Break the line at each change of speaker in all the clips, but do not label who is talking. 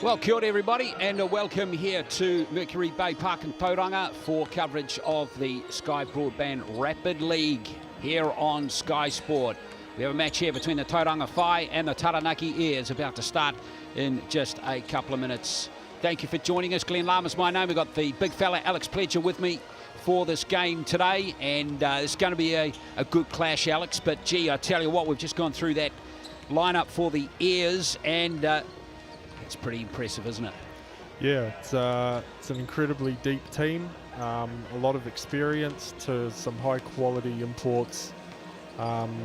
Well, kia ora everybody, and welcome here to Mercury Baypark in Tauranga for coverage of the Sky Broadband Rapid League here on Sky Sport. We have a match here between the Tauranga Whai and the Taranaki Airs about to start in just a couple of minutes. Thank you for joining us. Glenn Lam is my name. We've got the big fella Alex Pledger with me for this game today, and it's going to be a good clash, Alex. But gee, I tell you what, we've just gone through that lineup for the Airs, and it's pretty impressive, isn't it? Yeah,
it's an incredibly deep team, a lot of experience to some high quality imports, and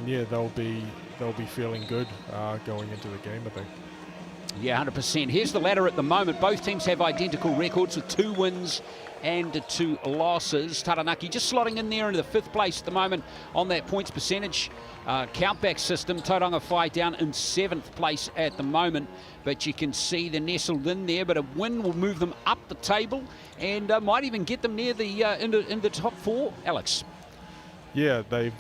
yeah, they'll be feeling good going into the game, I think.
Yeah, 100%. Here's the ladder at the moment. Both teams have identical records with 2 wins and 2 losses. Taranaki just slotting in there into the 5th place at the moment on that points percentage countback system. Tauranga Whai down in 7th place at the moment, but you can see they're nestled in there, but a win will move them up the table and might even get them near the in the top 4, Alex.
Yeah, they're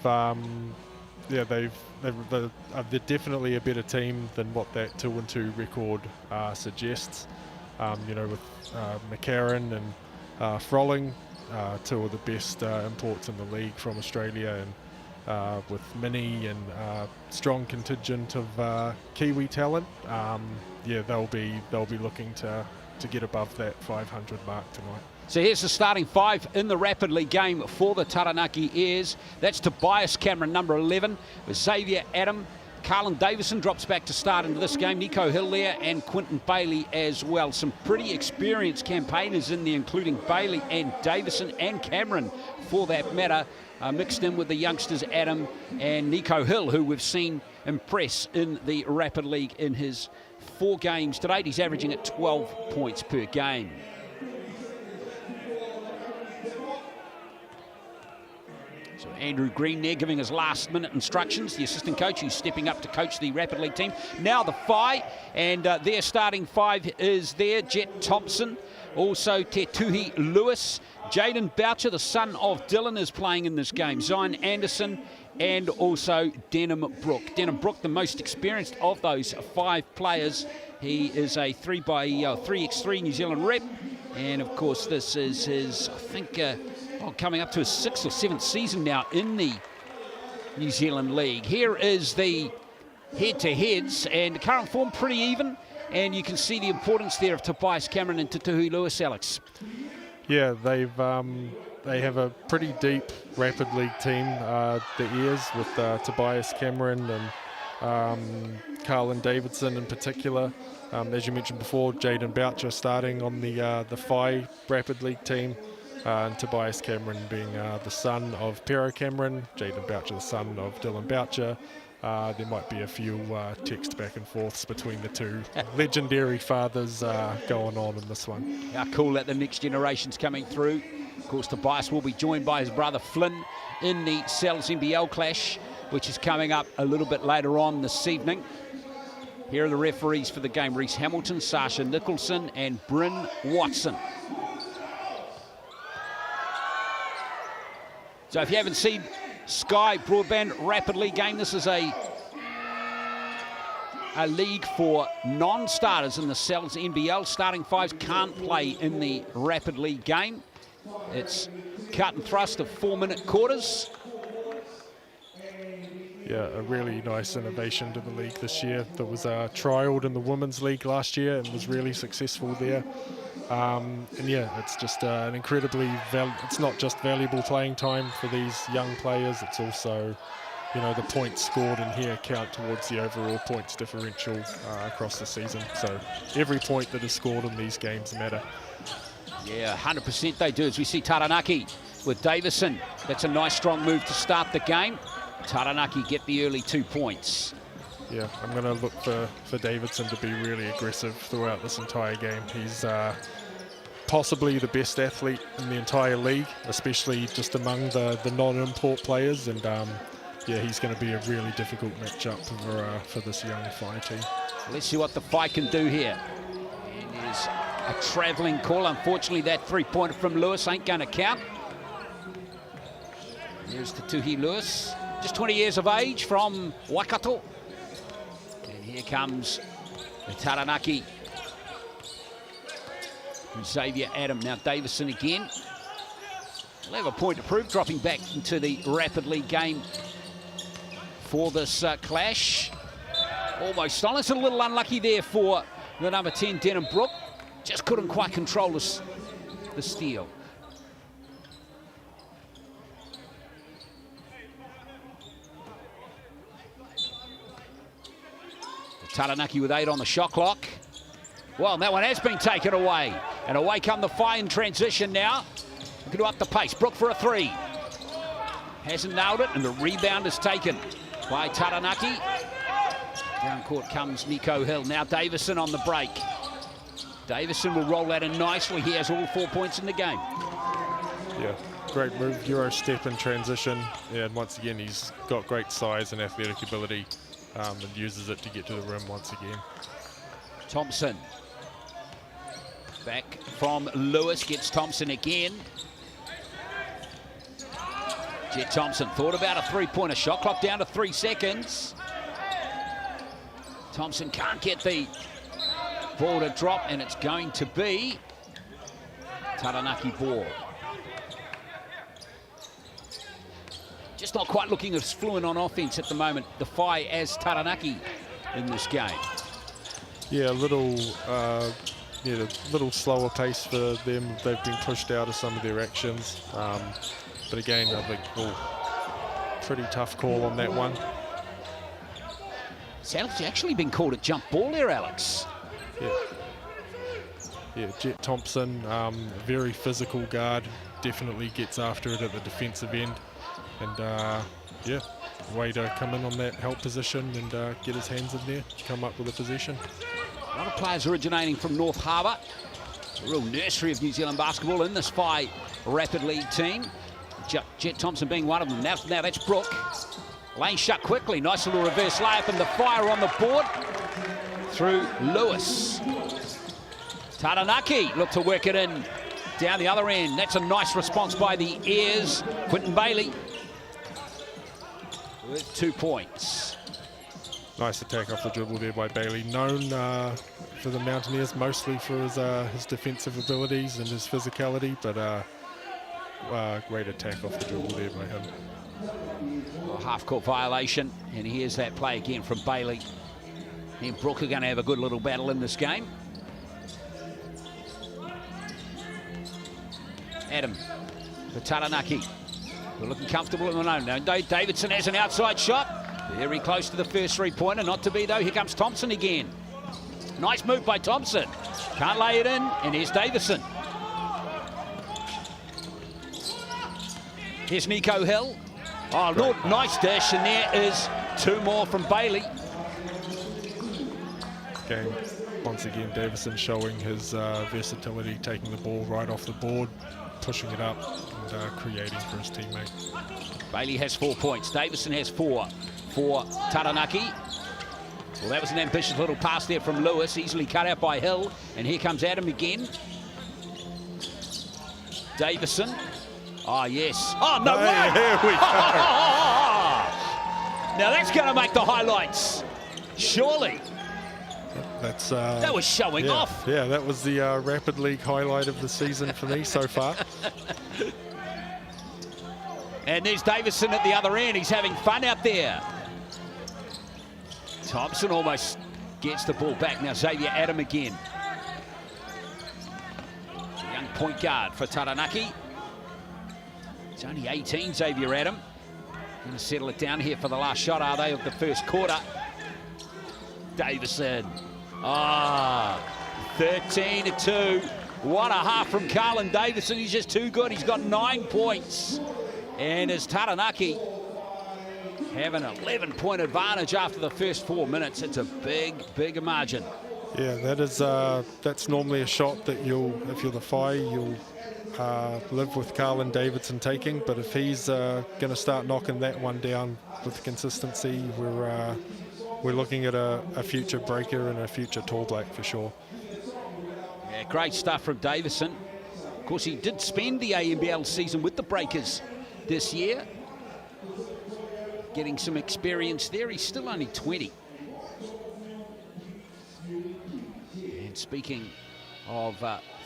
definitely a better team than what that 2-2 record suggests. You know, with McCarron and Frolling, 2 of the best imports in the league from Australia, and with Mini and strong contingent of Kiwi talent. Yeah, they'll be looking to get above that 500 mark tonight.
So here's the starting 5 in the Rapid League game for the Taranaki Airs. That's Tobias Cameron, number 11, with Xavier Adam. Carlin Davison drops back to start into this game. Nico Hill there, and Quinton Bailey as well. Some pretty experienced campaigners in there, including Bailey and Davison and Cameron, for that matter, mixed in with the youngsters Adam and Nico Hill, who we've seen impress in the Rapid League in his 4 games to date. He's averaging at 12 points per game. So Andrew Green there giving his last-minute instructions, the assistant coach who's stepping up to coach the Rapid League team. Now the Whai, and their starting 5 is there. Jet Thompson, also Te Tuhi Lewis. Jaden Boucher, the son of Dylan, is playing in this game. Zion Anderson, and also Denham Brook. Denham Brook, the most experienced of those 5 players. He is a 3x3 New Zealand rep, and of course this is his, I think, coming up to his 6th or 7th season now in the New Zealand League. Here is the head-to-heads, and the current form pretty even, and you can see the importance there of Tobias Cameron and Te Tuhi Lewis, Alex.
Yeah, they have a pretty deep Rapid League team, the Airs, with Tobias Cameron and Carlin Davidson in particular. As you mentioned before, Jaden Boucher starting on the Whai Rapid League team. And Tobias Cameron being the son of Pero Cameron, Jaden Boucher the son of Dylan Boucher. There might be a few text back and forths between the 2 legendary fathers going on in this one.
Yeah, cool that the next generation's coming through. Of course, Tobias will be joined by his brother Flynn in the NZNBL clash, which is coming up a little bit later on this evening. Here are the referees for the game: Reese Hamilton, Sasha Nicholson, and Bryn Watson. So if you haven't seen Sky Broadband Rapid League game, this is a league for non-starters in the NZNBL. Starting 5s can't play in the Rapid League game. It's cut and thrust of 4-minute quarters.
Yeah, a really nice innovation to the league this year. That was trialled in the Women's League last year and was really successful there. And yeah, it's just an incredibly, it's not just valuable playing time for these young players, it's also, you know, the points scored in here count towards the overall points differential across the season. So every point that is scored in these games matter.
Yeah, 100% they do. As we see Taranaki with Davison, that's a nice strong move to start the game. Taranaki get the early 2 points.
Yeah, I'm going to look for Davidson to be really aggressive throughout this entire game. He's possibly the best athlete in the entire league, especially just among the non-import players. And yeah, he's going to be a really difficult matchup for this young Whai team.
Let's see what the Whai can do here. And there's a travelling call. Unfortunately, that 3-pointer from Lewis ain't going to count. There's Te Tuhi Lewis, just 20 years of age, from Waikato. And here comes the Taranaki Xavier Adam. Now Davison again. He'll have a point to prove, dropping back into the Rapid League game for this clash. Almost stolen. It's a little unlucky there for the number 10, Denham Brook. Just couldn't quite control the steal. Taranaki with 8 on the shot clock. Well, that one has been taken away. And away come the Whai in transition now. Looking to up the pace. Brook for a 3. Hasn't nailed it, and the rebound is taken by Taranaki. Down court comes Nico Hill. Now Davison on the break. Davison will roll that in nicely. He has all 4 points in the game.
Yeah, great move. Euro step in transition. And once again, he's got great size and athletic ability. And uses it to get to the rim once again.
Thompson. Back from Lewis, gets Thompson again. Jet Thompson thought about a 3-pointer. Shot clock down to 3 seconds. Thompson can't get the ball to drop, and it's going to be Taranaki ball. Just not quite looking as fluent on offense at the moment, the Whai as Taranaki in this game.
Yeah, a little slower pace for them. They've been pushed out of some of their actions. But again, I think pretty tough call on that one.
It's actually been called a jump ball there, Alex.
Yeah, Jet Thompson, very physical guard, definitely gets after it at the defensive end. And yeah, way to come in on that help position and get his hands in there to come up with a possession.
A lot of players originating from North Harbour. A real nursery of New Zealand basketball in this Whai Rapid League team. Jet Thompson being one of them. Now that's Brook. Lane shut quickly. Nice little reverse layup, and the fire on the board through Lewis. Taranaki look to work it in down the other end. That's a nice response by the Airs. Quentin Bailey with 2 points.
Nice attack off the dribble there by Bailey. Known for the Mountaineers mostly for his defensive abilities and his physicality, but great attack off the dribble there by him.
Well, half-court violation, and here's that play again from Bailey. He and Brook are going to have a good little battle in this game. Adam for Taranaki. We're looking comfortable at the moment. Now Davidson has an outside shot. Very close to the first 3-pointer. Not to be, though. Here comes Thompson again. Nice move by Thompson. Can't lay it in, and here's Davison. Here's Nico Hill. Oh, Lord, nice dash, and there is 2 more from Bailey.
Game, once again, Davison showing his versatility, taking the ball right off the board, pushing it up, and creating for his teammate.
Bailey has 4 points. Davison has 4 for Taranaki. Well, that was an ambitious little pass there from Lewis, easily cut out by Hill. And here comes Adam again. Davison. Oh, yes. Oh, no way!
Here we go.
Now that's going to make the highlights. Surely.
That
was showing off.
Yeah, that was the Rapid League highlight of the season for me so far.
And there's Davison at the other end. He's having fun out there. Thompson almost gets the ball back. Now Xavier Adam again. The young point guard for Taranaki. It's only 18, Xavier Adam. Going to settle it down here for the last shot, are they, of the first quarter. Davison. 13-2. What a half from Carlin Davison. He's just too good. He's got 9 points. And as Taranaki have an 11-point advantage after the first 4 minutes, it's a big margin.
Yeah, that's normally a shot that if you're the Whai, you'll live with Carlin Davidson taking. But if he's going to start knocking that one down with consistency, we're looking at a future breaker and a future tall black for sure.
Yeah, great stuff from Davison. Of course, he did spend the ANBL season with the Breakers this year, getting some experience there. He's still only 20. And speaking of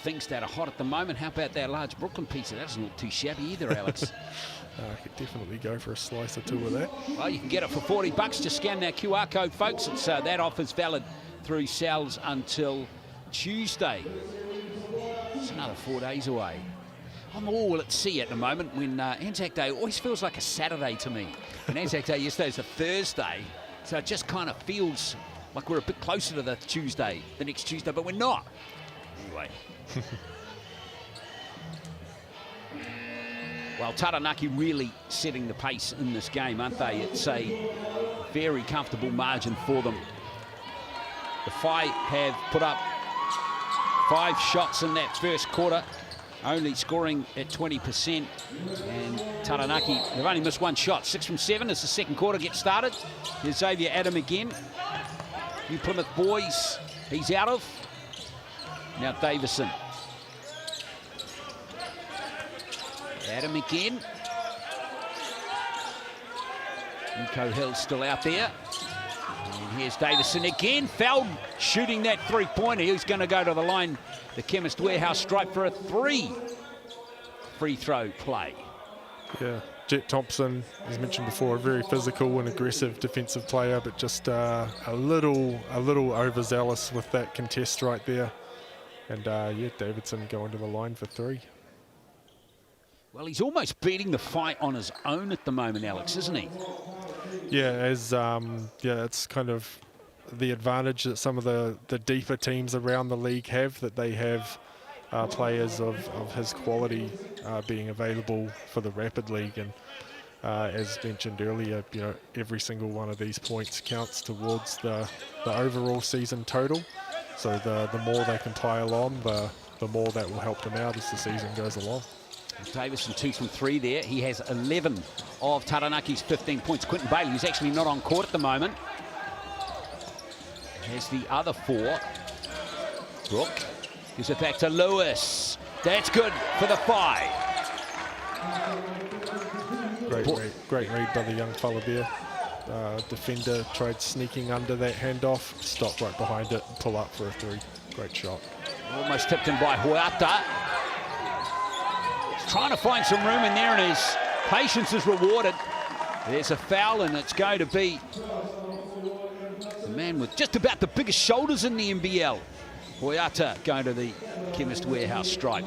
things that are hot at the moment. How about that large Brooklyn pizza? That doesn't look too shabby either, Alex.
I could definitely go for a slice or two of that.
Well, you can get it for $40. Just scan that QR code, folks. It's that offer's valid through sales until Tuesday. It's another 4 days away. I'm all at sea at the moment when Anzac Day always feels like a Saturday to me. And Anzac Day yesterday is a Thursday, so it just kind of feels like we're a bit closer to the next Tuesday, but we're not. Anyway. Well, Taranaki really setting the pace in this game, aren't they? It's a very comfortable margin for them. The Whai have put up 5 shots in that first quarter, only scoring at 20%. And Taranaki, they've only missed 1 shot. 6 from 7 as the second quarter gets started. Here's Xavier Adam again. New Plymouth boys, he's out of. Now Davison. Adam again. Nico Hill's still out there. And here's Davison again. Fouled shooting that three-pointer. He's going to go to the line, the Chemist Warehouse stripe for a 3 free throw play.
Yeah, Jet Thompson, as mentioned before, a very physical and aggressive defensive player, but just a little overzealous with that contest right there. And yeah, Davidson going to the line for 3.
Well, he's almost beating the fight on his own at the moment, Alex, isn't he?
Yeah, as yeah, it's kind of the advantage that some of the deeper teams around the league have, that they have players of his quality being available for the Rapid League. And as mentioned earlier, you know, every single one of these points counts towards the overall season total. So the more they can pile on, the more that will help them out as the season goes along.
Davison 2 from 3 there. He has 11 of Taranaki's 15 points. Quentin Bailey, who's actually not on court at the moment, has the other 4. Brooke gives it back to Lewis. That's good for the 5.
Great read by the young fella there. Defender tried sneaking under that handoff, stopped right behind it, and pull up for a 3. Great shot.
Almost tipped in by Huerta. He's trying to find some room in there, and his patience is rewarded. There's a foul, and it's going to be the man with just about the biggest shoulders in the NBL. Huerta going to the Chemist Warehouse stripe.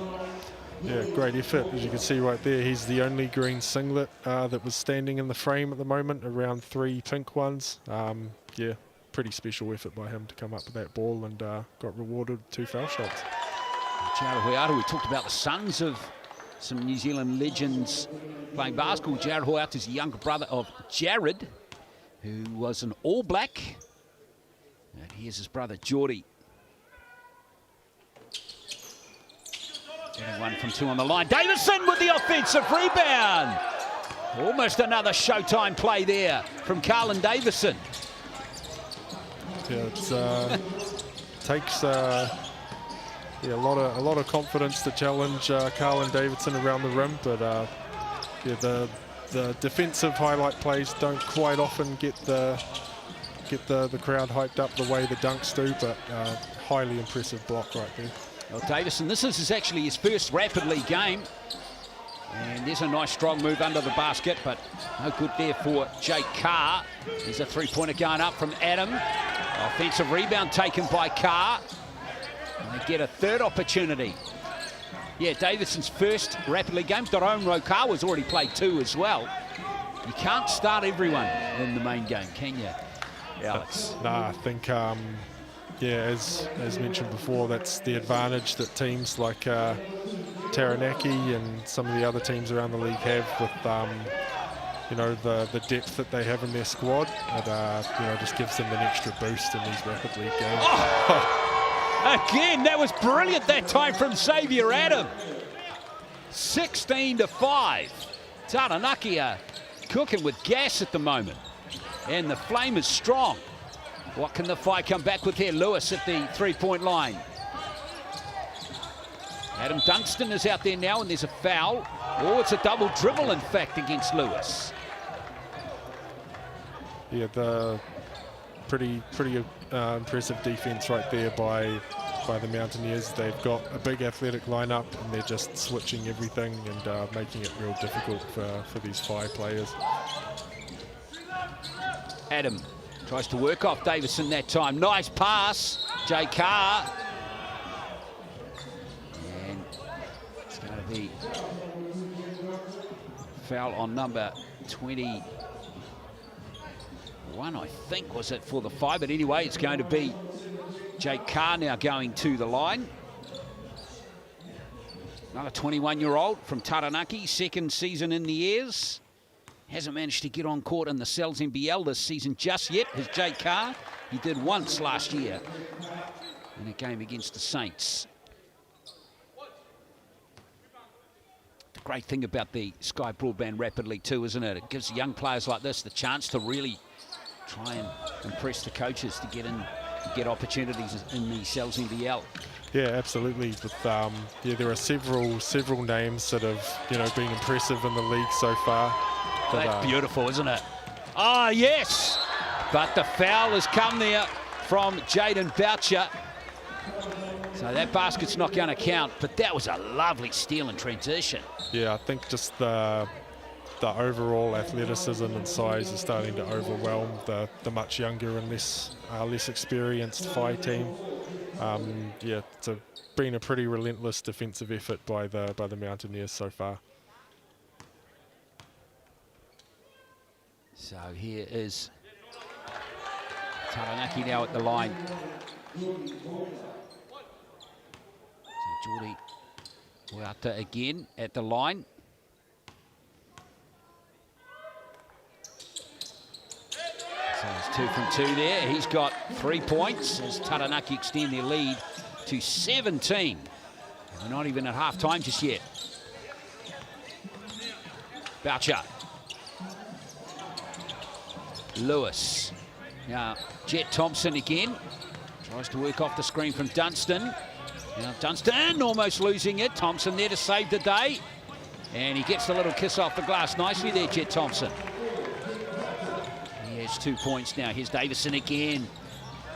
Yeah, great effort. As you can see right there, he's the only green singlet that was standing in the frame at the moment, around 3 pink ones. Yeah, pretty special effort by him to come up with that ball, and got rewarded with 2 foul shots.
Jared Huerta, we talked about the sons of some New Zealand legends playing basketball. Jared Huerta is the younger brother of Jared, who was an All Black. And here's his brother, Geordie. Getting 1 from 2 on the line. Davison with the offensive rebound. Almost another Showtime play there from Carlin Davison.
Yeah, it takes yeah, a lot of confidence to challenge Carlin Davidson around the rim, but yeah, the defensive highlight plays don't quite often get the crowd hyped up the way the dunks do, but highly impressive block right there.
Well, Davison, this is actually his first Rapid League game. And there's a nice strong move under the basket, but no good there for Jake Carr. There's a 3-pointer going up from Adam. Offensive rebound taken by Carr. And they get a 3rd opportunity. Yeah, Davidson's first Rapid League game. Daron Rokawa's already played 2 as well. You can't start everyone in the main game, can you, Alex?
Nah, I think, yeah, as mentioned before, that's the advantage that teams like Taranaki and some of the other teams around the league have with, you know, the depth that they have in their squad. And, you know, just gives them an extra boost in these Rapid League games.
Oh, again, that was brilliant that time from Xavier Adam. 16-5. Taranaki are cooking with gas at the moment. And the flame is strong. What can the Whai come back with here? Lewis at the 3-point line. Adam Dunstan is out there now, and there's a foul. Oh, it's a double dribble, in fact, against Lewis.
Yeah, the pretty impressive defense right there by the Mountaineers. They've got a big athletic lineup, and they're just switching everything and making it real difficult for these FI players.
Adam tries to work off Davison that time. Nice pass, Jay Carr. And it's going to be foul on number 21, I think, was it, for the FI? But anyway, it's going to be Jake Carr now going to the line. Another 21-year-old from Taranaki, second season in the Airs. Hasn't managed to get on court in the NZNBL this season just yet, is Jake Carr. He did once last year in a game against the Saints. The great thing about the Sky Broadband Rapid League too, isn't it? It gives young players like this the chance to really try and impress the coaches to get opportunities in the NZNBL.
Yeah, absolutely. With yeah, there are several names that have been impressive in the league so far.
But, that's beautiful, isn't it? Ah, yes! But the foul has come there from Jaden Boucher. So that basket's not going to count, but that was a lovely steal and transition.
Yeah, I think just the overall athleticism and size is starting to overwhelm the much younger and less experienced FI team. Yeah, it's been a pretty relentless defensive effort by the Mountaineers so far.
So here is Taranaki now at the line. So Jordi Huerta again at the line. So it's 2 from 2 there. He's got 3 points as Taranaki extend their lead to 17. We're not even at half time just yet. Boucher. Lewis. Now Jet Thompson again. Tries to work off the screen from Dunstan. Now Dunstan almost losing it. Thompson there to save the day. And he gets the little kiss off the glass nicely there, Jet Thompson. He has 2 points now. Here's Davison again.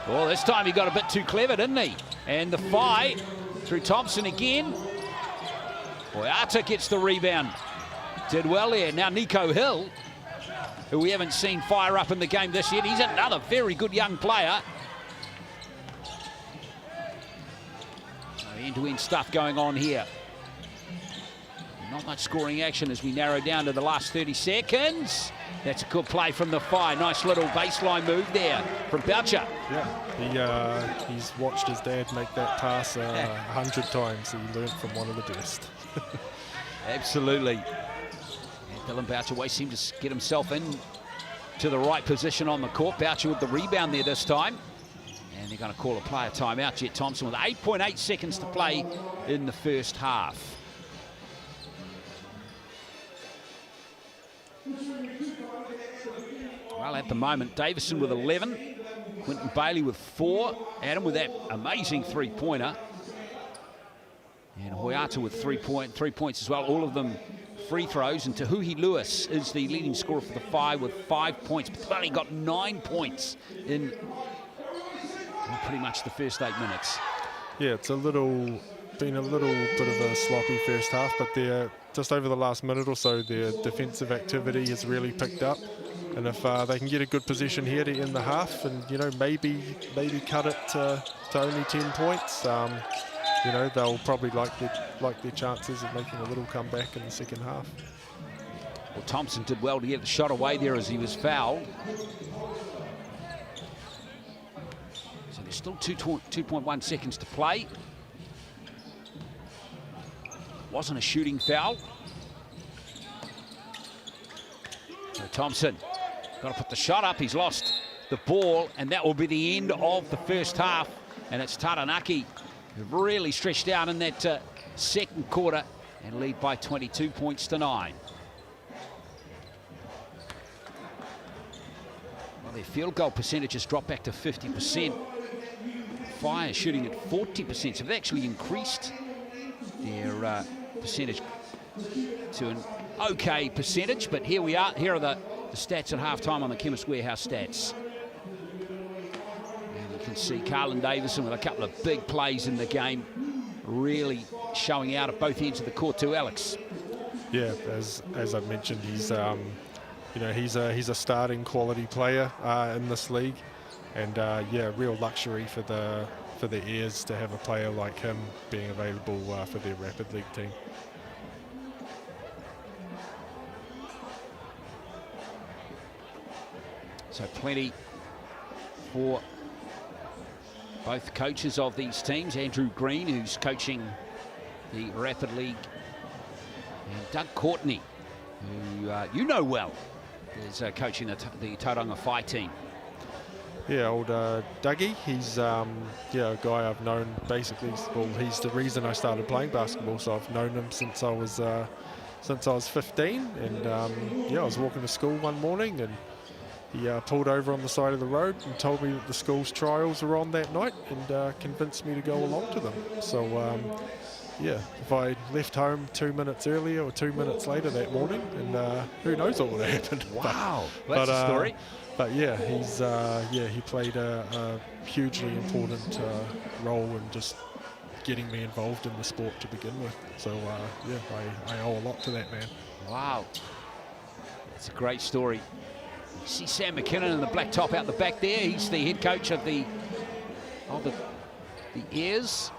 Well, this time he got a bit too clever, didn't he? And the FI through Thompson again. Huerta gets the rebound. Did well there. Now Nico Hill, who we haven't seen fire up in the game this yet. He's another very good young player. So end-to-end stuff going on here. Not much scoring action as we narrow down to the last 30 seconds. That's a good play from the FI. Nice little baseline move there from Boucher.
Yeah, he's watched his dad make that pass 100 times. He learned from one of the best.
Absolutely. Dylan Boucher always seemed to get himself in to the right position on the court. Boucher with the rebound there this time. And they're going to call a player timeout. Jet Thompson with 8.8 seconds to play in the first half. Well, at the moment, Davison with 11. Quentin Bailey with 4. Adam with that amazing three-pointer. And Huerta with 3 points as well. All of them free throws, and Tahuhi Lewis is the leading scorer for the FI with 5 points, but they've only got 9 points in pretty much the first 8 minutes.
Yeah, it's been a little bit of a sloppy first half, but they're just over the last minute or so, their defensive activity has really picked up, and if they can get a good position here to end the half, and maybe cut it to only 10 points. They'll probably like their chances of making a little comeback in the second half.
Well, Thompson did well to get the shot away there as he was fouled. So there's still 2.1 seconds to play. Wasn't a shooting foul. So Thompson got to put the shot up. He's lost the ball, and that will be the end of the first half. And it's Taranaki who've really stretched out in that second quarter and lead by 22 points to 9. Well, their field goal percentage has dropped back to 50%. Fire shooting at 40%, so they've actually increased their percentage to an okay percentage, but here we are. Here are the stats at halftime on the Chemist Warehouse stats. And you can see Carlin Davison with a couple of big plays in the game, really showing out at both ends of the court too, Alex.
Yeah, as I've mentioned, he's you know, he's a starting quality player in this league, and yeah, real luxury for the Airs to have a player like him being available for their Rapid League team.
So plenty for both coaches of these teams. Andrew Green, who's coaching the Rapid League, and Doug Courtney, who you know well, is coaching the Tauranga Whai team.
Yeah, old Dougie, he's yeah, a guy I've known basically, well, he's the reason I started playing basketball, so I've known him since I was 15, and yeah, I was walking to school one morning and he pulled over on the side of the road and told me that the school's trials were on that night, and convinced me to go along to them. So yeah, if I left home 2 minutes earlier or 2 minutes later that morning, and who knows what would have happened.
Wow, that's a story.
But yeah, he's yeah, he played a hugely important role in just getting me involved in the sport to begin with. So yeah, I owe a lot to that man. Wow,
it's a great story. You see Sam McKinnon in the black top out the back there. He's the head coach of the Airs.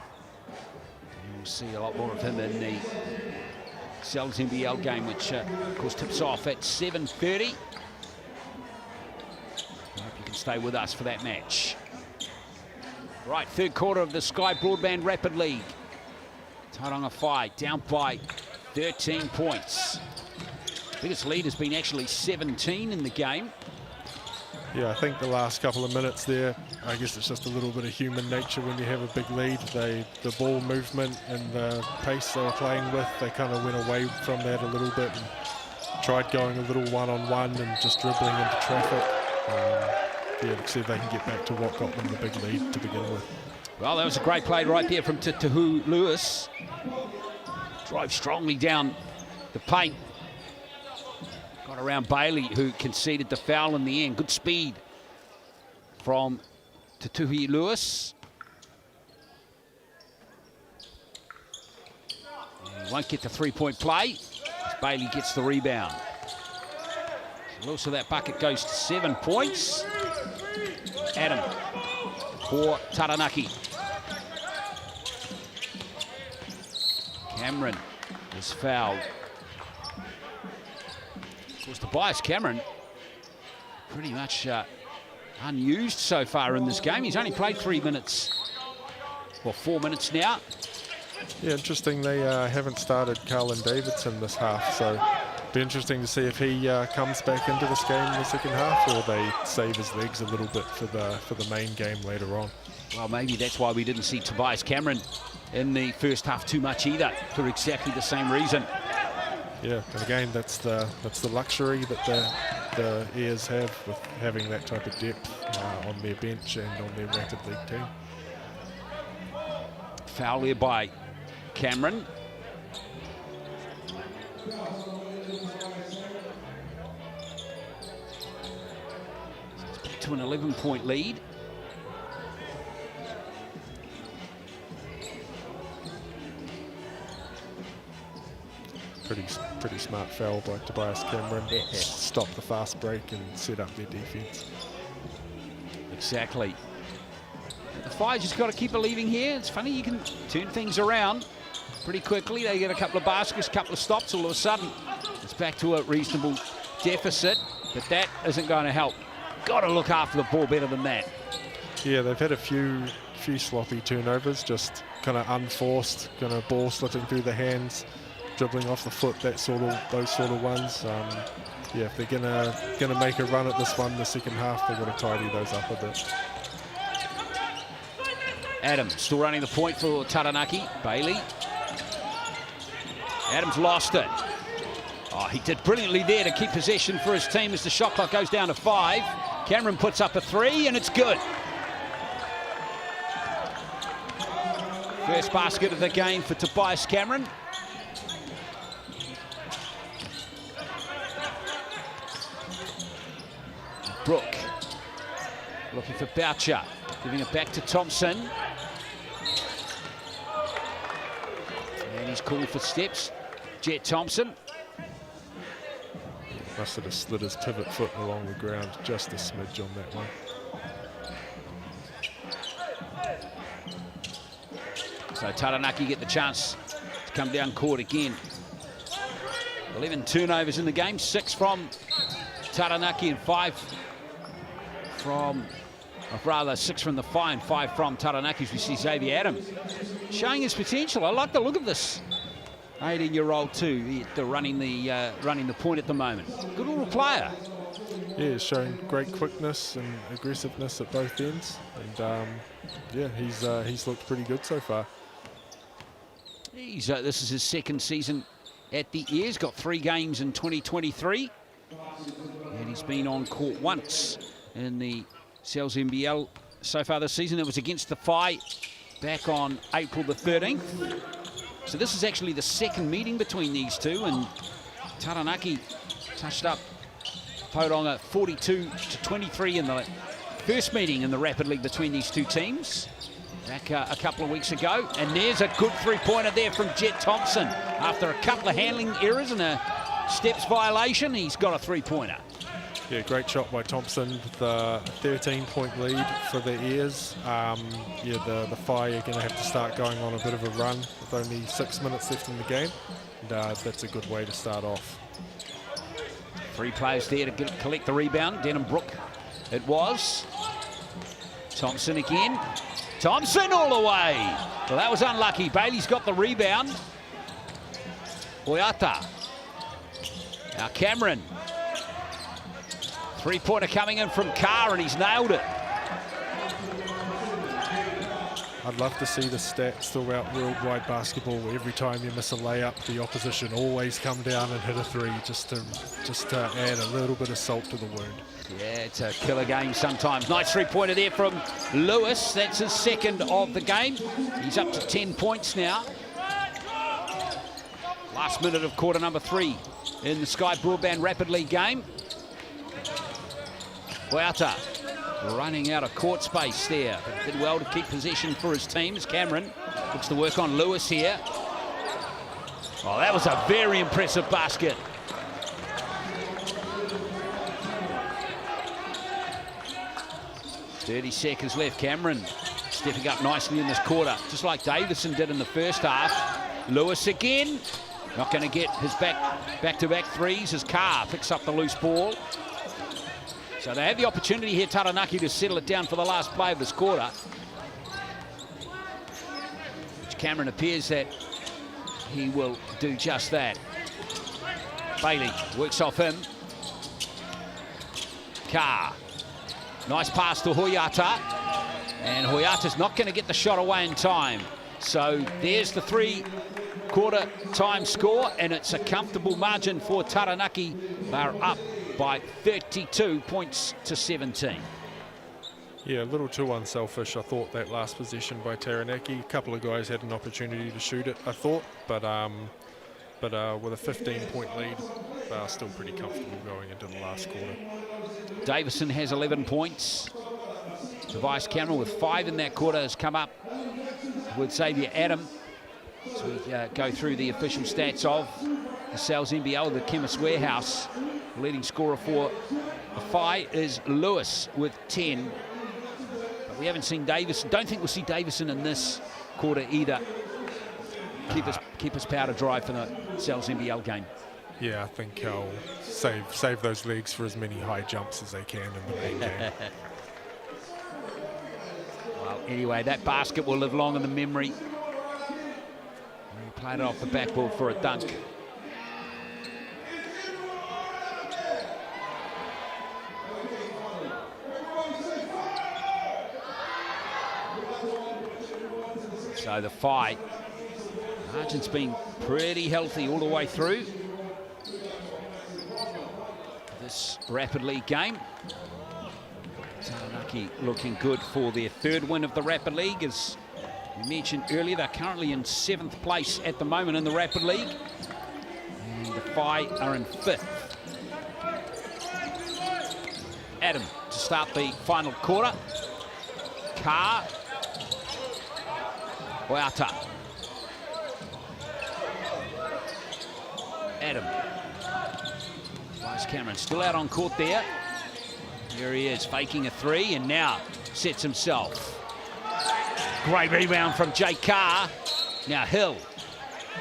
You'll see a lot more of him in the NZNBL game, which of course tips off at 7:30. I hope you can stay with us for that match. Right, third quarter of the Sky Broadband Rapid League. Tauranga Whai down by 13 points. Biggest lead has been actually 17 in the game.
Yeah, I think the last couple of minutes there, I guess it's just a little bit of human nature when you have a big lead. The ball movement and the pace they were playing with, they kind of went away from that a little bit and tried going a little one-on-one and just dribbling into traffic. Yeah, to see if they can get back to what got them the big lead to begin with.
Well, that was a great play right there from Tahu Lewis. Drove strongly down the paint. Got around Bailey, who conceded the foul in the end. Good speed from Tahu Lewis. And he won't get the three-point play as Bailey gets the rebound. So also that bucket goes to 7 points. Adam for Taranaki. Cameron is fouled. Of course, Tobias Cameron pretty much unused so far in this game. He's only played 3 minutes, well, 4 minutes now.
Yeah, interesting. They haven't started Carlin Davidson this half, so it'll be interesting to see if he comes back into this game in the second half, or they save his legs a little bit for the main game later on. Well,
maybe that's why we didn't see Tobias Cameron in the first half too much either, for exactly the same reason.
Yeah, and again, that's the luxury that the Airs have with having that type of depth on their bench and on their Rapid League team.
Foul here by Cameron. To an 11-point lead.
Pretty smart foul by Tobias Cameron. Stop the fast break and set up their defense.
Exactly. The Fire's just got to keep believing here. It's funny, you can turn things around pretty quickly. They get a couple of baskets, a couple of stops. All of a sudden, it's back to a reasonable deficit, but that isn't going to help. Got to look after the ball better than that.
Yeah, they've had a few sloppy turnovers, just kind of unforced, kind of ball slipping through the hands, dribbling off the foot, those sort of ones. Yeah, if they're gonna make a run at this one in the second half, they've got to tidy those up a bit.
Adam still running the point for Taranaki. Bailey. Adam's lost it. Oh, he did brilliantly there to keep possession for his team as the shot clock goes down to 5. Cameron puts up a 3 and it's good. First basket of the game for Tobias Cameron. Brooke looking for Boucher. Giving it back to Thompson. And he's called for steps. Jet Thompson.
Must have slid his pivot foot along the ground just a smidge on that one.
So Taranaki get the chance to come down court again. 11 turnovers in the game, 6 from Taranaki and 5 from, or rather 6 from the Whai and 5 from Taranaki, as we see Xavier Adam showing his potential. I like the look of this 18-year-old too, running the point at the moment. Good little player.
Yeah, he's showing great quickness and aggressiveness at both ends, and yeah, he's looked pretty good so far.
This is his second season at the Airs. Got 3 games in 2023, and he's been on court once in the NZNBL so far this season. It was against the Whai back on April the 13th. So this is actually the second meeting between these two, and Taranaki touched up Tauranga 42-23 in the first meeting in the Rapid League between these two teams back a couple of weeks ago. And there's a good three-pointer there from Jet Thompson. After a couple of handling errors and a steps violation, he's got a three-pointer.
Yeah, great shot by Thompson with the 13-point lead for the Airs. Yeah, the Whai are going to have to start going on a bit of a run with only 6 minutes left in the game. And that's a good way to start off.
3 players there to collect the rebound. Denham-Brook it was. Thompson again. Thompson all the way. Well, that was unlucky. Bailey's got the rebound. Oyata. Now Cameron. Three-pointer coming in from Carr, and he's nailed it.
I'd love to see the stats throughout worldwide basketball where every time you miss a layup, the opposition always come down and hit a 3 just to add a little bit of salt to the wound.
Yeah, it's a killer game sometimes. Nice three-pointer there from Lewis. That's his second of the game. He's up to 10 points now. Last minute of quarter number 3 in the Sky Broadband Rapid League game. Wauta running out of court space there. But did well to keep possession for his team as Cameron looks to work on Lewis here. Oh, that was a very impressive basket. .30 seconds left. Cameron stepping up nicely in this quarter, just like Davison did in the first half. Lewis again. Not going to get his back-to-back threes as Carr picks up the loose ball. So they have the opportunity here, Taranaki, to settle it down for the last play of this quarter. Which Cameron appears that he will do just that. Bailey works off him. Carr. Nice pass to Hoyata. And Hoyata's not going to get the shot away in time. So there's the 3-quarter time score, and it's a comfortable margin for Taranaki. They're up by 32 points to 17.
Yeah, a little too unselfish, I thought, that last possession by Taranaki. A couple of guys had an opportunity to shoot it, I thought, but with a 15-point lead, they're still pretty comfortable going into the last quarter.
Davison has 11 points. Tobias Cameron with 5 in that quarter has come up with Xavier Adam. So we go through the official stats of the NZNBL, the Chemist Warehouse. The leading scorer for the Whai is Lewis with 10. But we haven't seen Davison. Don't think we'll see Davison in this quarter either. Keep his powder dry for the NZNBL game.
Yeah, I think he'll save those legs for as many high jumps as they can in the main game.
Well, anyway, that basket will live long in the memory. He played it off the backboard for a dunk. So the Whai, margin's been pretty healthy all the way through this Rapid League game. Taranaki looking good for their 3rd win of the Rapid League. As we mentioned earlier, they're currently in 7th place at the moment in the Rapid League. And the Whai are in 5th. Adam to start the final quarter. Carr. Wauta. Adam. Bryce Cameron still out on court there. Here he is, faking a three, and now sets himself. Great rebound from Jake Carr. Now Hill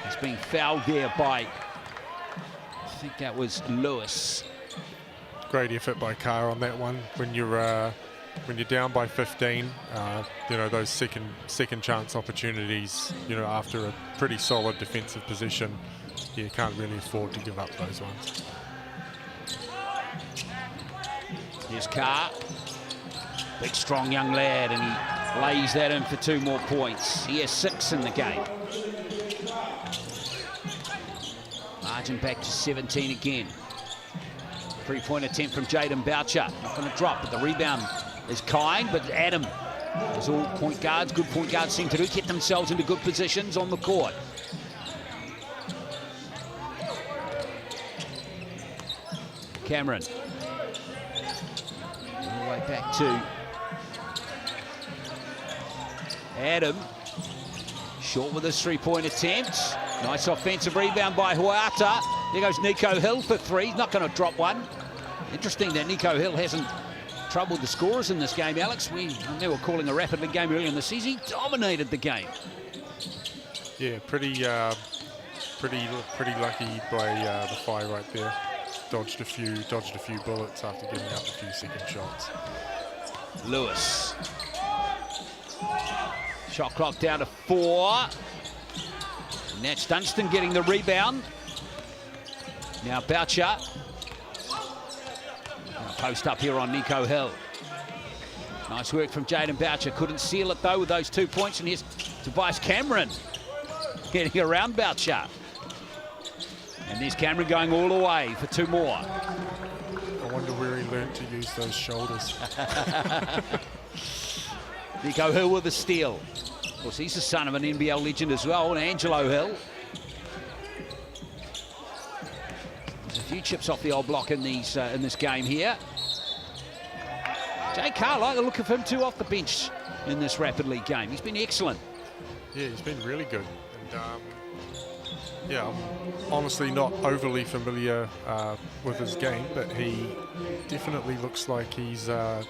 has been fouled there by, I think that was Lewis.
Great effort by Carr on that one. When you're down by 15, you know, those second chance opportunities, you know, after a pretty solid defensive position, you can't really afford to give up those ones.
Here's Carr, big strong young lad, and he lays that in for 2 more points. He has 6 in the game. Margin back to 17 again. 3-point attempt from Jaden Boucher. Not going to drop, but the rebound is kind, but Adam, as all point guards, good point guards seem to do, get themselves into good positions on the court. Cameron. All the way back to Adam. Short with his 3-point attempt. Nice offensive rebound by Huata. There goes Nico Hill for 3. He's not going to drop one. Interesting that Nico Hill hasn't troubled the scorers in this game, Alex. They were calling a rapid league game earlier in the season. He dominated the game.
Yeah, pretty lucky by the Phi right there. Dodged a few bullets after giving up a few second shots.
Lewis. Shot clock down to 4. And that's Dunstan getting the rebound. Now Boucher. Post up here on Nico Hill. Nice work from Jaden Boucher. Couldn't seal it though with those 2 points. And here's Tobias Cameron getting around Boucher. And there's Cameron going all the way for 2 more.
I wonder where he learned to use those shoulders.
Nico Hill with a steal. Of course, he's the son of an NBL legend as well, and Angelo Hill. There's a few chips off the old block in this game here. Jay Carr, I like the look of him too off the bench in this rapid league game. He's been excellent.
Yeah, he's been really good. And yeah, I'm honestly not overly familiar with his game, but he definitely looks like he's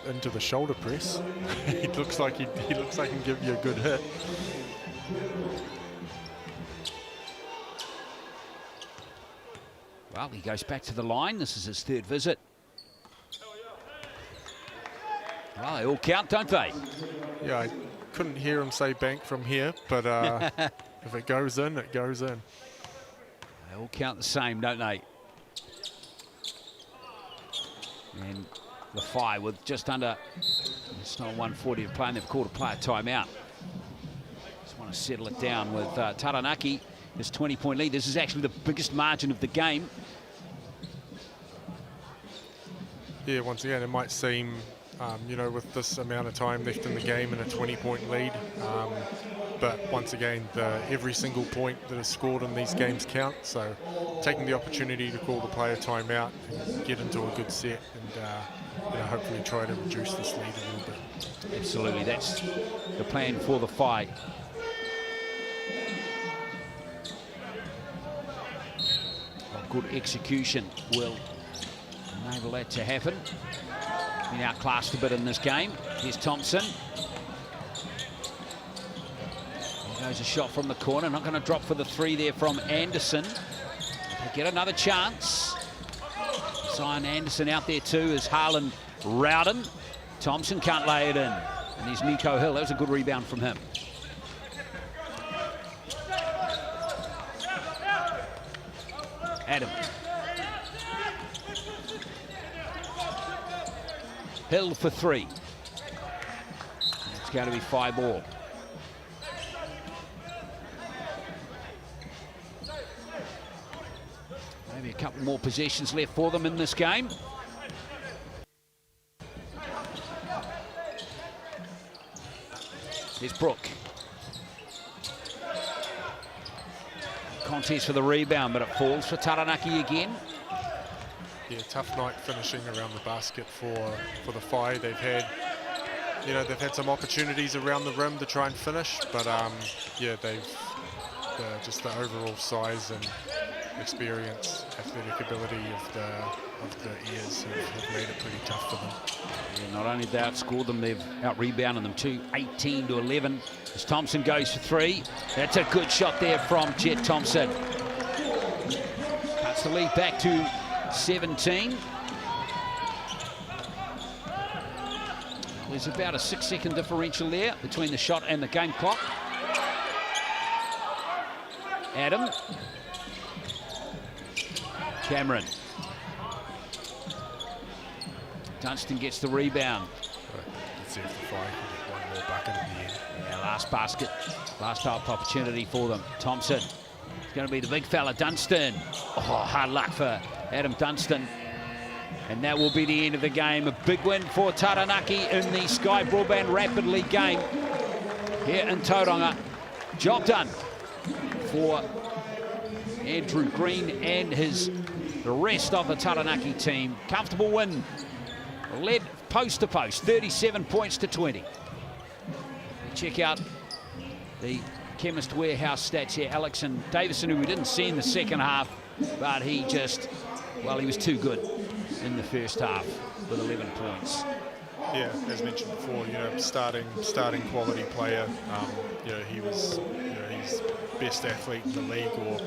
into the shoulder press. he looks like he can give you a good hit.
Well, he goes back to the line. This is his 3rd visit. Well, they all count, don't they?
Yeah, I couldn't hear him say bank from here, but if it goes in, it goes in.
They all count the same, don't they? And the Phi with just under, it's not 140 to play, and they've called a player timeout. Just want to settle it down with Taranaki, his 20-point lead. This is actually the biggest margin of the game.
Yeah, once again, it might seem, you know, with this amount of time left in the game and a 20-point lead, but once again, every single point that is scored in these games count. So taking the opportunity to call the player timeout and get into a good set and you know, hopefully try to reduce this lead a little bit.
Absolutely, that's the plan for the Phi. Good execution will enable that to happen. Been outclassed a bit in this game. Here's Thompson. There goes a shot from the corner. Not going to drop for the 3 there from Anderson. They get another chance. Zion Anderson out there too as Harlan Rowden. Thompson can't lay it in. And there's Nico Hill. That was a good rebound from him. Adam. Hill for 3. It's going to be 5 ball. Maybe a couple more possessions left for them in this game. Here's Brooke. Contest for the rebound, but it falls for Taranaki again.
Yeah, tough night finishing around the basket for the Phi. They've had you know, they've had some opportunities around the rim to try and finish, but yeah, they've just the overall size and experience, athletic ability of the Airs have made it pretty tough for them.
Yeah, not only have they outscored them, they've out-rebounded them too, 18-11. As Thompson goes for three, that's a good shot there from Jet Thompson. Cuts the lead back to 17. There's about a 6-second differential there between the shot and the game clock. Adam. Cameron. Dunstan gets the rebound.
Let's see if the Phi can get one more bucket at the end.
Yeah, last basket, last half opportunity for them. Thompson. It's going to be the big fella, Dunstan. Oh, hard luck for Adam Dunstan. And that will be the end of the game. A big win for Taranaki in the Sky Broadband Rapid League game here in Tauranga. Job done for Andrew Green and the rest of the Taranaki team. Comfortable win. Led post to post, 37 points to 20. Check out the Chemist Warehouse stats here. Alex and Davison, who we didn't see in the second half, but he just, well, he was too good in the first half with 11 points.
Yeah, as mentioned before, you know, starting quality player. You know, he's best athlete in the league or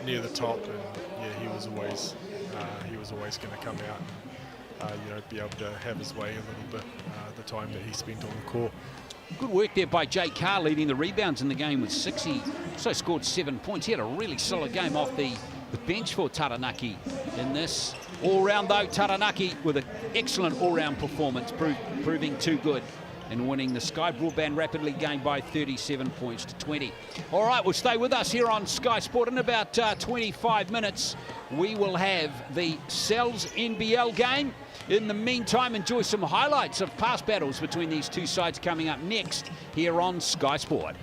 near the top, and yeah, he was always going to come out and you know, be able to have his way a little bit the time that he spent on the court.
Good work there by Jay Carr, leading the rebounds in the game with 6. He also scored 7 points. He had a really solid game off the bench for Taranaki in this. All-round, though, Taranaki with an excellent all-round performance, proving too good and winning the Sky Broadband Rapid League game by 37 points to 20. All right, well, stay with us here on Sky Sport. In about 25 minutes, we will have the Cells NBL game. In the meantime, enjoy some highlights of past battles between these two sides coming up next here on Sky Sport.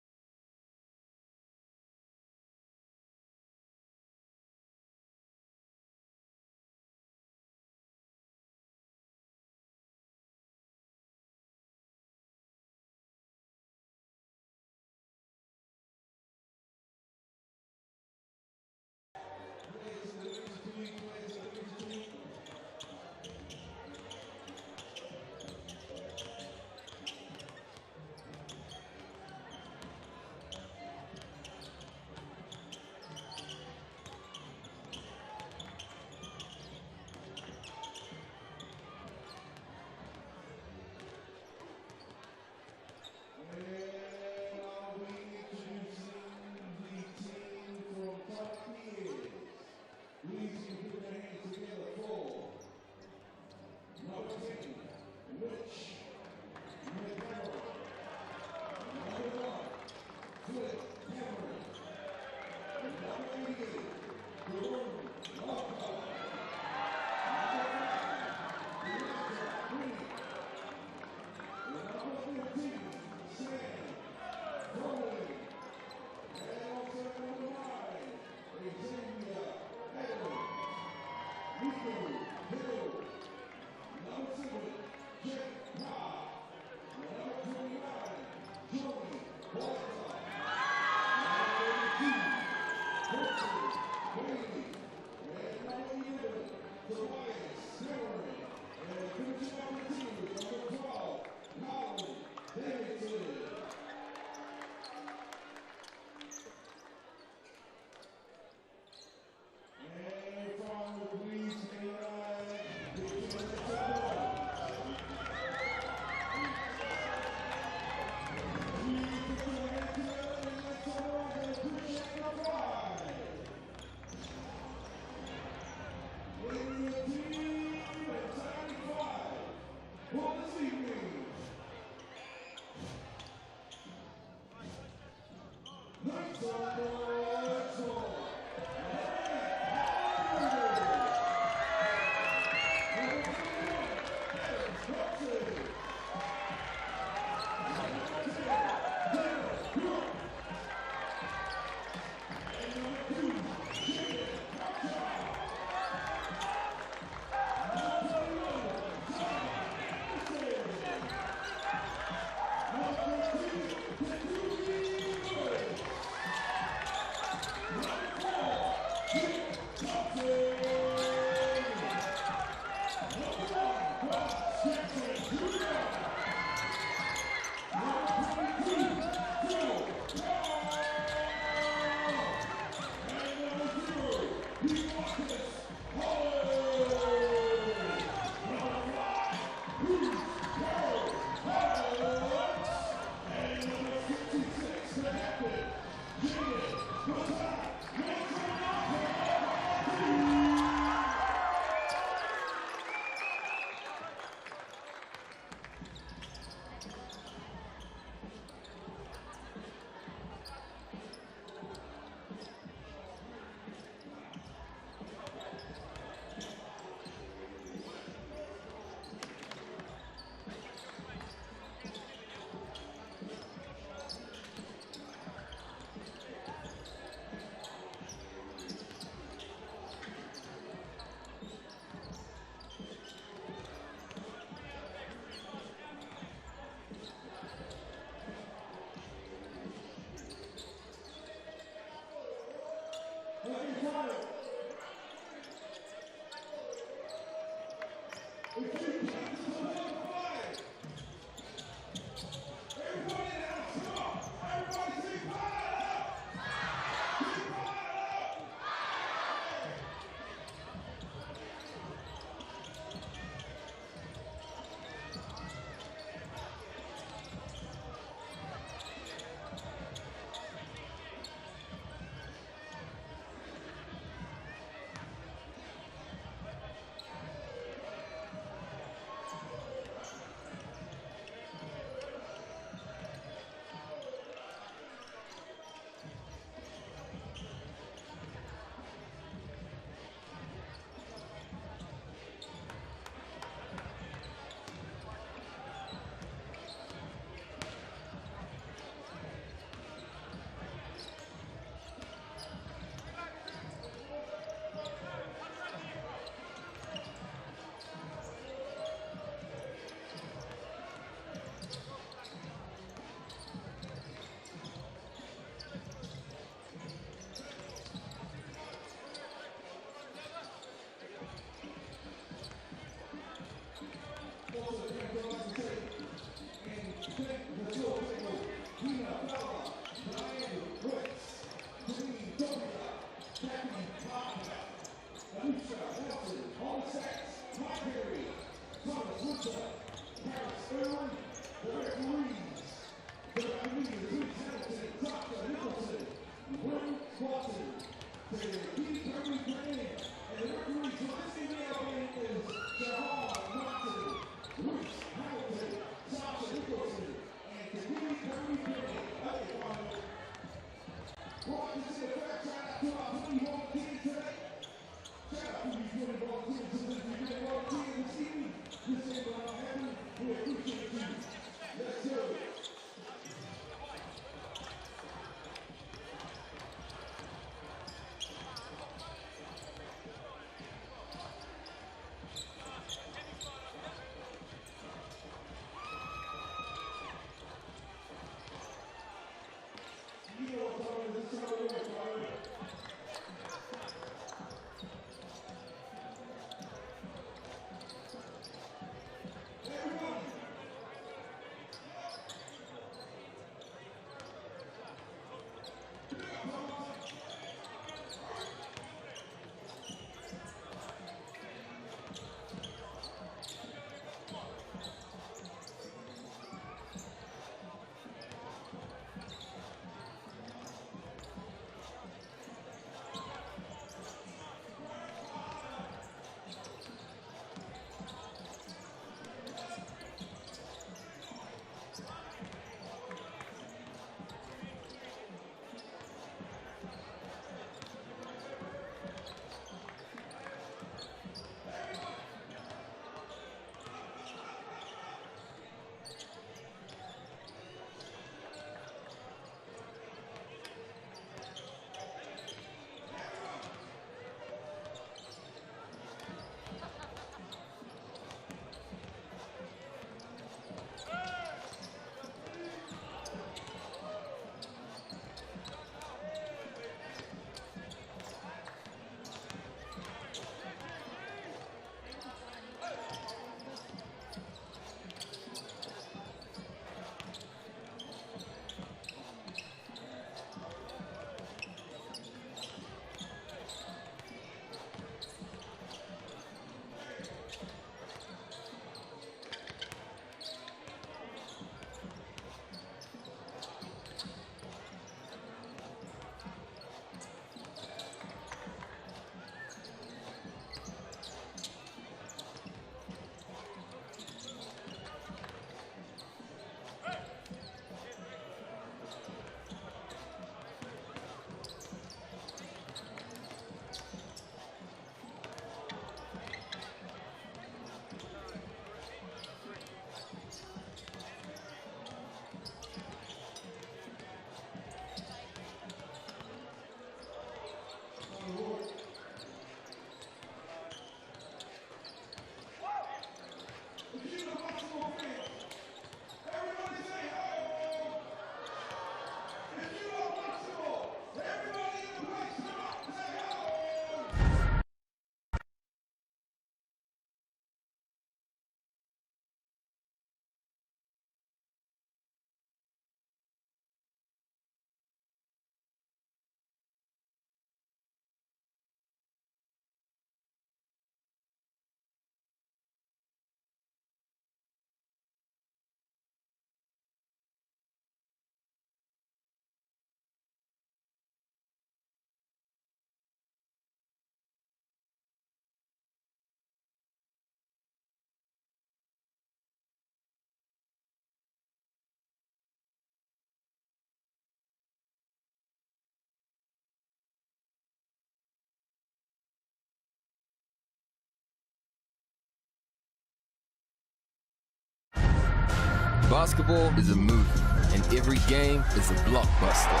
Basketball is a movie, and every game is a blockbuster.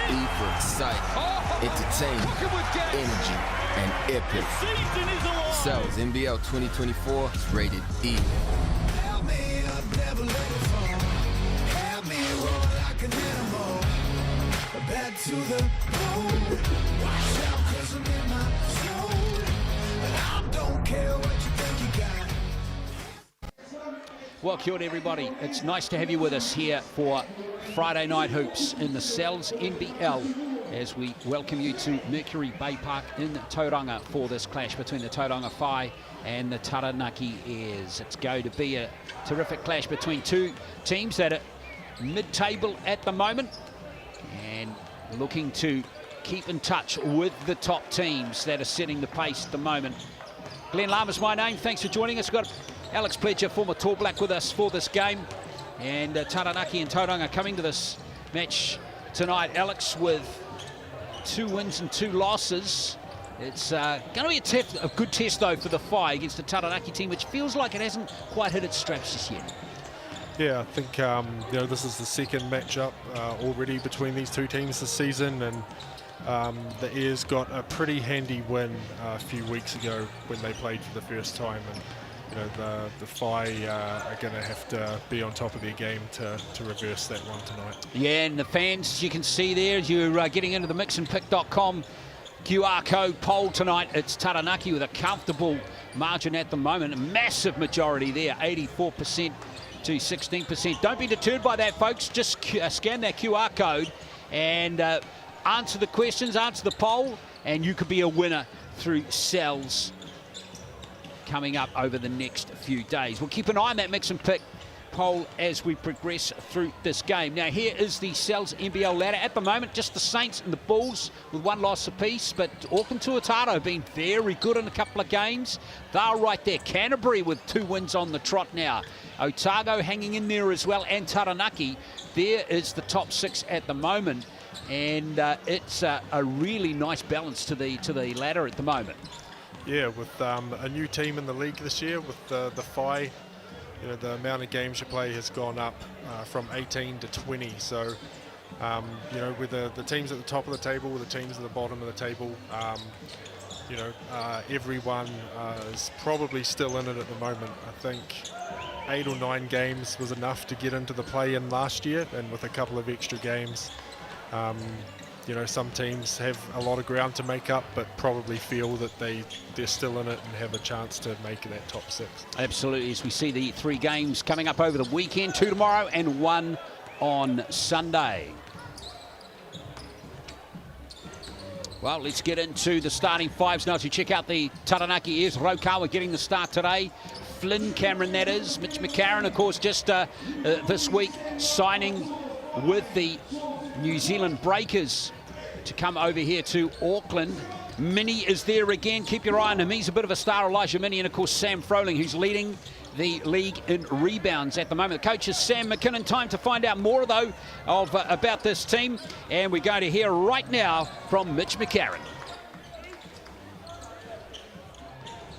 E for excitement, entertainment, energy, and epic. Cells NBL 2024 is rated E.
Help me up, never let it fall. Help me roll like an animal. Back to the bone. Watch out, 'cause I'm in my zone. And I don't care what you think you got.
Well, kia ora everybody. It's nice to have you with us here for Friday Night Hoops in the Cells NBL as we welcome you to Mercury Baypark in Tauranga for this clash between the Tauranga Whai and the Taranaki Airs. It's going to be a terrific clash between two teams that are mid-table at the moment and looking to keep in touch with the top teams that are setting the pace at the moment. Glenn Lama's my name. Thanks for joining us. We've got Alex Pledger, former Tall Black, with us for this game. And Taranaki and Tauranga coming to this match tonight, Alex, with 2 wins and 2 losses. It's going to be a good test, though, for the Whai against the Taranaki team, which feels like it hasn't quite hit its straps just yet.
Yeah, I think this is the second matchup already between these two teams this season, and the Airs got a pretty handy win a few weeks ago when they played for the first time, and the Whai are going to have to be on top of their game to reverse that one tonight. Yeah,
and the fans, you can see there, as you're getting into the mixandpick.com QR code poll tonight, it's Taranaki with a comfortable margin at the moment, a massive majority there, 84% to 16%. Don't be deterred by that, folks. Just scan that QR code and answer the questions, answer the poll, and you could be a winner through cells coming up over the next few days. We'll keep an eye on that mix and pick poll as we progress through this game. Now, here is the cells NBL ladder. At the moment, just the Saints and the Bulls with 1 loss apiece, but Auckland Tuatara have been very good in a couple of games. They're right there. Canterbury with 2 wins on the trot now. Otago hanging in there as well, and Taranaki. There is the top 6 at the moment, and it's a really nice balance to the ladder at the moment.
Yeah, with a new team in the league this year, with the Whai, the amount of games you play has gone up from 18 to 20. So, with the teams at the top of the table, with the teams at the bottom of the table, everyone is probably still in it at the moment. I think 8 or 9 games was enough to get into the play-in last year, and with a couple of extra games, some teams have a lot of ground to make up, but probably feel that they're still in it and have a chance to make that top 6.
Absolutely, as we see the 3 games coming up over the weekend, 2 tomorrow and 1 on Sunday. Well, let's get into the starting 5s now to check out the Taranaki Airs. Raukawa getting the start today. Flynn Cameron, that is. Mitch McCarron, of course, just this week signing with the New Zealand Breakers to come over here to Auckland. Minnie is there again. Keep your eye on him. He's a bit of a star, Elijah Minnie, and of course Sam Froling, who's leading the league in rebounds at the moment. The coach is Sam McKinnon. Time to find out more, though, about this team, and we're going to hear right now from Mitch McCarron.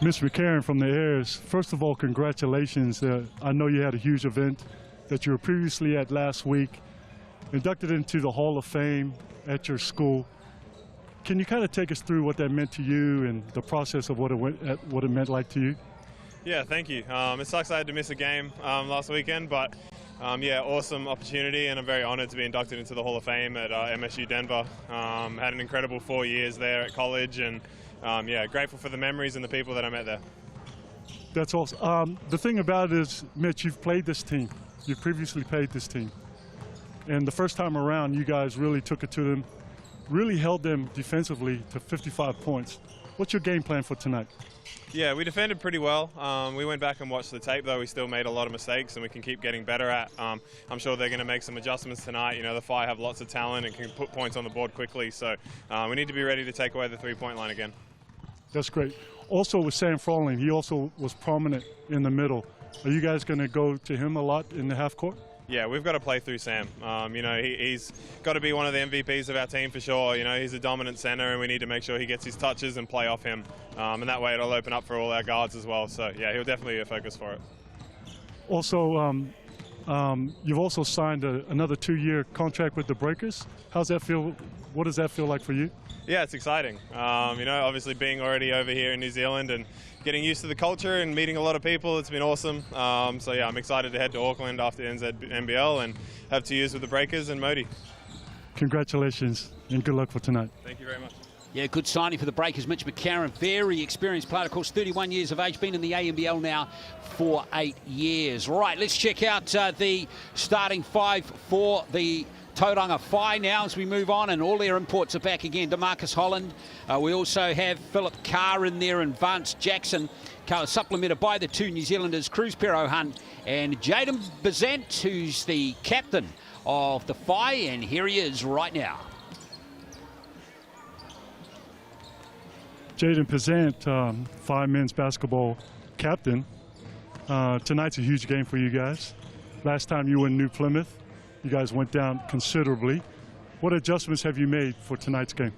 Mitch McCarron from the Airs. First of all, congratulations. I know you had a huge event that you were previously at last week, inducted into the Hall of Fame at your school. Can you kind of take us through what that meant to you and the process of what it meant like to you?
Yeah, thank you. It sucks I had to miss a game last weekend, but yeah, awesome opportunity, and I'm very honored to be inducted into the Hall of Fame at MSU Denver. Had an incredible 4 years there at college, and yeah, grateful for the memories and the people that I met there.
That's awesome. The thing about it is, Mitch, you've played this team. You've previously played this team. And the first time around, you guys really took it to them, really held them defensively to 55 points. What's your game plan for tonight?
Yeah, we defended pretty well. We went back and watched the tape, though. We still made a lot of mistakes, and we can keep getting better at. I'm sure they're going to make some adjustments tonight. The Whai have lots of talent and can put points on the board quickly, so we need to be ready to take away the 3-point line again. That's great. Also with Sam Froling, he also was prominent in the middle. Are you guys going to go to him a lot in the half court? Yeah, we've got to play through Sam. He's got to be one of the MVPs of our team for sure. He's a dominant center, and we need to make sure he gets his touches and play off him. And that way it'll open up for all our guards as well. So, yeah, he'll definitely be a focus for it. Also, you've also signed another 2-year contract with the Breakers. How's that feel? What does that feel like for you? Yeah, it's exciting. Obviously being already over here in New Zealand and getting used to the culture and meeting a lot of people, it's been awesome. So yeah, I'm excited to head to Auckland after NZNBL and have 2 years with the Breakers and Modi. Congratulations and good luck for tonight. Thank you very much.
Yeah, good signing for the Breakers. Mitch McCarron, very experienced player, of course, 31 years of age, been in the ANBL now for 8 years. Right, let's check out the starting 5 for the Tauranga Whai now as we move on, and all their imports are back again. DeMarcus Holland. We also have Philip Carr in there and Vance Jackson, supplemented by the two New Zealanders, Cruz Pero Hunt and Jaden Bazant, who's the captain of the Whai, and here he is right now.
Jaden Bazant, Whai men's basketball captain. Tonight's a huge game for you guys. Last time you were in New Plymouth, you guys went down considerably. What adjustments have you made for tonight's game?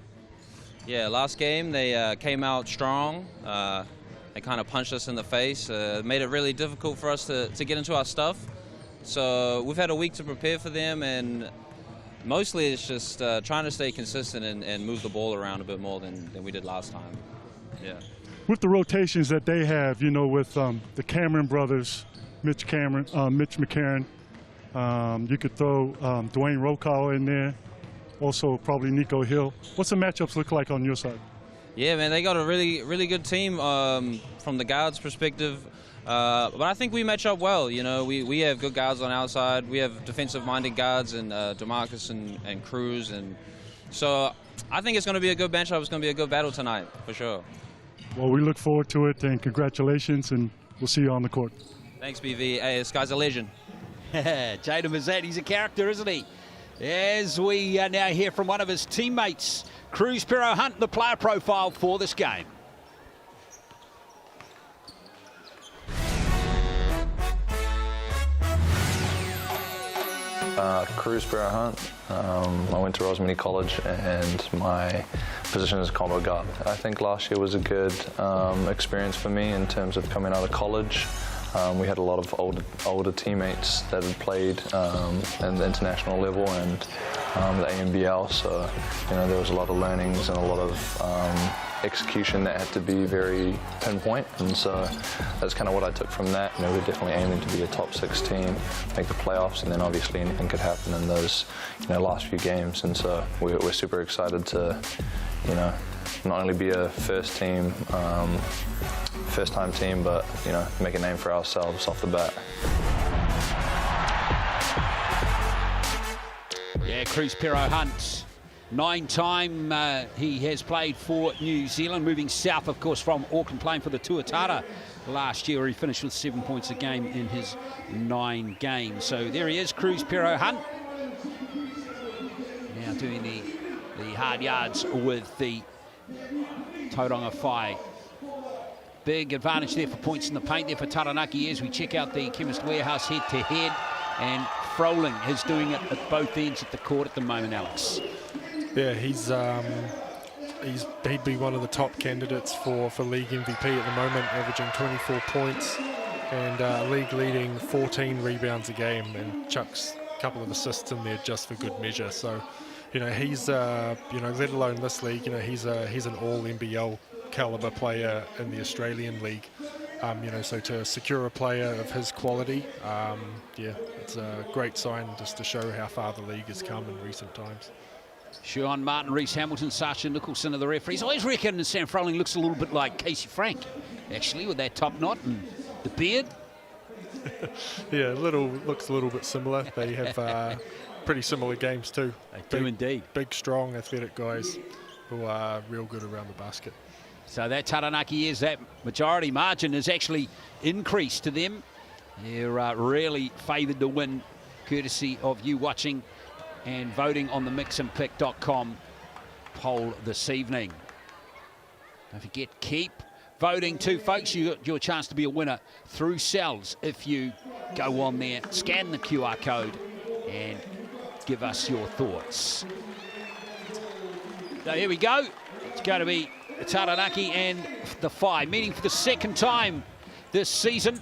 Yeah, last game they came out strong. They kind of punched us in the face, made it really difficult for us to get into our stuff. So we've had a week to prepare for them, and mostly it's just trying to stay consistent and move the ball around a bit more than we did last time. Yeah.
With the rotations that they have, you know, with the Cameron brothers, Mitch McCarron, you could throw Dwayne Rokow in there, also probably Nico Hill. What's the matchups look like on your side?
Yeah, man, they got a really good team from the guards perspective. But I think we match up well. You know, we have good guards on our side. We have defensive-minded guards and DeMarcus and Cruz, and so I think it's going to be a good matchup. It's going to be a good battle tonight for sure.
Well, we look forward to it, and congratulations, and we'll see you on the court.
Thanks, BV. Hey, this guy's a legend.
Jaden Bazant, he's a character, isn't he? As we now hear from one of his teammates, Cruz Pero Hunt, the player profile for this game.
Cruz Pero Hunt. I went to Rosemary College and my position is combo guard. I think last year was a good experience for me in terms of coming out of college. We had a lot of older teammates that had played in the international level and the NZNBL, so you know there was a lot of learnings and a lot of execution that had to be very pinpoint, and so that's kind of what I took from that. You know, we're definitely aiming to be a top 6 team, make the playoffs, and then obviously anything could happen in those last few games, and so we're super excited to not only be a first-time team, but make a name for ourselves off the bat.
Yeah, Cruz Pero Hunt, 9-time he has played for New Zealand, moving south, of course, from Auckland, playing for the Tuatara last year, where he finished with 7 points a game in his 9 games. So there he is, Cruz Pero Hunt, now doing the hard yards with the Tauranga Whai. Big advantage there for points in the paint there for Taranaki as we check out the Chemist Warehouse head-to-head, and Froling is doing it at both ends of the court at the moment, Alex.
Yeah, he'd be one of the top candidates for league MVP at the moment, averaging 24 points and league-leading 14 rebounds a game, and chucks a couple of assists in there just for good measure. So, he's let alone this league, he's an all-NBL caliber player in the Australian League. So to secure a player of his quality, it's a great sign just to show how far the league has come in recent times.
Sean Martin, Reese Hamilton, Sasha Nicholson are the referees. I always reckon Sam Froling looks a little bit like Casey Frank, actually, with that top knot and the beard.
Yeah, looks a little bit similar. They have pretty similar games too.
They do indeed.
Big, strong, athletic guys who are real good around the basket.
So that Taranaki is, that majority margin has actually increased to them. They're really favoured to win, courtesy of you watching and voting on the mixandpick.com poll this evening. Don't forget, keep voting too, folks. You got your chance to be a winner through cells if you go on there, scan the QR code and give us your thoughts. So here we go. It's going to be Taranaki and the Whai meeting for the second time this season.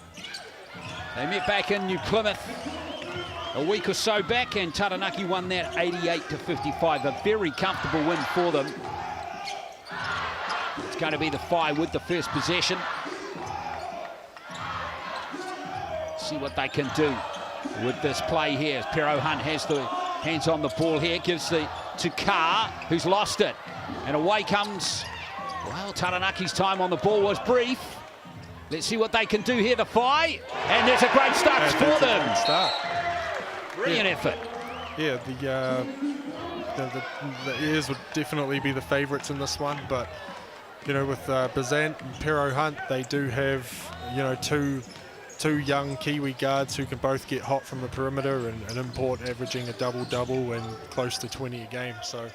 They met back in New Plymouth a week or so back, and Taranaki won that 88-55. A very comfortable win for them. It's going to be the Whai with the first possession. See what they can do with this play here. Pero Hunt has the hands on the ball here, gives the to Carr, who's lost it. And away comes, well, Taranaki's time on the ball was brief. Let's see what they can do here, the Whai. And there's a great start for them. Brilliant effort.
Yeah, the Airs would definitely be the favourites in this one, but you know, with Bazant and Pero Hunt, they do have, you know, two young Kiwi guards who can both get hot from the perimeter and import averaging a double-double and close to 20 a game. So,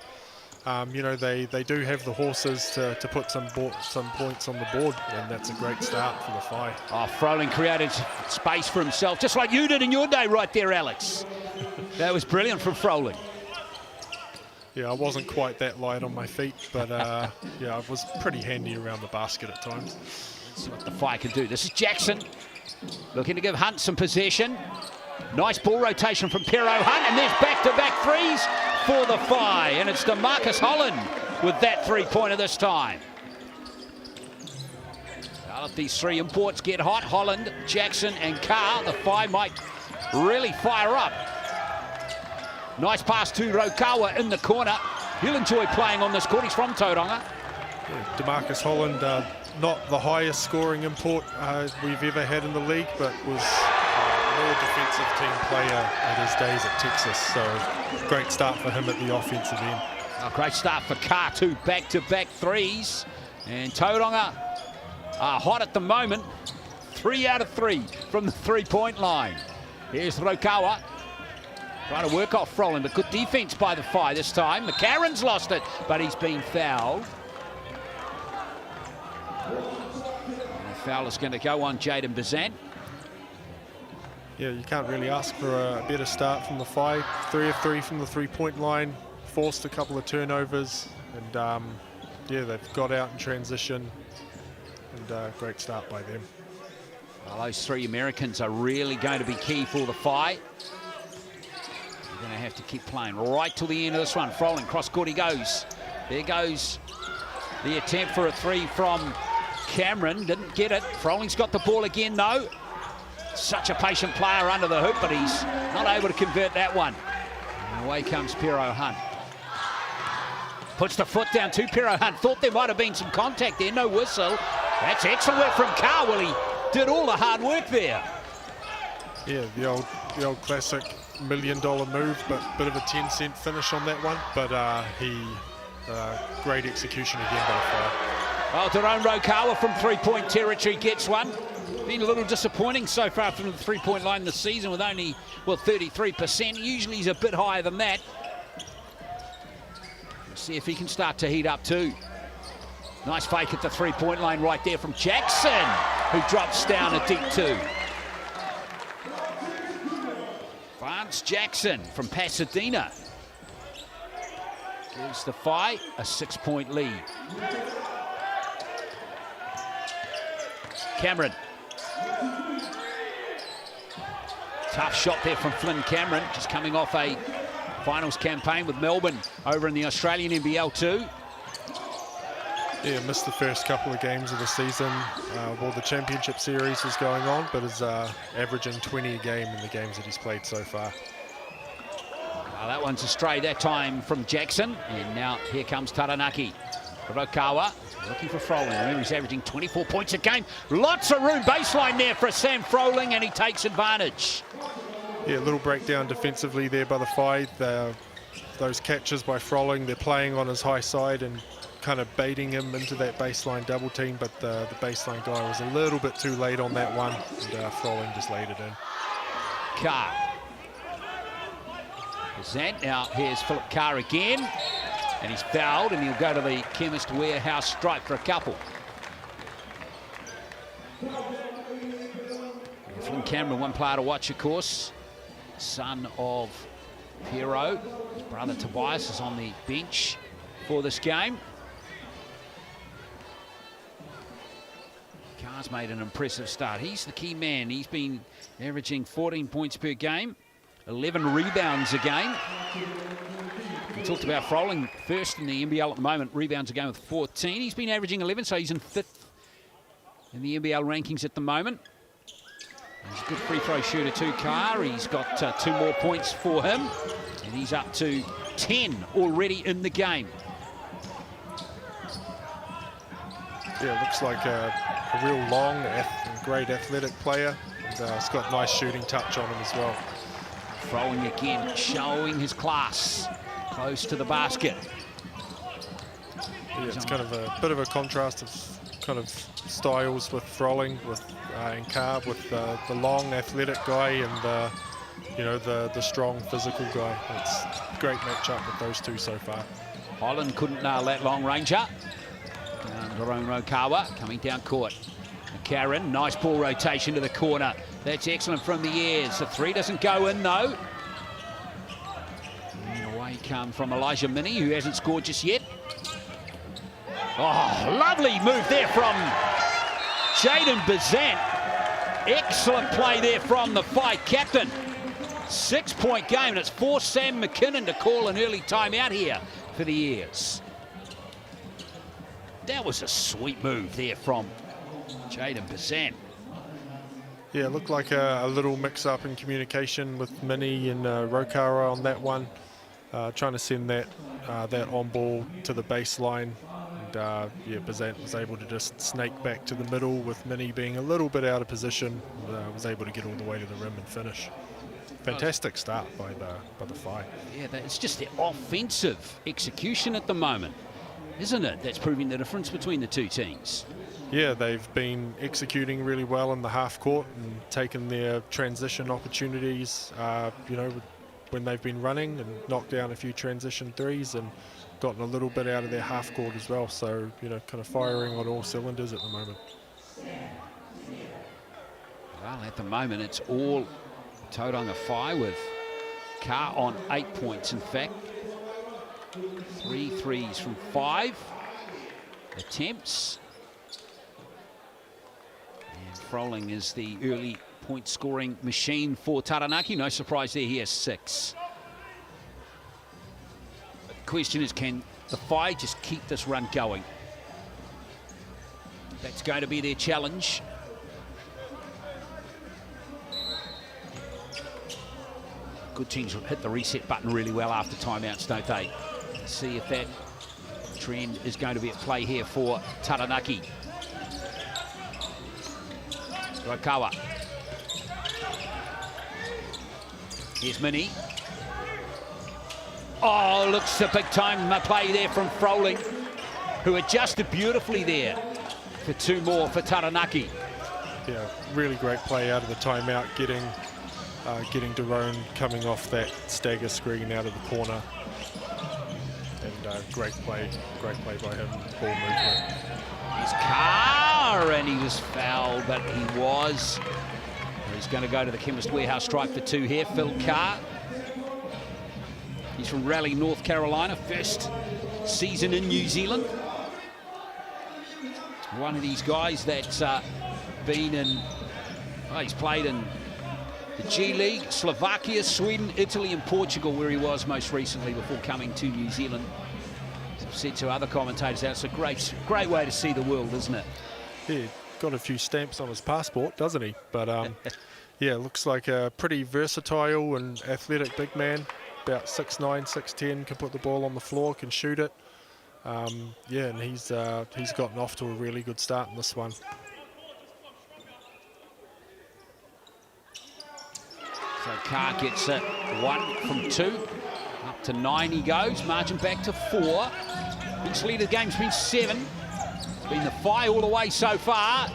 you know, they do have the horses to put some points on the board, and that's a great start for the Whai.
Oh, Froling created space for himself, just like you did in your day right there, Alex. That was brilliant from Froling.
Yeah, I wasn't quite that light on my feet, but yeah, I was pretty handy around the basket at times.
Let's see what the Whai can do. This is Jackson looking to give Hunt some possession. Nice ball rotation from Pero Hunt, and there's back-to-back threes for the Whai, and it's DeMarcus Holland with that three-pointer this time. Now if these three imports get hot, Holland, Jackson and Carr, the Whai might really fire up. Nice pass to Rokawa in the corner. He'll enjoy playing on this court. He's from Tauranga.
Yeah, DeMarcus Holland, not the highest scoring import we've ever had in the league, but was a more defensive team player at his days at Texas. So great start for him at the offensive end.
A great start for Carr, two back-to-back threes. And Tauranga are hot at the moment. 3 out of 3 from the three-point line. Here's Rokawa. Trying to work off Froling, but good defense by the Whai this time. McCarron's lost it, but he's been fouled. And the foul is going to go on Jaden Bazant.
Yeah, you can't really ask for a better start from the Whai. 3 of 3 from the three-point line, forced a couple of turnovers, and yeah, they've got out in transition, and great start by them.
Well, those three Americans are really going to be key for the Whai. Going to have to keep playing right till the end of this one. Froling, cross court he goes. There goes the attempt for a three from Cameron. Didn't get it. Froling's got the ball again, though. Such a patient player under the hoop, but he's not able to convert that one. And away comes Pero Hunt. Puts the foot down to Pero Hunt. Thought there might have been some contact there. No whistle. That's excellent work from Carr. Well, he did all the hard work there.
Yeah, the old classic $1 million move, but a bit of a 10-cent finish on that one. But great execution again by the Whai.
Well, Daron Rokawa from three-point territory gets one. Been a little disappointing so far from the three-point line this season with only, well, 33%. Usually he's a bit higher than that. Let's see if he can start to heat up too. Nice fake at the three-point line right there from Jackson, who drops down a deep two. Vance Jackson from Pasadena gives the Whai a 6-point lead. Cameron. Tough shot there from Flynn Cameron, just coming off a finals campaign with Melbourne over in the Australian NBL too.
Yeah, missed the first couple of games of the season while the championship series was going on, but is averaging 20 a game in the games that he's played so far.
That one's astray that time from Jackson, and now here comes Taranaki. Rokawa looking for Froling. Remember, he's averaging 24 points a game. Lots of room baseline there for Sam Froling, and he takes advantage.
Yeah, a little breakdown defensively there by the Whai. Those catches by Froling, they're playing on his high side and kind of baiting him into that baseline double team, but the baseline guy was a little bit too late on that one, and Froling just laid it in.
Carr. Bazant. Now here's Philip Carr again, and he's fouled, and he'll go to the Chemist Warehouse stripe for a couple. Flynn Cameron, one player to watch, of course. Son of Pero. His brother Tobias is on the bench for this game. Carr's made an impressive start. He's the key man. He's been averaging 14 points per game, 11 rebounds a game. We talked about Froling first in the NBL at the moment, rebounds a game with 14. He's been averaging 11, so he's in 5th in the NBL rankings at the moment. He's a good free throw shooter too, Carr. He's got 2 more points for him, and he's up to 10 already in the game.
Yeah, looks like a real long, great athletic player. And he's got nice shooting touch on him as well.
Throwing again, showing his class. Close to the basket.
Yeah, it's kind of a bit of a contrast of kind of styles with Froling, with and Carr, with the long athletic guy and the strong physical guy. It's a great matchup with those two so far.
Holland couldn't nail that long ranger. Jerome Rokawa coming down court. Karen, nice ball rotation to the corner. That's excellent from the Airs. The three doesn't go in though. And away come from Elijah Minnie, who hasn't scored just yet. Oh, lovely move there from Jaden Bazant. Excellent play there from the fight captain. 6-point game, and it's forced Sam McKinnon to call an early timeout here for the Airs. That was a sweet move there from Jaden Bazant.
Yeah, it looked like a little mix-up in communication with Minnie and Rokawa on that one. Trying to send that on ball to the baseline. And yeah, Bazant was able to just snake back to the middle with Minnie being a little bit out of position. Was able to get all the way to the rim and finish. Fantastic start by the Phi.
Yeah, it's just their offensive execution at the moment, isn't it? That's proving the difference between the two teams.
Yeah, they've been executing really well in the half court and taken their transition opportunities, when they've been running, and knocked down a few transition threes and gotten a little bit out of their half court as well. So, kind of firing on all cylinders at the moment.
Well, at the moment, it's all Tauranga Phi with Carr on 8 points, in fact. 3 threes from 5 attempts. And Froling is the early point scoring machine for Taranaki. No surprise there, he has 6. But the question is, can the Phi just keep this run going? That's going to be their challenge. Good teams hit the reset button really well after timeouts, don't they? See if that trend is going to be at play here for Taranaki. Rokawa. Here's Minnie. Oh, looks a big time play there from Froling, who adjusted beautifully there for 2 more for Taranaki.
Yeah, really great play out of the timeout, getting Daron coming off that stagger screen out of the corner. And great play by him, ball movement.
He's Carr, and he was fouled, but he's going to go to the Chemist Warehouse strike for 2 here. Phil Carr. He's from Raleigh, North Carolina, first season in New Zealand. One of these guys that's been in, he's played in the G League, Slovakia, Sweden, Italy and Portugal, where he was most recently before coming to New Zealand. As I've said to other commentators, that's a great way to see the world, isn't it?
Yeah, got a few stamps on his passport, doesn't he? But yeah, looks like a pretty versatile and athletic big man. About 6'9", 6'10", can put the ball on the floor, can shoot it. Yeah, and he's gotten off to a really good start in this one.
So Carr gets it 1 from 2. Up to 9 he goes. Margin back to 4. Each lead of the game's been 7. It's been the Phi all the way so far.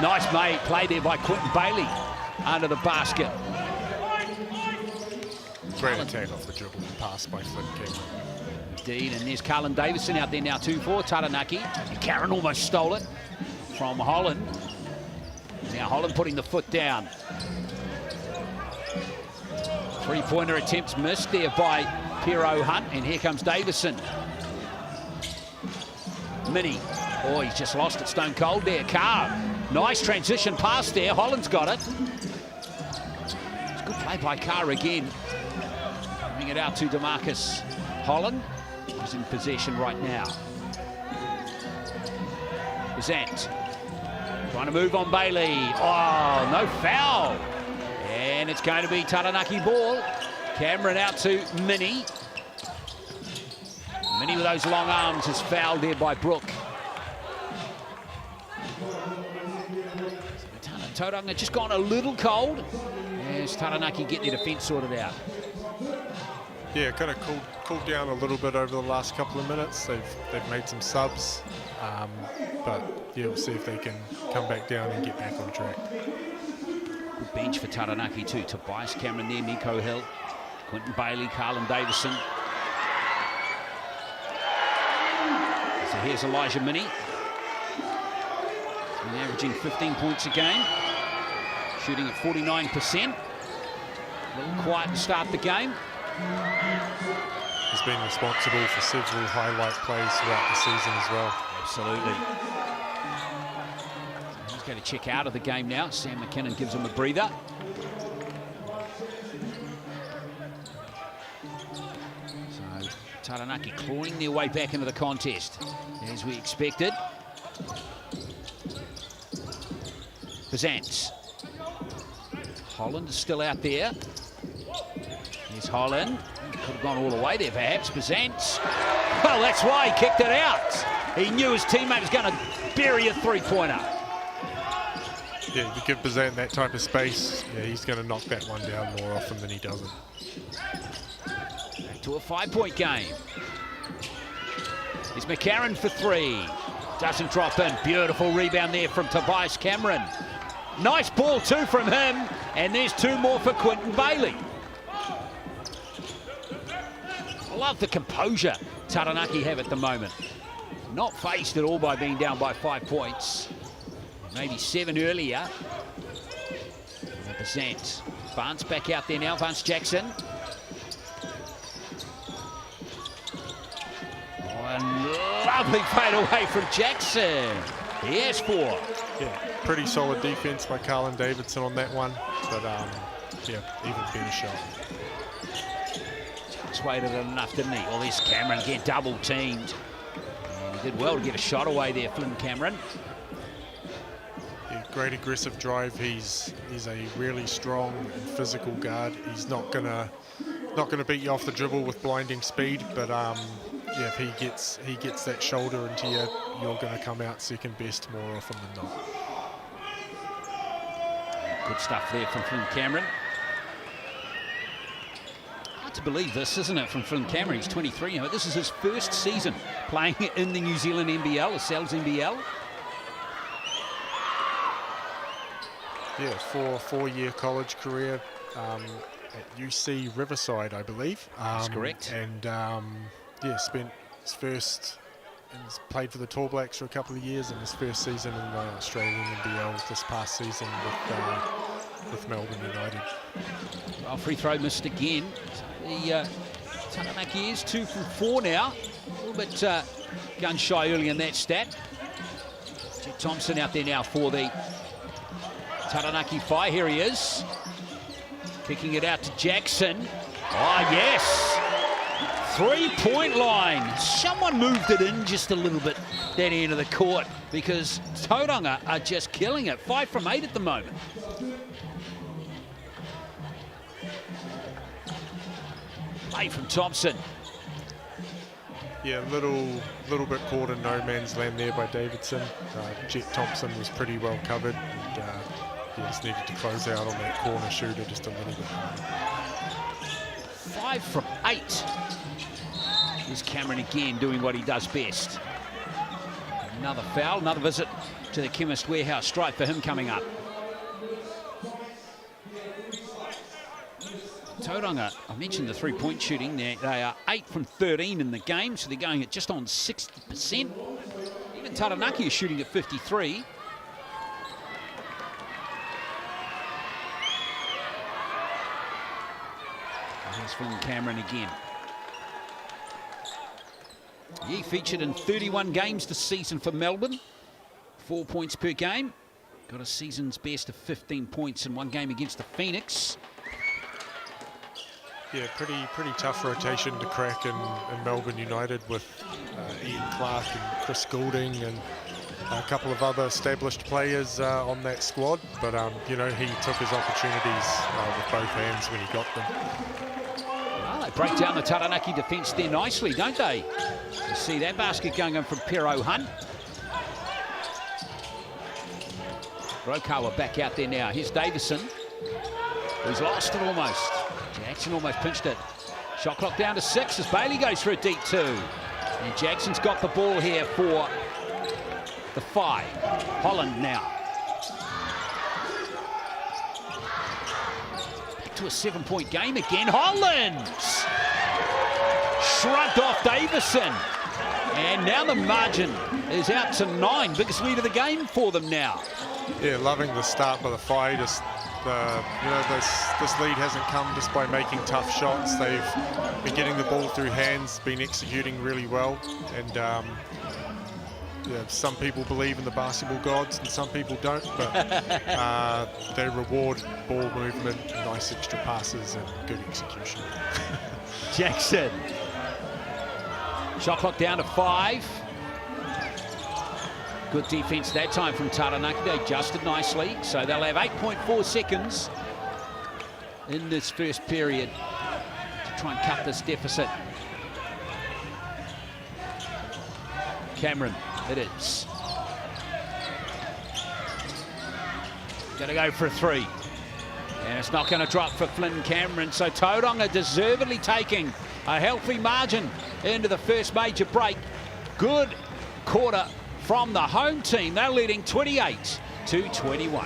Nice play there by Quentin Bailey under the basket.
Great attack off the dribble, pass by Flynn King.
Indeed, and there's Carlin Davison out there now too for Taranaki. And Karen almost stole it from Holland. Now Holland putting the foot down. 3-pointer attempts missed there by Pero Hunt, and here comes Davison. Minnie, oh, he's just lost it stone cold there. Carr, nice transition pass there. Holland's got it. It's a good play by Carr again. Bring it out to DeMarcus Holland, who's in possession right now. Bazant trying to move on Bailey. Oh, no foul. And it's going to be Taranaki ball. Cameron out to Minnie. Minnie with those long arms is fouled there by Brooke. Tauranga just gone a little cold as Taranaki get their defence sorted out.
Yeah, kind of cooled down a little bit over the last couple of minutes. They've made some subs, but yeah, we'll see if they can come back down and get back on track.
Good bench for Taranaki too. Tobias Cameron there, Nico Hill, Quentin Bailey, Carlin Davison. So here's Elijah Minnie. He's averaging 15 points a game, shooting at 49%. A little quiet to start the game.
He's been responsible for several highlight plays throughout the season as well.
Absolutely. So he's going to check out of the game now. Sam McKinnon gives him a breather. So Taranaki clawing their way back into the contest, as we expected. Bizantz. Holland is still out there. Here's Holland. Could have gone all the way there, perhaps. Bizantz. Well, that's why he kicked it out. He knew his teammate was going to bury a three-pointer.
Yeah, you give Bizant that type of space, yeah, he's going to knock that one down more often than he doesn't.
Back to a 5-point game. It's McCarron for three. Doesn't drop in. Beautiful rebound there from Tobias Cameron. Nice ball too from him. And there's two more for Quentin Bailey. I love the composure Taranaki have at the moment. Not faced at all by being down by 5 points. Maybe 7 earlier. Bizantz. Barnes back out there now. Vance Jackson. Oh, lovely fade away from Jackson. He has 4.
Yeah, pretty solid defense by Carlin Davidson on that one, but yeah, even better shot.
Just waited enough, didn't he? Well, there's Cameron again, double teamed. And he did well to get a shot away there, Flynn Cameron.
Yeah, great aggressive drive. He's a really strong and physical guard. He's not gonna beat you off the dribble with blinding speed, but yeah, if he gets that shoulder into you, you're going to come out second best more often than not.
Good stuff there from Flynn Cameron. Hard to believe this, isn't it, from Flynn Cameron? He's 23 now. This is his first season playing in the New Zealand NBL, the Cells NBL.
Yeah, four-year college career at UC Riverside, I believe.
That's correct.
And yeah, spent his first and played for the Tall Blacks for a couple of years, and his first season in the Australian NBL this past season with Melbourne United.
Well, free throw missed again. The Taranaki is 2 from 4 now. A little bit gun shy early in that stat. Jet Thompson out there now for the Taranaki Fire. Here he is. Kicking it out to Jackson. Oh, yes. 3-point line. Someone moved it in just a little bit, that end of the court, because Tauranga are just killing it. 5 from 8 at the moment. Play from Thompson.
Yeah, little bit caught in no man's land there by Davidson. Jet Thompson was pretty well covered, and he just needed to close out on that corner shooter just a little bit.
5 from 8. Here's Cameron again doing what he does best. Another foul, another visit to the Chemist Warehouse stripe for him coming up. Tauranga, I mentioned the 3-point shooting. They are 8 from 13 in the game, so they're going at just on 60%. Even Taranaki is shooting at 53. Here's Flynn Cameron again. He featured in 31 games this season for Melbourne. 4 points per game. Got a season's best of 15 points in one game against the Phoenix.
Yeah, pretty tough rotation to crack in Melbourne United with Ian Clark and Chris Goulding and a couple of other established players on that squad. But, you know, he took his opportunities with both hands when he got them.
Well, they break down the Taranaki defence there nicely, don't they? You see that basket going in from Pero Hunt. Rokawa back out there now. Here's Davison, who's lost it almost. Jackson almost pinched it. Shot clock down to 6 as Bailey goes for a deep 2. And Jackson's got the ball here for the 5. Holland now. Back to a 7-point game again. Holland! Shrugged off Davison. And now the margin is out to 9. Biggest lead of the game for them now.
Yeah, loving the start by the Whai. Just this lead hasn't come just by making tough shots. They've been getting the ball through hands, been executing really well, and yeah, some people believe in the basketball gods and some people don't, but they reward ball movement, nice extra passes, and good execution.
Jackson. Shot clock down to 5. Good defense that time from Taranaki. They adjusted nicely, so they'll have 8.4 seconds in this first period to try and cut this deficit. Cameron, it is. Gonna go for a 3. And it's not going to drop for Flynn Cameron, so Tauranga deservedly taking a healthy margin into the first major break. Good quarter from the home team. They're leading 28-21.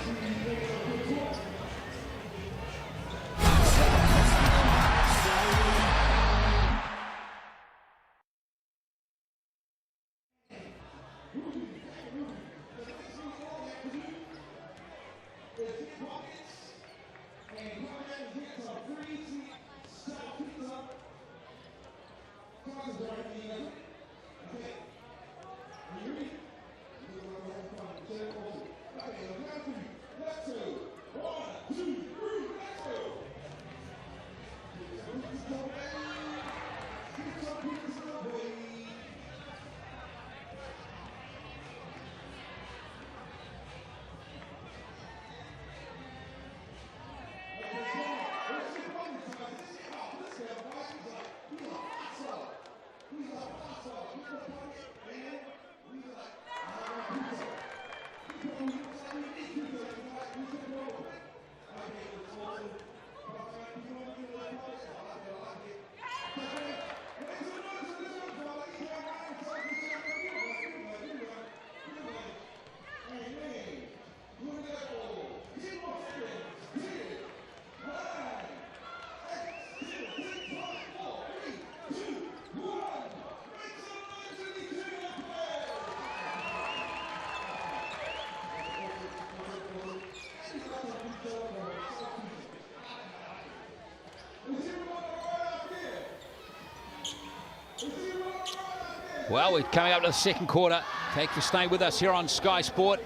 Well, we're coming up to the second quarter. Thank you for staying with us here on Sky Sport.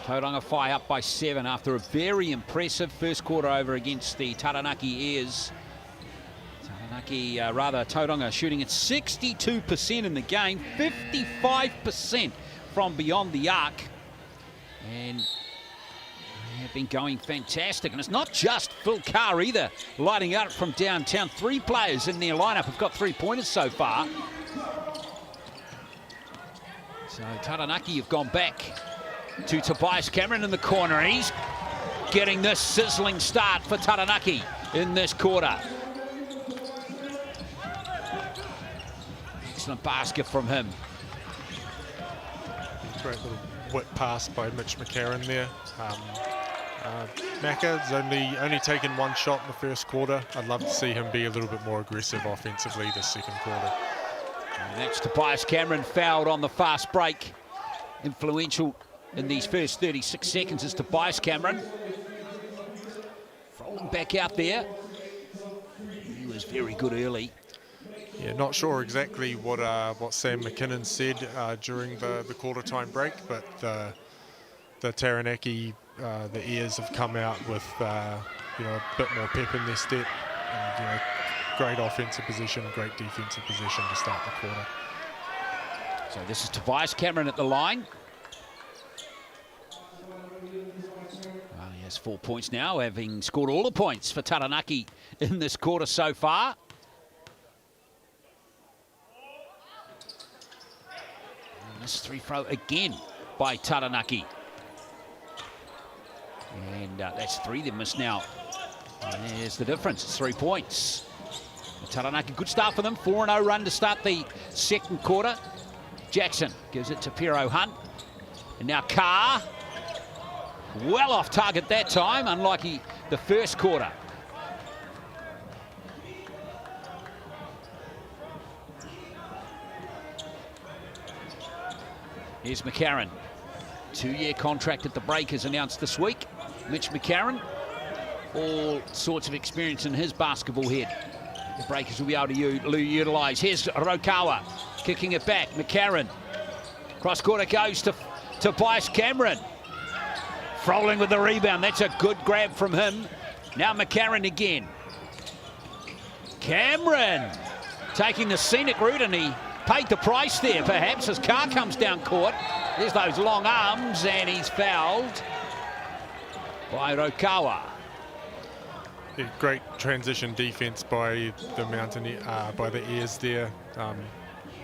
Tauranga Whai up by 7 after a very impressive first quarter over against the Taranaki Airs. Tauranga shooting at 62% in the game, 55% from beyond the arc. And they have been going fantastic. And it's not just Phil Carr either, lighting up from downtown. 3 players in their lineup have got 3-pointers so far. So Taranaki have gone back to Tobias Cameron in the corner. And he's getting this sizzling start for Taranaki in this quarter. Excellent basket from him.
Great little whip pass by Mitch McCarron there. Macca's only taken 1 shot in the first quarter. I'd love to see him be a little bit more aggressive offensively this second quarter.
And that's Tobias Cameron, fouled on the fast break. Influential in these first 36 seconds is Tobias Cameron. Rolling back out there. He was very good early.
Yeah, not sure exactly what Sam McKinnon said during the quarter time break, but the Taranaki, the Airs have come out with a bit more pep in their step, and great offensive position, great defensive position to start the quarter.
So this is Tobias Cameron at the line. Well, he has 4 points now, having scored all the points for Taranaki in this quarter so far. And this 3-throw again by Taranaki. And that's 3 they missed now. And there's the difference, it's 3 points. Taranaki, good start for them, 4-0 run to start the second quarter. Jackson gives it to Pero Hunt. And now Carr, well off target that time, unlike the first quarter. Here's McCarron. 2-year contract at the Breakers announced this week. Mitch McCarron, all sorts of experience in his basketball head. The Breakers will be able to utilise. Here's Rokawa, kicking it back. McCarron, cross quarter goes to Tobias Cameron. Froling with the rebound. That's a good grab from him. Now McCarron again. Cameron taking the scenic route, and he paid the price there, perhaps, as Carr comes down court. There's those long arms, and he's fouled by Rokawa.
Yeah, great transition defense by the Airs there.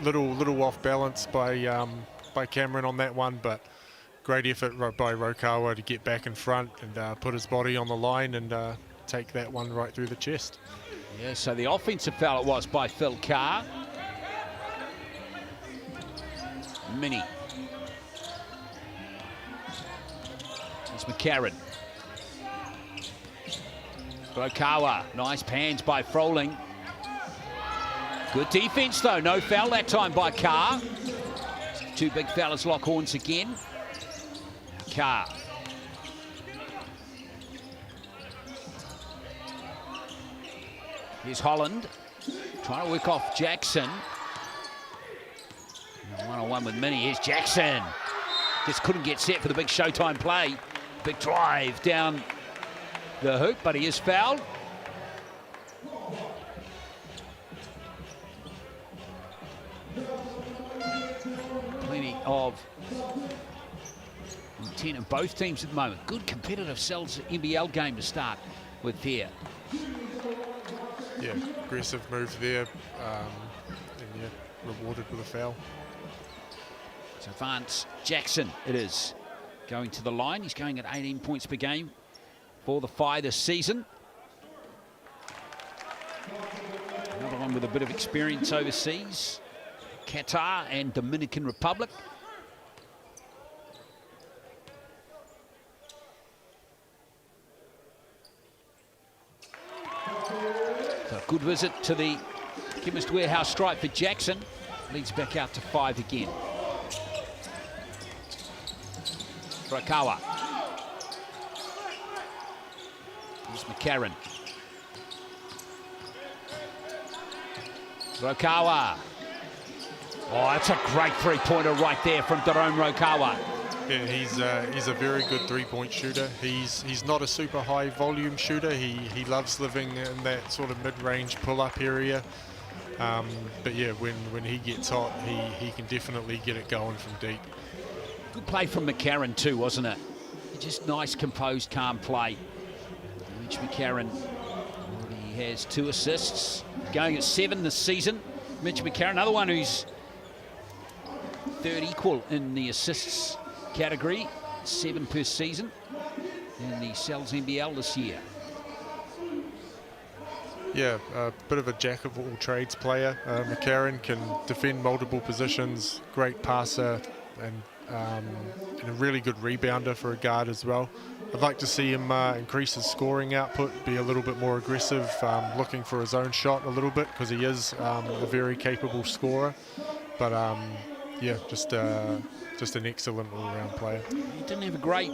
Little off balance by Cameron on that one, but great effort by Rokawa to get back in front and put his body on the line and take that one right through the chest.
Yeah, so the offensive foul it was by Phil Carr. Mini. It's McCarron. Rokawa, nice pans by Froling. Good defense though, no foul that time by Carr. 2 big fellas lock horns again. Carr. Here's Holland, trying to work off Jackson. One-on-one with Mini. Here's Jackson. Just couldn't get set for the big Showtime play. Big drive down the hoop, but he is fouled. Plenty of intent of both teams at the moment. Good competitive Cells NBL game to start with here.
Yeah, aggressive move there, and yeah, rewarded with a foul.
So Vance Jackson it is going to the line. He's going at 18 points per game for the FI this season. Another one with a bit of experience overseas. Qatar and Dominican Republic. So a good visit to the Chemist Warehouse stripe for Jackson. Leads back out to 5 again. Rokawa. Here's McCarron. Rokawa. Oh, that's a great 3-pointer right there from Daron Rokawa.
Yeah, he's a very good 3-point shooter. He's not a super high volume shooter. He loves living in that sort of mid-range pull-up area. But yeah, when he gets hot, he can definitely get it going from deep.
Good play from McCarron too, wasn't it? Just nice, composed, calm play. Mitch McCarron already has 2 assists, going at 7 this season. Mitch McCarron, another one who's 3rd equal in the assists category, 7 per season in the Cells NBL this year.
Yeah, a bit of a jack of all trades player. McCarron can defend multiple positions, great passer, and a really good rebounder for a guard as well. I'd like to see him increase his scoring output, be a little bit more aggressive, looking for his own shot a little bit, because he is a very capable scorer. But yeah, just an excellent all-round player.
He didn't have a great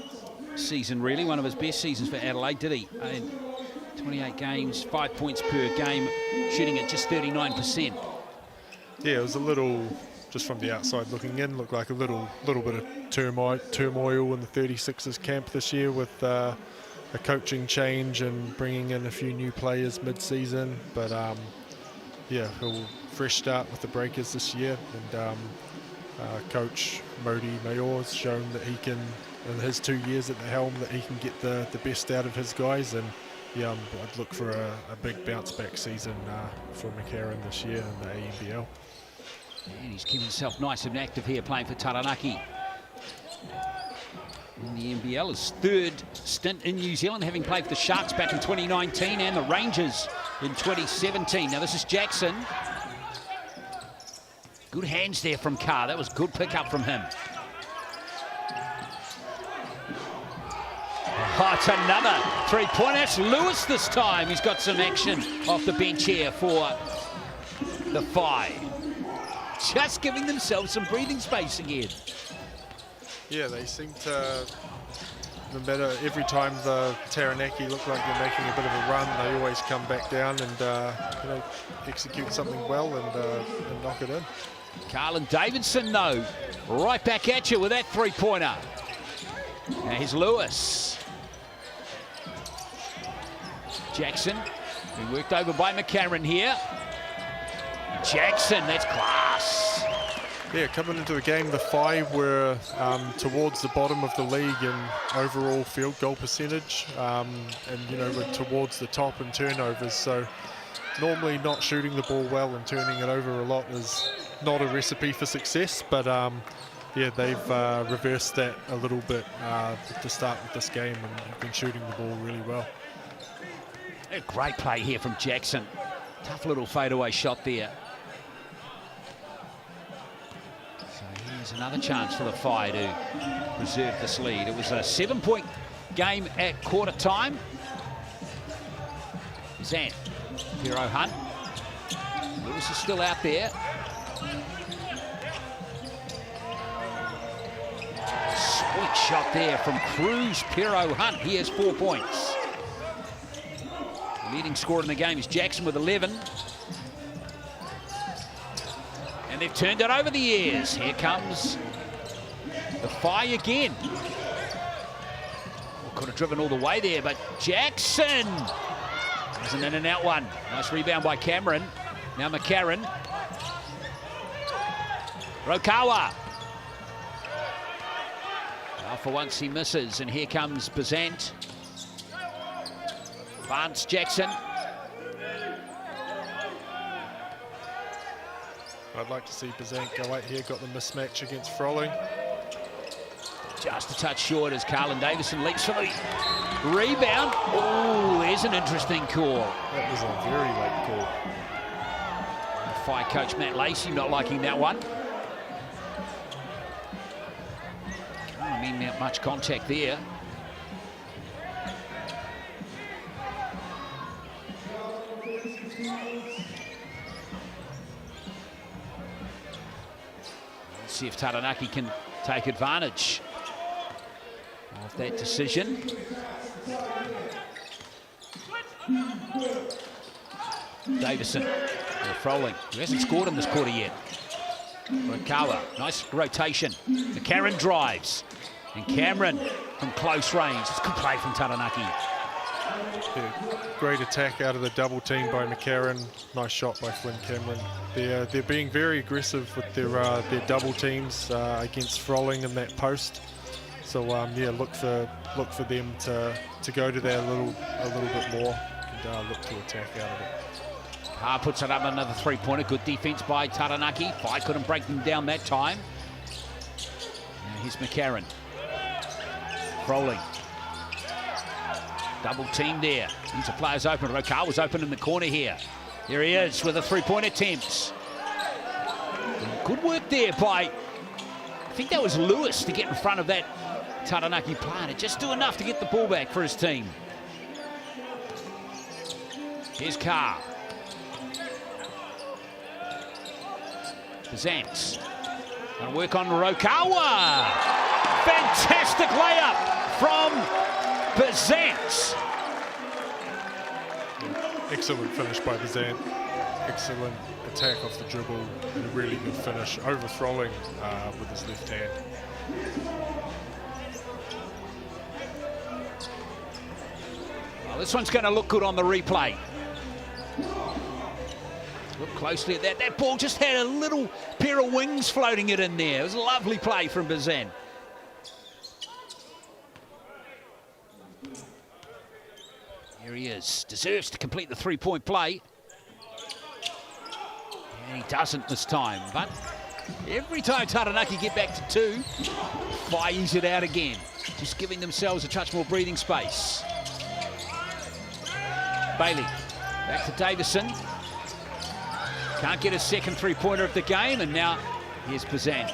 season, really. One of his best seasons for Adelaide, did he? 28 games, 5 points per game, shooting at just 39%.
Yeah, it was a little, just from the outside looking in, looked like a little bit of turmoil in the 36ers camp this year with a coaching change and bringing in a few new players mid-season. But yeah, a fresh start with the Breakers this year, and Coach Modi Mayor's shown that he can, in his 2 years at the helm, that he can get the best out of his guys. And yeah, I'd look for a big bounce-back season for McCarron this year in the ANBL.
And he's keeping himself nice and active here, playing for Taranaki. in the NBL, his third stint in New Zealand, having played for the Sharks back in 2019 and the Rangers in 2017. Now this is Jackson. Good hands there from Carr. That was good pickup from him. Oh, it's another three-pointer. That's Lewis this time. He's got some action off the bench here for the Whai. Just giving themselves some breathing space again.
Yeah, they seem to, no matter, every time the Taranaki look like they're making a bit of a run, they always come back down and you know, execute something well and knock it in.
Carlin Davidson, though, right back at you with that three-pointer. Now here's Lewis. Jackson, being worked over by McCarron here. Jackson, that's class.
Yeah, coming into a game, the Whai were towards the bottom of the league in overall field goal percentage, and you know, we're towards the top in turnovers. So normally not shooting the ball well and turning it over a lot is not a recipe for success, but yeah, they've reversed that a little bit to start with this game and have been shooting the ball really well.
A great play here from Jackson. Tough little fadeaway shot there. So here's another chance for the Whai to preserve this lead. It was a 7-point game at quarter time. Zant, Hero Hunt. Lewis is still out there. Sweet shot there from Cruz Pero Hunt. He has 4 points. The leading scorer in the game is Jackson with 11. And they've turned it over the years. Here comes the Whai again. Could have driven all the way there, but Jackson. There's an in and out one. Nice rebound by Cameron. Now McCarron. Rokawa. Well, for once he misses, and here comes Bazant. Vance Jackson.
I'd like to see Bazant go out here, got the mismatch against Froling.
Just a touch short as Carlin Davison leaps for the rebound. Oh, there's an interesting call.
That was a very late call.
The Whai coach Matt Lacey not liking that one. Can't mean much contact there. Let's see if Taranaki can take advantage of that decision. Davison, Froling, who hasn't scored in this quarter yet. Rokawa, nice rotation. McCarron drives. And Cameron from close range. It's a good play from Taranaki.
Yeah, great attack out of the double team by McCarron. Nice shot by Flynn Cameron. They're being very aggressive with their double teams against Froling in that post. So yeah, look for them to go to that a little bit more and look to attack out of it.
Carr puts it up, another three-pointer. Good defense by Taranaki. Whai couldn't break them down that time. Now here's McCarron. Froling. Double team there. These are players open. Rokawa was open in the corner here. Here he is with a three-point attempt. Good work there by, I think that was Lewis, to get in front of that Taranaki player. Just do enough to get the ball back for his team. Here's Carr. Bazant. Going to work on Rokawa. Fantastic layup from Bazant.
Excellent finish by Bazant. Excellent attack off the dribble and a really good finish, overthrowing with his left hand.
Well, this one's going to look good on the replay. Look closely at that. That ball just had a little pair of wings floating it in there. It was a lovely play from Bazant. Here he is. Deserves to complete the three-point play. And he doesn't this time. But every time Taranaki get back to two, Whai ease it out again. just giving themselves a touch more breathing space. Bailey, back to Davison. Can't get his second three-pointer of the game, and now here's Bazan.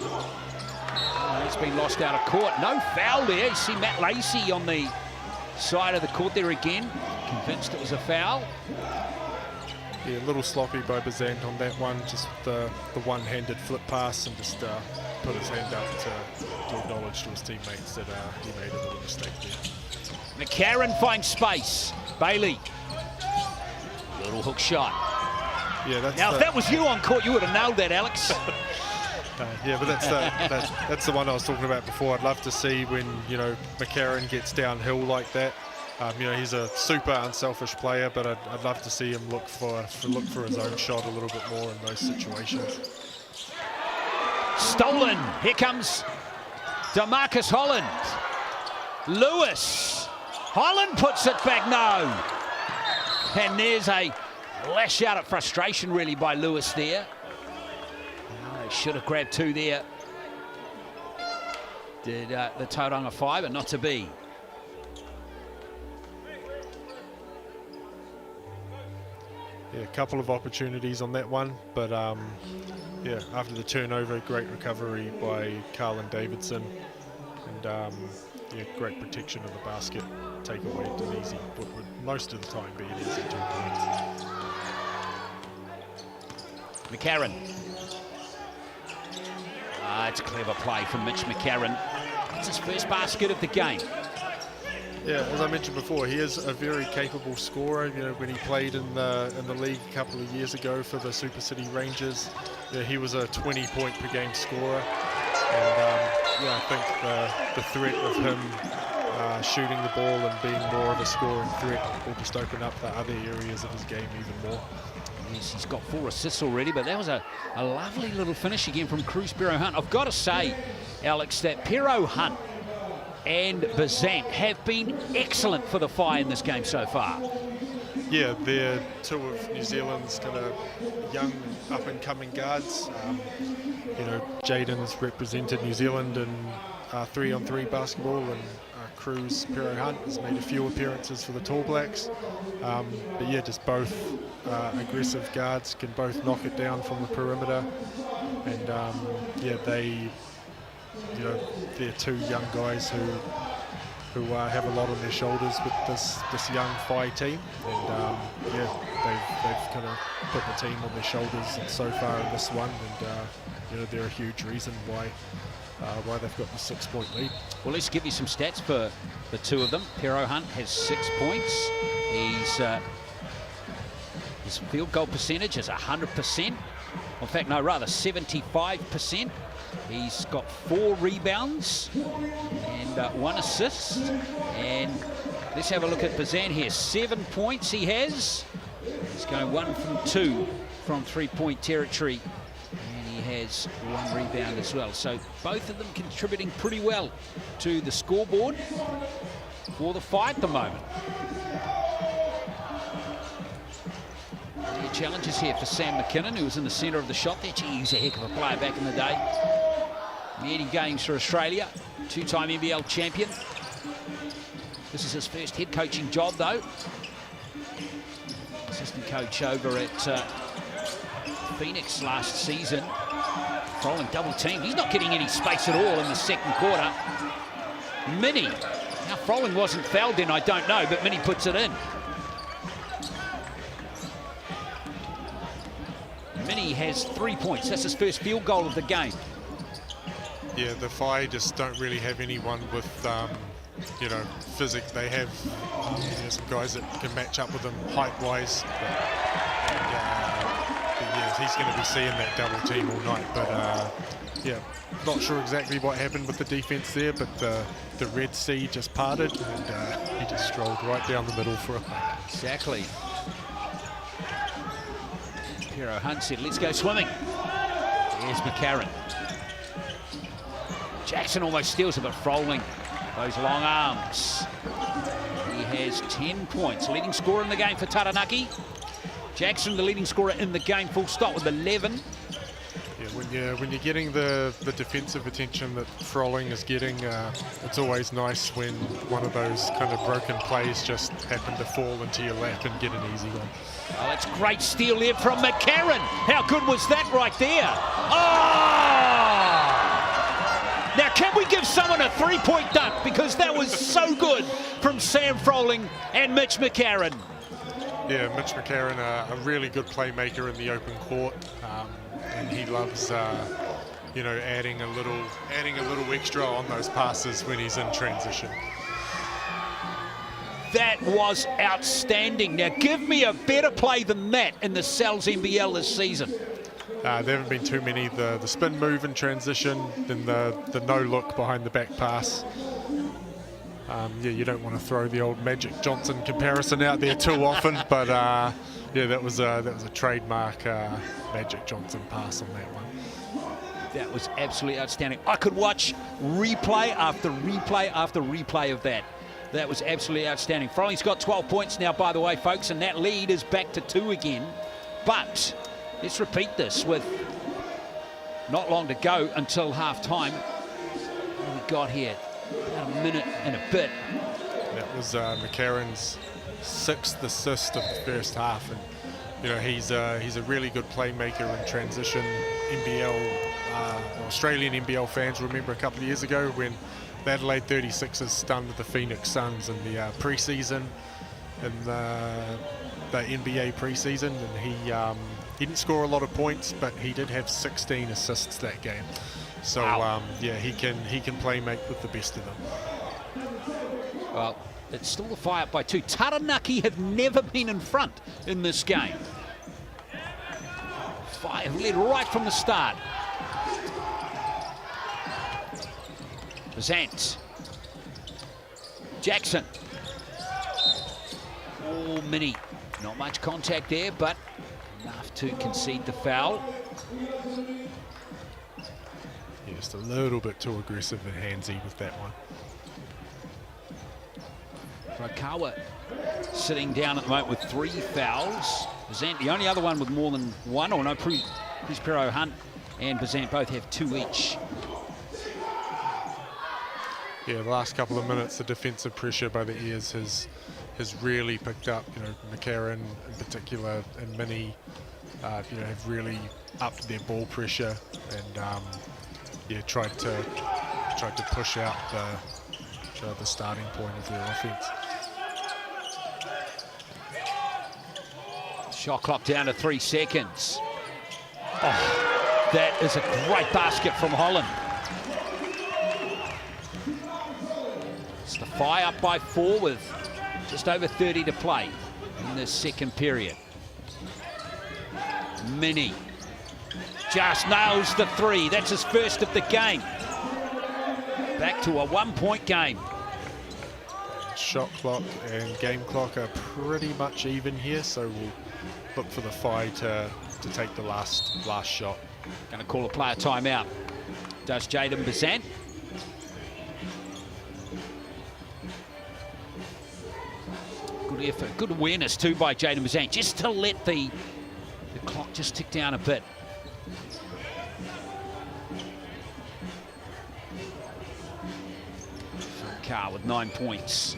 Oh, it's been lost out of court. No foul there. You see Matt Lacey on the side of the court there again. Convinced it was a foul.
Yeah, a little sloppy by Bazant on that one. Just the one-handed flip pass and just put his hand up to acknowledge to his teammates that he made a little mistake there.
McCarron finds space. Bailey. Little hook shot.
Yeah, that's
now, if that was you on court, you would have nailed that, Alex.
Yeah, but that's the one I was talking about before. I'd love to see when, you know, McCarron gets downhill like that. You know, he's a super unselfish player, but I'd love to see him look for his own shot a little bit more in those situations.
Stolen. Here comes DeMarcus Holland. Lewis. Holland puts it back. No. And there's a lash out of frustration, really, by Lewis there. Oh, should have grabbed two there. Did the Tauranga Five, but not to be.
Yeah, a couple of opportunities on that one, but yeah, after the turnover, great recovery by Carlin Davidson, and yeah, great protection of the basket. Take away an easy, what would most of the time be an easy 2 points.
McCarron. It's a clever play from Mitch McCarron. It's his first basket of the game.
Yeah, as I mentioned before, he is a very capable scorer. You know, when he played in the league a couple of years ago for the Super City Rangers, yeah, he was a 20-point per game scorer. And yeah, I think the threat of him shooting the ball and being more of a scoring threat will just open up the other areas of his game even more.
Yes, he's got 4 assists already, but that was a lovely little finish again from Cruz Pero Hunt. I've got to say, Alex, that Pero Hunt and Bazant have been excellent for the Fire in this game so far.
Yeah, they're two of New Zealand's kind of young up-and-coming guards. You know, Jaden's represented New Zealand in 3-on-3 basketball, and Cruz Pero Hunt has made a few appearances for the Tall Blacks. But yeah, just both aggressive guards, can both knock it down from the perimeter. And yeah, you know, they're two young guys who have a lot on their shoulders with this young Phi team, and yeah, they've kind of put the team on their shoulders so far in this one, and you know, they're a huge reason why they've got the 6-point lead.
Well, let's give you some stats for the two of them. Pero Hunt has 6 points. His field goal percentage is 100%. In fact, no, rather 75%. He's got 4 rebounds and 1 assist. And let's have a look at Bazan here. 7 points he has. He's going 1 from 2 from 3-point territory. And he has 1 rebound as well. So both of them contributing pretty well to the scoreboard for the Fight at the moment. Challenges here for Sam McKinnon, who was in the centre of the shot there. Gee, he's a heck of a player back in the day. Many games for Australia, 2-time NBL champion. This is his first head coaching job, though. Assistant coach over at Phoenix last season. Froling double teamed. He's not getting any space at all in the second quarter. Minnie. Now, Froling wasn't fouled then, I don't know, but Minnie puts it in. Minnie has 3 points. That's his first field goal of the game.
Yeah, the Phi just don't really have anyone with, you know, physics. They have you know, some guys that can match up with them height-wise. But yeah, he's going to be seeing that double team all night. But yeah, not sure exactly what happened with the defense there, but the Red Sea just parted, and he just strolled right down the middle for a punt.
Exactly. Pero Hunt said, let's go swimming. Here's McCarron. Jackson almost steals it, but Froling, those long arms. He has 10 points. Leading scorer in the game for Taranaki. Jackson, the leading scorer in the game, full stop, with 11.
Yeah, when you're getting the defensive attention that Froling is getting, it's always nice when one of those kind of broken plays just happen to fall into your lap and get an easy one.
Oh, that's great steal there from McCarron. How good was that right there? Oh! Now, can we give someone a three-point dunk? Because that was so good from Sam Froling and Mitch McCarron.
Yeah, Mitch McCarron, a really good playmaker in the open court, and he loves, you know, adding a little extra on those passes when he's in transition.
That was outstanding. Now, give me a better play than that in the Cells NBL this season.
There haven't been too many. The spin move in transition, then the no look behind the back pass. Yeah, you don't want to throw the old Magic Johnson comparison out there too often, but yeah, that was a trademark Magic Johnson pass on that one.
That was absolutely outstanding. I could watch replay after replay after replay of that. That was absolutely outstanding. Froling's got 12 points now, by the way, folks, and that lead is back to 2 again. But let's repeat this with not long to go until half-time. What have we got here? About a minute and a bit.
That was McCarron's 6th assist of the first half, and you know he's a really good playmaker in transition. Australian NBL fans remember a couple of years ago when the Adelaide 36ers stunned the Phoenix Suns in the preseason, in the NBA preseason, and he didn't score a lot of points, but he did have 16 assists that game. So wow. Yeah, he can play make with the best of them.
Well, it's still a fire up by 2. Taranaki have never been in front in this game. Fire have led right from the start. Zant. Jackson. Oh, Mini. Not much contact there, but enough to concede the foul.
Yeah, just a little bit too aggressive and handsy with that one.
Rakawa sitting down at the moment with 3 fouls. Bazant, the only other one with more than 1, or no, Chris Pero Hunt and Bazant both have 2 each.
Yeah, the last couple of minutes, the defensive pressure by the Airs has really picked up. You know, McCarron in particular and Mini, you know, have really upped their ball pressure and yeah, tried to push out the starting point of their offense.
Shot clock down to 3 seconds. Oh, that is a great basket from Holland. It's the Fire up by 4 with just over 30 to play in the second period. Mini just nails the 3. That's his first of the game. Back to a 1-point game.
Shot clock and game clock are pretty much even here, so we'll look for the Fire to take the last shot.
Going to call a player timeout. Does Jaden Bazant. Good effort, good awareness too by Jaden Bazant, just to let the clock just tick down a bit. Carr with 9 points.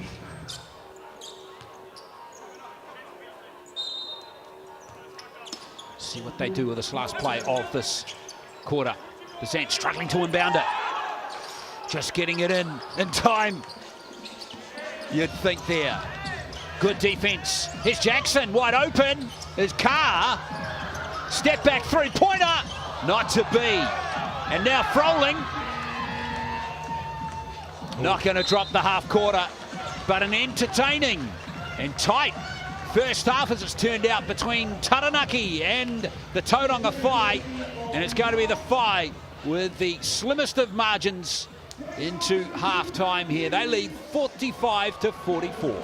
See what they do with this last play of this quarter. Bazant struggling to inbound it. Just getting it in time. You'd think there. Good defense. Here's Jackson, wide open. There's Carr. Step back three-pointer. Not to be. And now Froling. Not going to drop the half quarter, but an entertaining and tight first half as it's turned out between Taranaki and the Tauranga Whai. And it's going to be the Whai with the slimmest of margins into half-time here. They lead 45-44.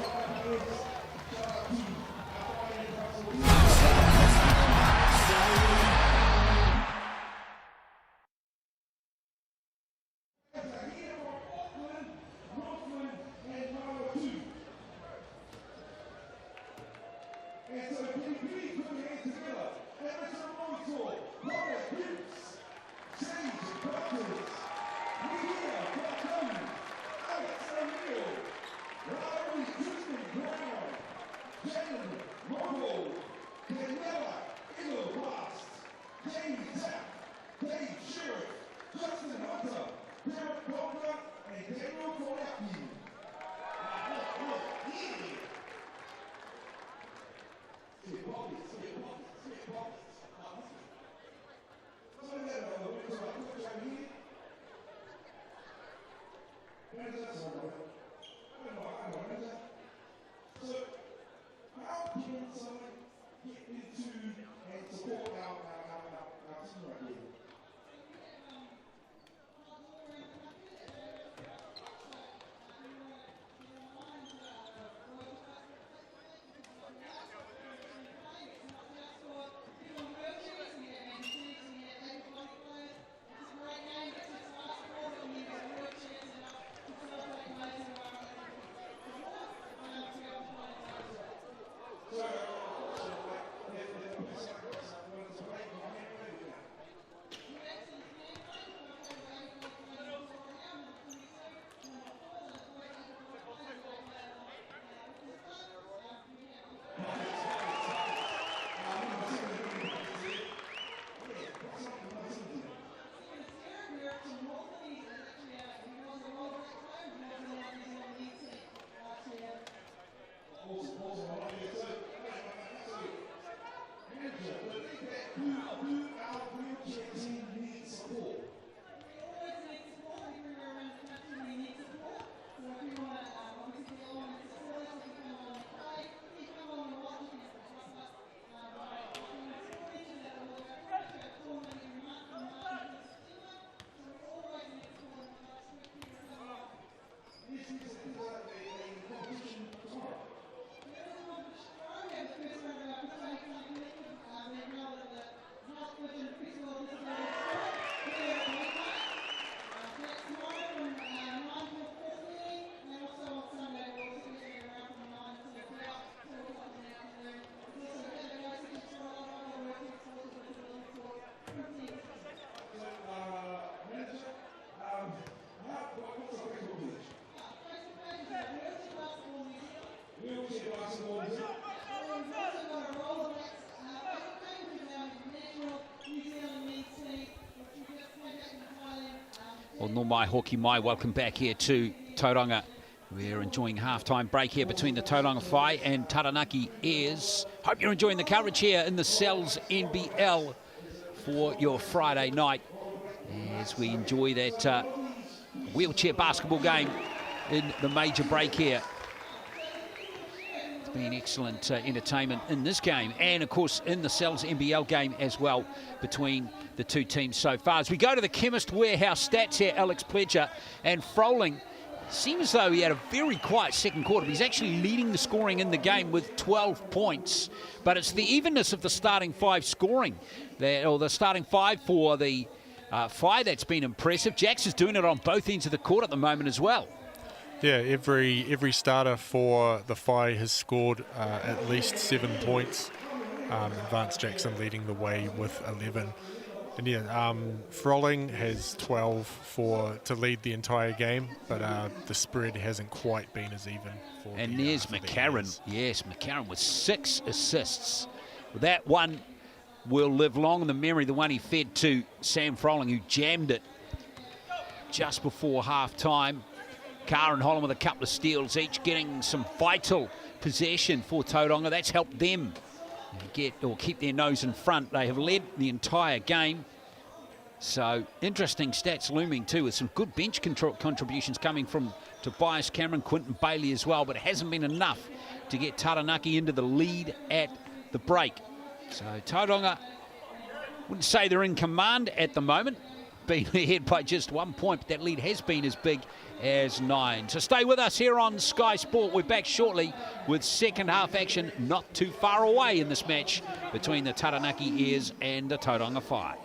Well, no mai hoki mai, welcome back here to Tauranga. We're enjoying half-time break here between the Tauranga Whai and Taranaki Airs. Hope you're enjoying the coverage here in the Cells NBL for your Friday night as we enjoy that wheelchair basketball game in the major break here. It's been excellent entertainment in this game and, of course, in the Cells NBL game as well between the two teams so far. As we go to the Chemist Warehouse stats here, Alex Pledger and Froling. Seems as though he had a very quiet second quarter. He's actually leading the scoring in the game with 12 points. But it's the evenness of the starting five scoring, or the starting five for the Whai that's been impressive. Jax is doing it on both ends of the court at the moment as well.
Yeah, every starter for the Whai has scored at least 7 points. Vance Jackson leading the way with 11. And yeah, Froling has 12 to lead the entire game, but the spread hasn't quite been as even.
And there's McCarron. Yes, McCarron with 6 assists. Well, that one will live long in the memory, the one he fed to Sam Froling, who jammed it just before half-time. Carr and Holland with a couple of steals each, getting some vital possession for Tauranga. That's helped them keep their nose in front. They have led the entire game. So interesting stats looming too, with some good bench contributions coming from Tobias Cameron, Quinton Bailey as well, but it hasn't been enough to get Taranaki into the lead at the break. So Tauranga, wouldn't say they're in command at the moment, being ahead by just 1 point, but that lead has been as big as 9. So stay with us here on Sky Sport. We're back shortly with second half action not too far away in this match between the Taranaki Airs and the Tauranga Whai.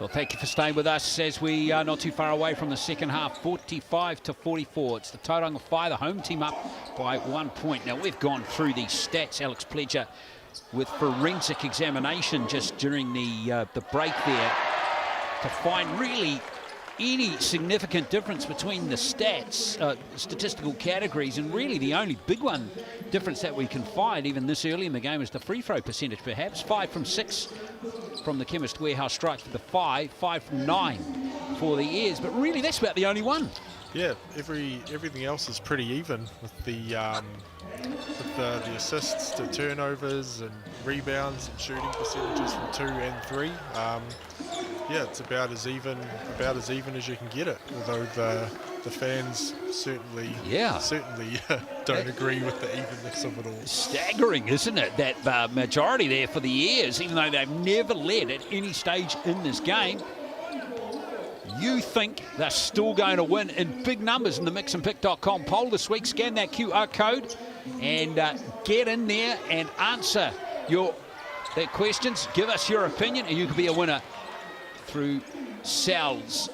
Well, thank you for staying with us as we are not too far away from the second half, 45-44. It's the Tauranga Whai, the home team, up by 1 point. Now, we've gone through these stats, Alex Pledger, with forensic examination just during the break there to find really any significant difference between the stats, statistical categories, and really the only big one difference that we can find even this early in the game is the free throw percentage, perhaps. 5 from 6 from the Chemist Warehouse strikes for the Whai, 5 from 9 for the Airs, but really that's about the only one.
Yeah, everything else is pretty even with the assists to turnovers and rebounds and shooting percentages from 2 and 3. Yeah, it's about as even as you can get it. Although the fans certainly don't agree with the evenness of it all.
Staggering, isn't it? That majority there for the Airs, even though they've never led at any stage in this game. You think they're still going to win in big numbers in the mixandpick.com poll this week. Scan that QR code and get in there and answer their questions. Give us your opinion and you could be a winner through Sal's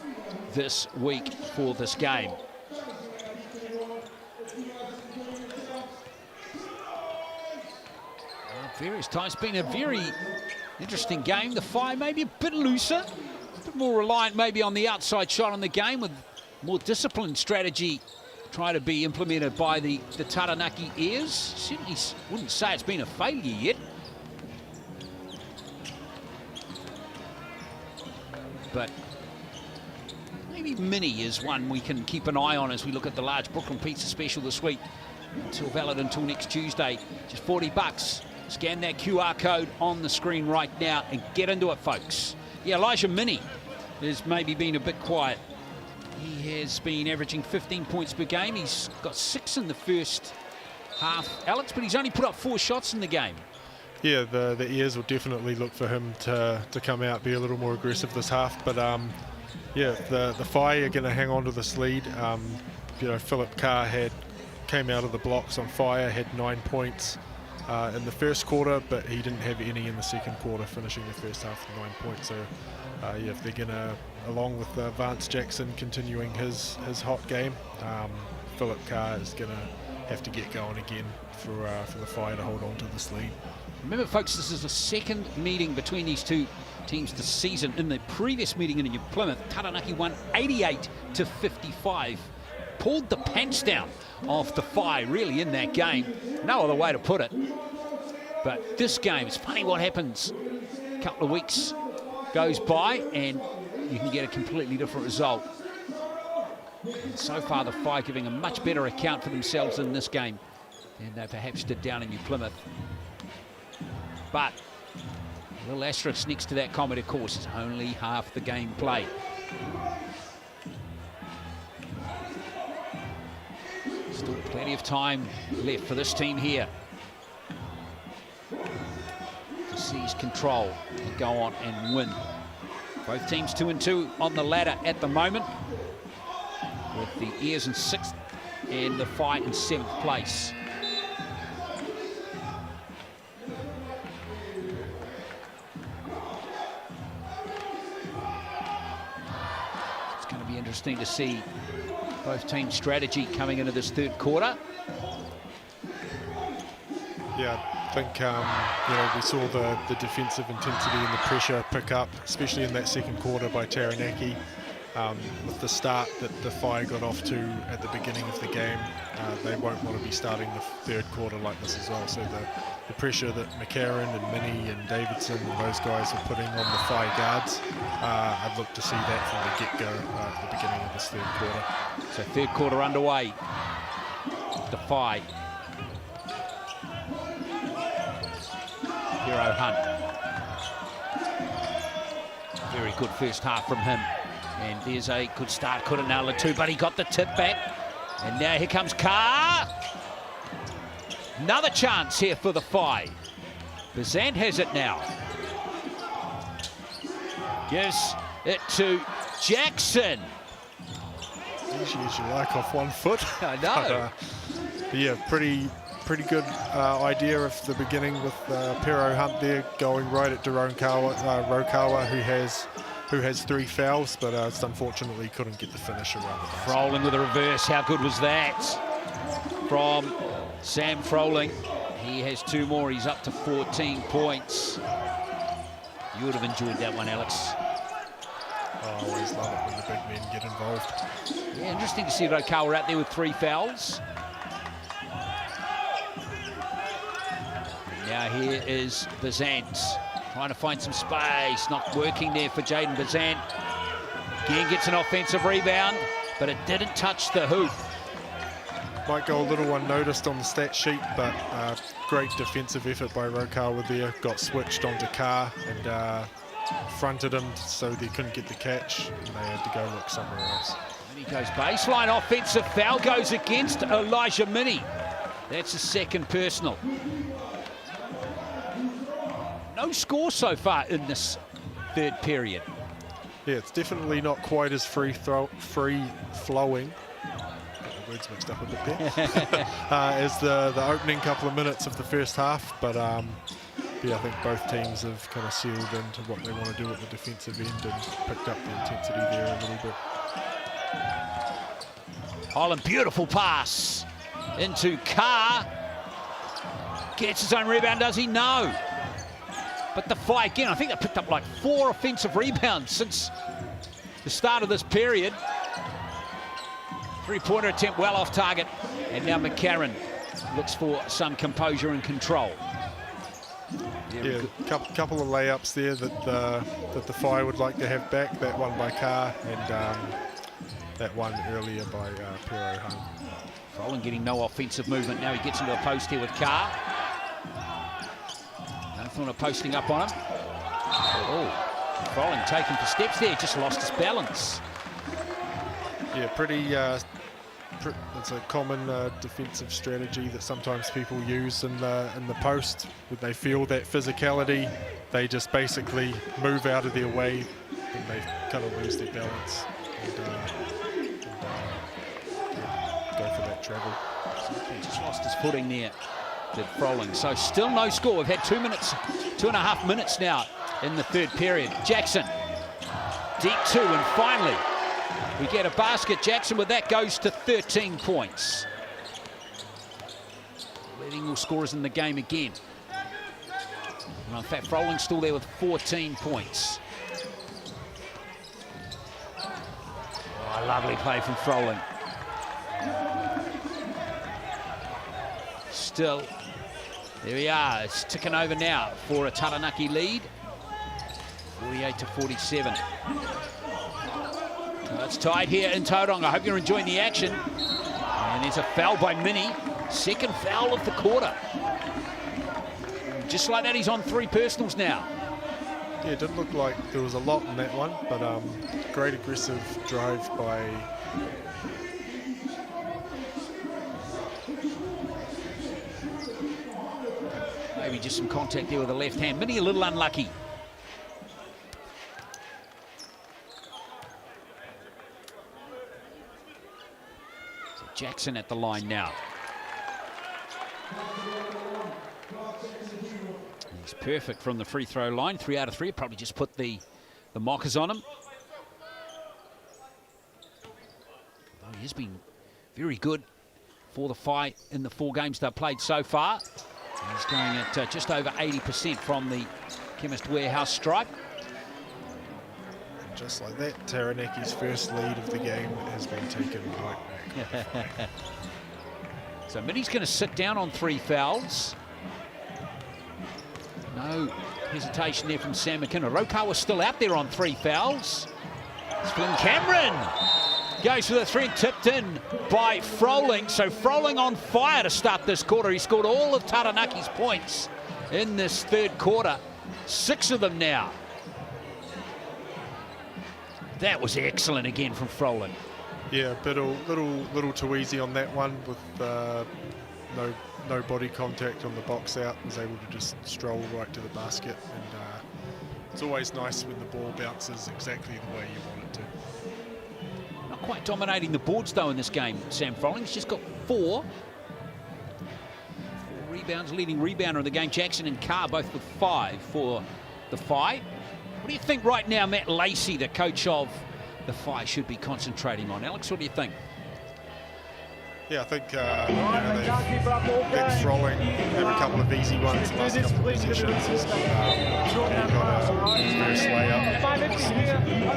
this week for this game. Various times, been a very interesting game. The Whai maybe a bit looser, a bit more reliant maybe on the outside shot on the game, with more disciplined strategy trying to be implemented by the Taranaki Airs. Certainly wouldn't say it's been a failure yet. But maybe Mini is one we can keep an eye on as we look at the large Brooklyn Pizza special this week. Valid until next Tuesday. Just $40. Scan that QR code on the screen right now and get into it, folks. Yeah, Elijah Mini has maybe been a bit quiet. He has been averaging 15 points per game. He's got 6 in the first half, Alex, but he's only put up 4 shots in the game.
Yeah, the Airs will definitely look for him to come out, be a little more aggressive this half. But yeah, the Whai are going to hang on to this lead. Philip Carr came out of the blocks on fire, had 9 points in the first quarter, but he didn't have any in the second quarter, finishing the first half with 9 points. So yeah, if they're going to, along with Vance Jackson continuing his hot game, Philip Carr is going to have to get going again for the Whai to hold on to this lead.
Remember, folks, this is the second meeting between these two teams this season. In the previous meeting in New Plymouth, Taranaki won 88-55. Pulled the pants down off the Whai, really, in that game. No other way to put it. But this game, it's funny what happens. A couple of weeks goes by and you can get a completely different result. And so far, the Whai giving a much better account for themselves in this game than they perhaps did down in New Plymouth. But a little asterisk next to that comment, of course, is only half the game played. Still plenty of time left for this team here to seize control and go on and win. Both teams 2-2 on the ladder at the moment, with the Airs in 6th and the Whai in 7th place. It's going to be interesting to see both teams' strategy coming into this third quarter.
Yeah, I think we saw the defensive intensity and the pressure pick up, especially in that second quarter by Taranaki. With the start that the Whai got off to at the beginning of the game, they won't want to be starting the third quarter like this as well. So the pressure that McCarron and Minnie and Davidson and those guys are putting on the Whai guards, I'd look to see that from the get-go at the beginning of this third quarter.
So third quarter underway. The Whai. Hero Hunt. Very good first half from him. And there's a good start, couldn't nail it too, but he got the tip back. And now here comes Carr. Another chance here for the Whai. Bazant has it now. Gives it to Jackson.
Easy as you like off 1 foot.
I know.
But yeah, pretty good idea of the beginning with Pero Hunt there going right at Rokawa, who has 3 fouls, but just unfortunately couldn't get the finish around the basket.
Froling with a reverse. How good was that from Sam Froling? He has 2 more. He's up to 14 points. You would have enjoyed that one, Alex.
I always love it when the big men get involved.
Yeah, interesting to see Rokawa out there with 3 fouls. And now here is Bazant. Trying to find some space, not working there for Jaden Bazant. Again gets an offensive rebound, but it didn't touch the hoop.
Might go a little unnoticed on the stat sheet, but great defensive effort by Rokawa there. Got switched onto Carr and fronted him so they couldn't get the catch, and they had to go look somewhere else.
And he goes baseline, offensive foul goes against Elijah Minnie. That's a second personal. No score so far in this third period.
Yeah, it's definitely not quite as free-flowing. Words mixed up a bit there. As the opening couple of minutes of the first half, but yeah, I think both teams have kind of sealed into what they want to do at the defensive end and picked up the intensity there a little bit.
Holland, beautiful pass into Carr. Gets his own rebound, does he? No. But the Whai again, I think they picked up like 4 offensive rebounds since the start of this period. 3-pointer attempt well off target. And now McCarron looks for some composure and control.
Yeah, couple of layups there that the Whai would like to have back. That one by Carr and that one earlier by Pero Hunt.
Froling getting no offensive movement. Now he gets into a post here with Carr. Nothing posting up on him. Oh, Froling taking for steps there. Just lost his balance.
Yeah, it's a common defensive strategy that sometimes people use in the post. When they feel that physicality, they just basically move out of their way and they kind of lose their balance and go for that travel.
He just lost his footing there, did Froling. So still no score. We've had 2.5 minutes now in the third period. Jackson, deep 2, and finally we get a basket. Jackson with that goes to 13 points. leading all scorers in the game again. And in fact, Froling's still there with 14 points. Oh, lovely play from Froling. Still, there we are. It's ticking over now for a Taranaki lead. 48-47. So it's tied here in Tauranga. I hope you're enjoying the action. And there's a foul by Mini. Second foul of the quarter. Just like that, he's on 3 personals now.
Yeah, it didn't look like there was a lot in that one, but great aggressive drive by...
Maybe just some contact there with the left hand. Mini a little unlucky. So Jackson at the line now. He's perfect from the free throw line. 3 out of 3. Probably just put the mockers on him. Although he has been very good for the Whai in the 4 games they've played so far. He's going at just over 80% from the Chemist Warehouse stripe.
And just like that, Taranaki's first lead of the game has been taken right back.
So Mini's going to sit down on 3 fouls. No hesitation there from Sam McKenna. Rokawa's still out there on 3 fouls. It's Flynn Cameron. Goes for the 3, tipped in by Froling. So Froling on fire to start this quarter. He scored all of Taranaki's points in this 3rd quarter. 6 of them now. That was excellent again from Froling.
Yeah, little too easy on that one with no body contact on the box out. Was able to just stroll right to the basket, and it's always nice when the ball bounces exactly the way you want it to.
Not quite dominating the boards though in this game, Sam Froling. He's just got 4 rebounds, leading rebounder of the game. Jackson and Carr both with 5 for the Whai. What do you think right now Matt Lacey, the coach of the Whai, should be concentrating on? Alex, what do you think?
Yeah, I think they've let Froling have a couple of easy ones the last couple of possessions. He got his first layup,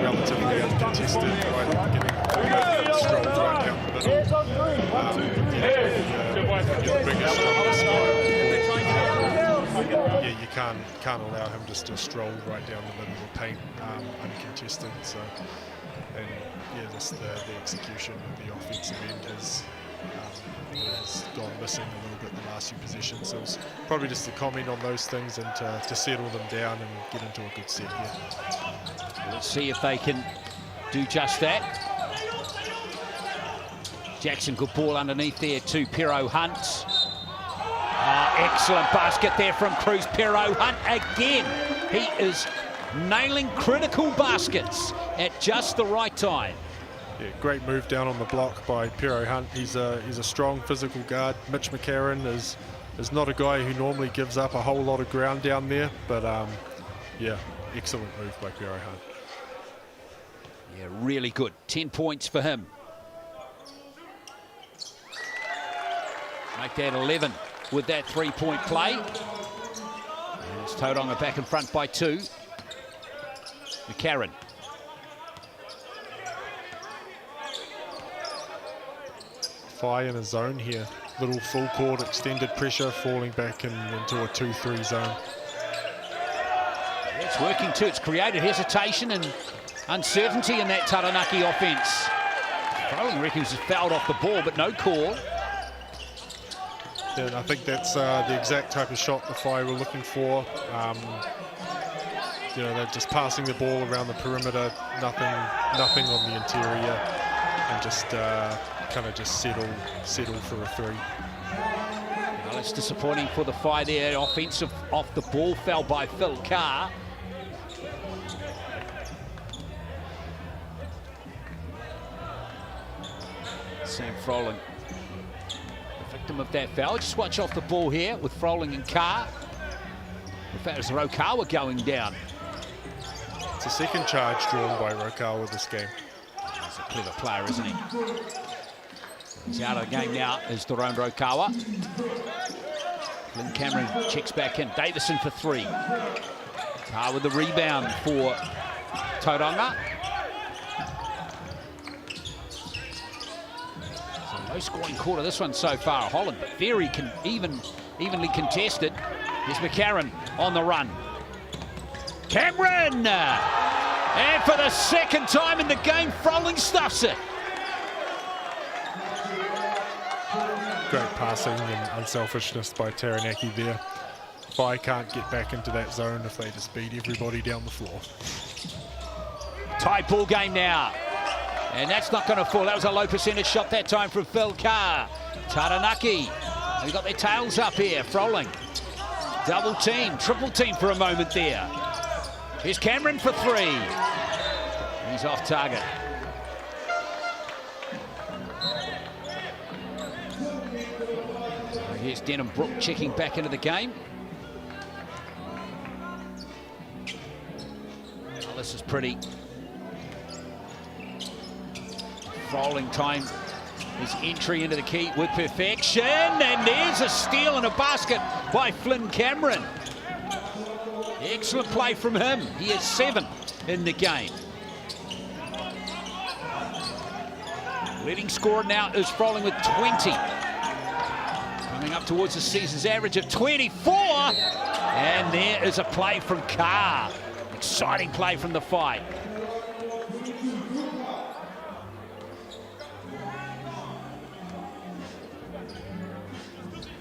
relatively uncontested right at the beginning. Strolled right down the middle. The biggest, strongest guy. Yeah, you can't allow him just to stroll right down the middle of the paint uncontested. So, and yeah, just the execution of the offensive end has gone missing a little bit in the last few positions. So it's probably just to comment on those things and to settle them down and get into a good set here.
Let's see if they can do just that. Jackson, good ball underneath there to Pero Hunt. Excellent basket there from Cruz. Pero Hunt again. He is nailing critical baskets at just the right time.
Yeah, great move down on the block by Pero Hunt. He's a strong physical guard. Mitch McCarron is not a guy who normally gives up a whole lot of ground down there, but yeah, excellent move by Pero Hunt.
Yeah, really good. 10 points for him. Make that 11 with that 3-point play. And it's Tauranga back in front by 2. McCarron.
Whai in a zone here. Little full court extended pressure, falling back into a 2-3 zone.
It's working too. It's created hesitation and uncertainty in that Taranaki offense. Froling reckons he's fouled off the ball, but no call.
Yeah, and I think that's the exact type of shot the Whai were looking for. You know, they're just passing the ball around the perimeter, nothing on the interior, and just kind of just settle for a 3.
Well, it's disappointing for the Whai there. Offensive off the ball foul by Phil Carr. Sam Froling, the victim of that foul. Just watch off the ball here with Froling and Carr. In fact, it's Rokawa going down.
It's a second charge drawn by Rokawa this game.
He's a clever player, isn't he? He's out of the game now, is Daron Rokawa. Flynn Cameron checks back in. Davison for 3. Carr with the rebound for Tauranga. So low scoring quarter this one so far. Holland very evenly contested. Here's McCarron on the run. Cameron! And for the second time in the game, Froling stuffs it.
Great passing and unselfishness by Taranaki there. Whai can't get back into that zone if they just beat everybody down the floor.
Tight ball game now. And that's not going to fall. That was a low percentage shot that time from Phil Carr. Taranaki, they've got their tails up here. Froling, double team, triple team for a moment there. Here's Cameron for 3. He's off target. Here's Denham Brook checking back into the game. Oh, this is pretty. Rolling time, his entry into the key with perfection, and there's a steal and a basket by Flynn Cameron. Excellent play from him. He is 7 in the game. Leading scorer now is Froling with 20. Coming up towards the season's average of 24. And there is a play from Carr. Exciting play from the fight.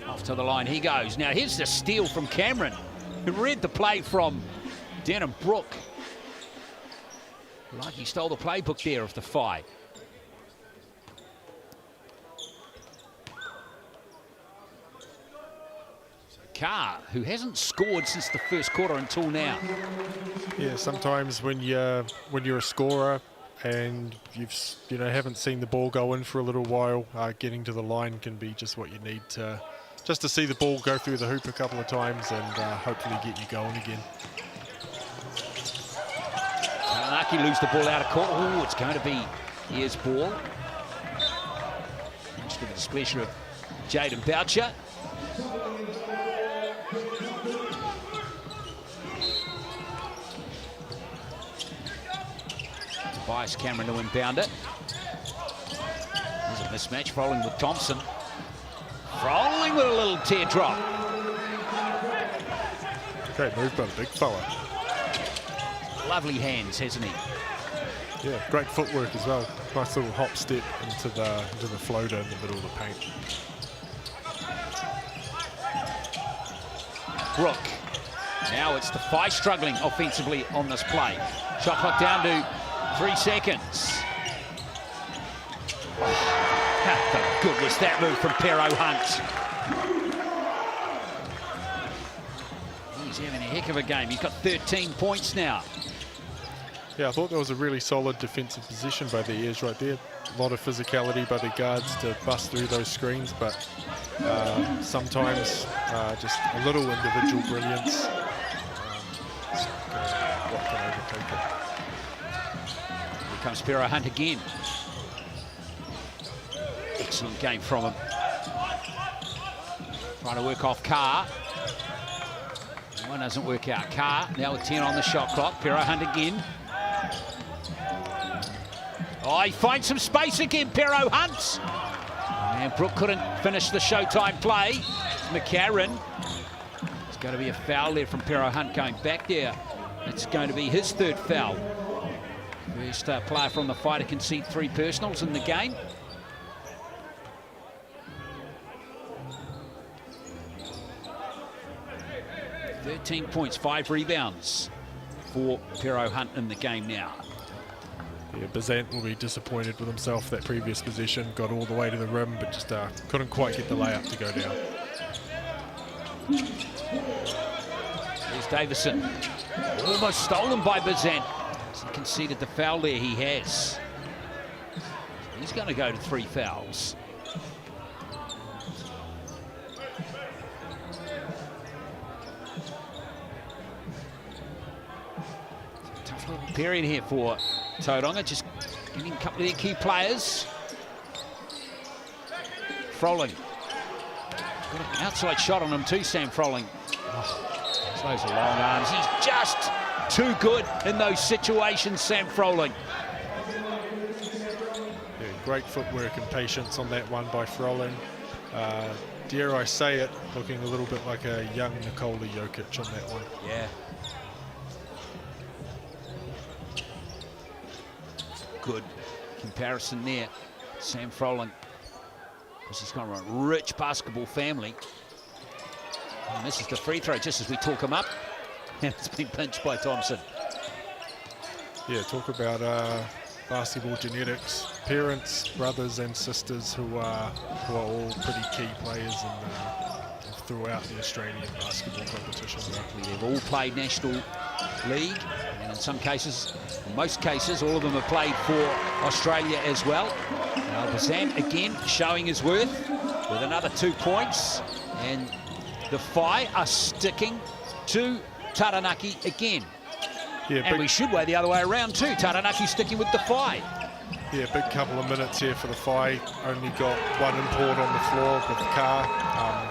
Off to the line he goes. Now here's the steal from Cameron, who read the play from Denham Brook. Like he stole the playbook there of the fight. Carr, who hasn't scored since the first quarter until now.
Yeah, sometimes when you're a scorer and you haven't seen the ball go in for a little while, getting to the line can be just what you need to see the ball go through the hoop a couple of times and hopefully get you going again.
Taranaki lose the ball out of court. Oh, it's going to be Ayers' ball. Much to the displeasure of Jaden Boucher. Tobias Cameron to inbound it. There's a mismatch. Froling with Thompson. Froling with a little teardrop.
Great move by the big fella.
Lovely hands, hasn't he?
Yeah, great footwork as well. Nice little hop step into the floater in the middle of the paint.
Brook. Now it's the Whai struggling offensively on this play. Shot clock down to 3 seconds. How good was that move from Pero Hunt? He's having a heck of a game. He's got 13 points now.
Yeah, I thought that was a really solid defensive position by the Airs right there. A lot of physicality by the guards to bust through those screens, but sometimes just a little individual brilliance what can overtake it.
Here comes Pero Hunt again. Excellent game from him. Trying to work off Carr. One doesn't work out. Carr now with 10 on the shot clock. Pero Hunt again. Oh, he finds some space again, Pero Hunt. And Brook couldn't finish the Showtime play. McCarron. It's going to be a foul there from Pero Hunt going back there. It's going to be his 3rd foul. First player from the fight to concede 3 personals in the game. "13 points, 5 rebounds for Pero Hunt in the game now."
Yeah, Bazant will be disappointed with himself that previous possession. Got all the way to the rim, but just couldn't quite get the layup to go down.
Here's Davison. Almost stolen by Bazant. He conceded the foul there, he has. He's going to go to 3 fouls. Tough little period here for Tauranga, just getting a couple of their key players. Froling. Got an outside shot on him too, Sam Froling. Oh, those are long arms. He's just too good in those situations, Sam Froling.
Yeah, great footwork and patience on that one by Froling. Dare I say it, looking a little bit like a young Nikola Jokic on that one.
Yeah. Good comparison there, Sam Froling. Because he's kind of a rich basketball family. And this is the free throw just as we talk him up. And it's been pinched by Thompson.
Yeah, talk about basketball genetics. Parents, brothers and sisters who are all pretty key players throughout the Australian basketball competition.
Exactly, they've all played National League, and in some cases, in most cases, all of them have played for Australia as well. Now Bazan again showing his worth with another 2 points, and the Whai are sticking to Taranaki again.
Yeah,
and we should weigh the other way around too. Taranaki sticking with the Whai.
Yeah, big couple of minutes here for the Whai. Only got one import on the floor with the car.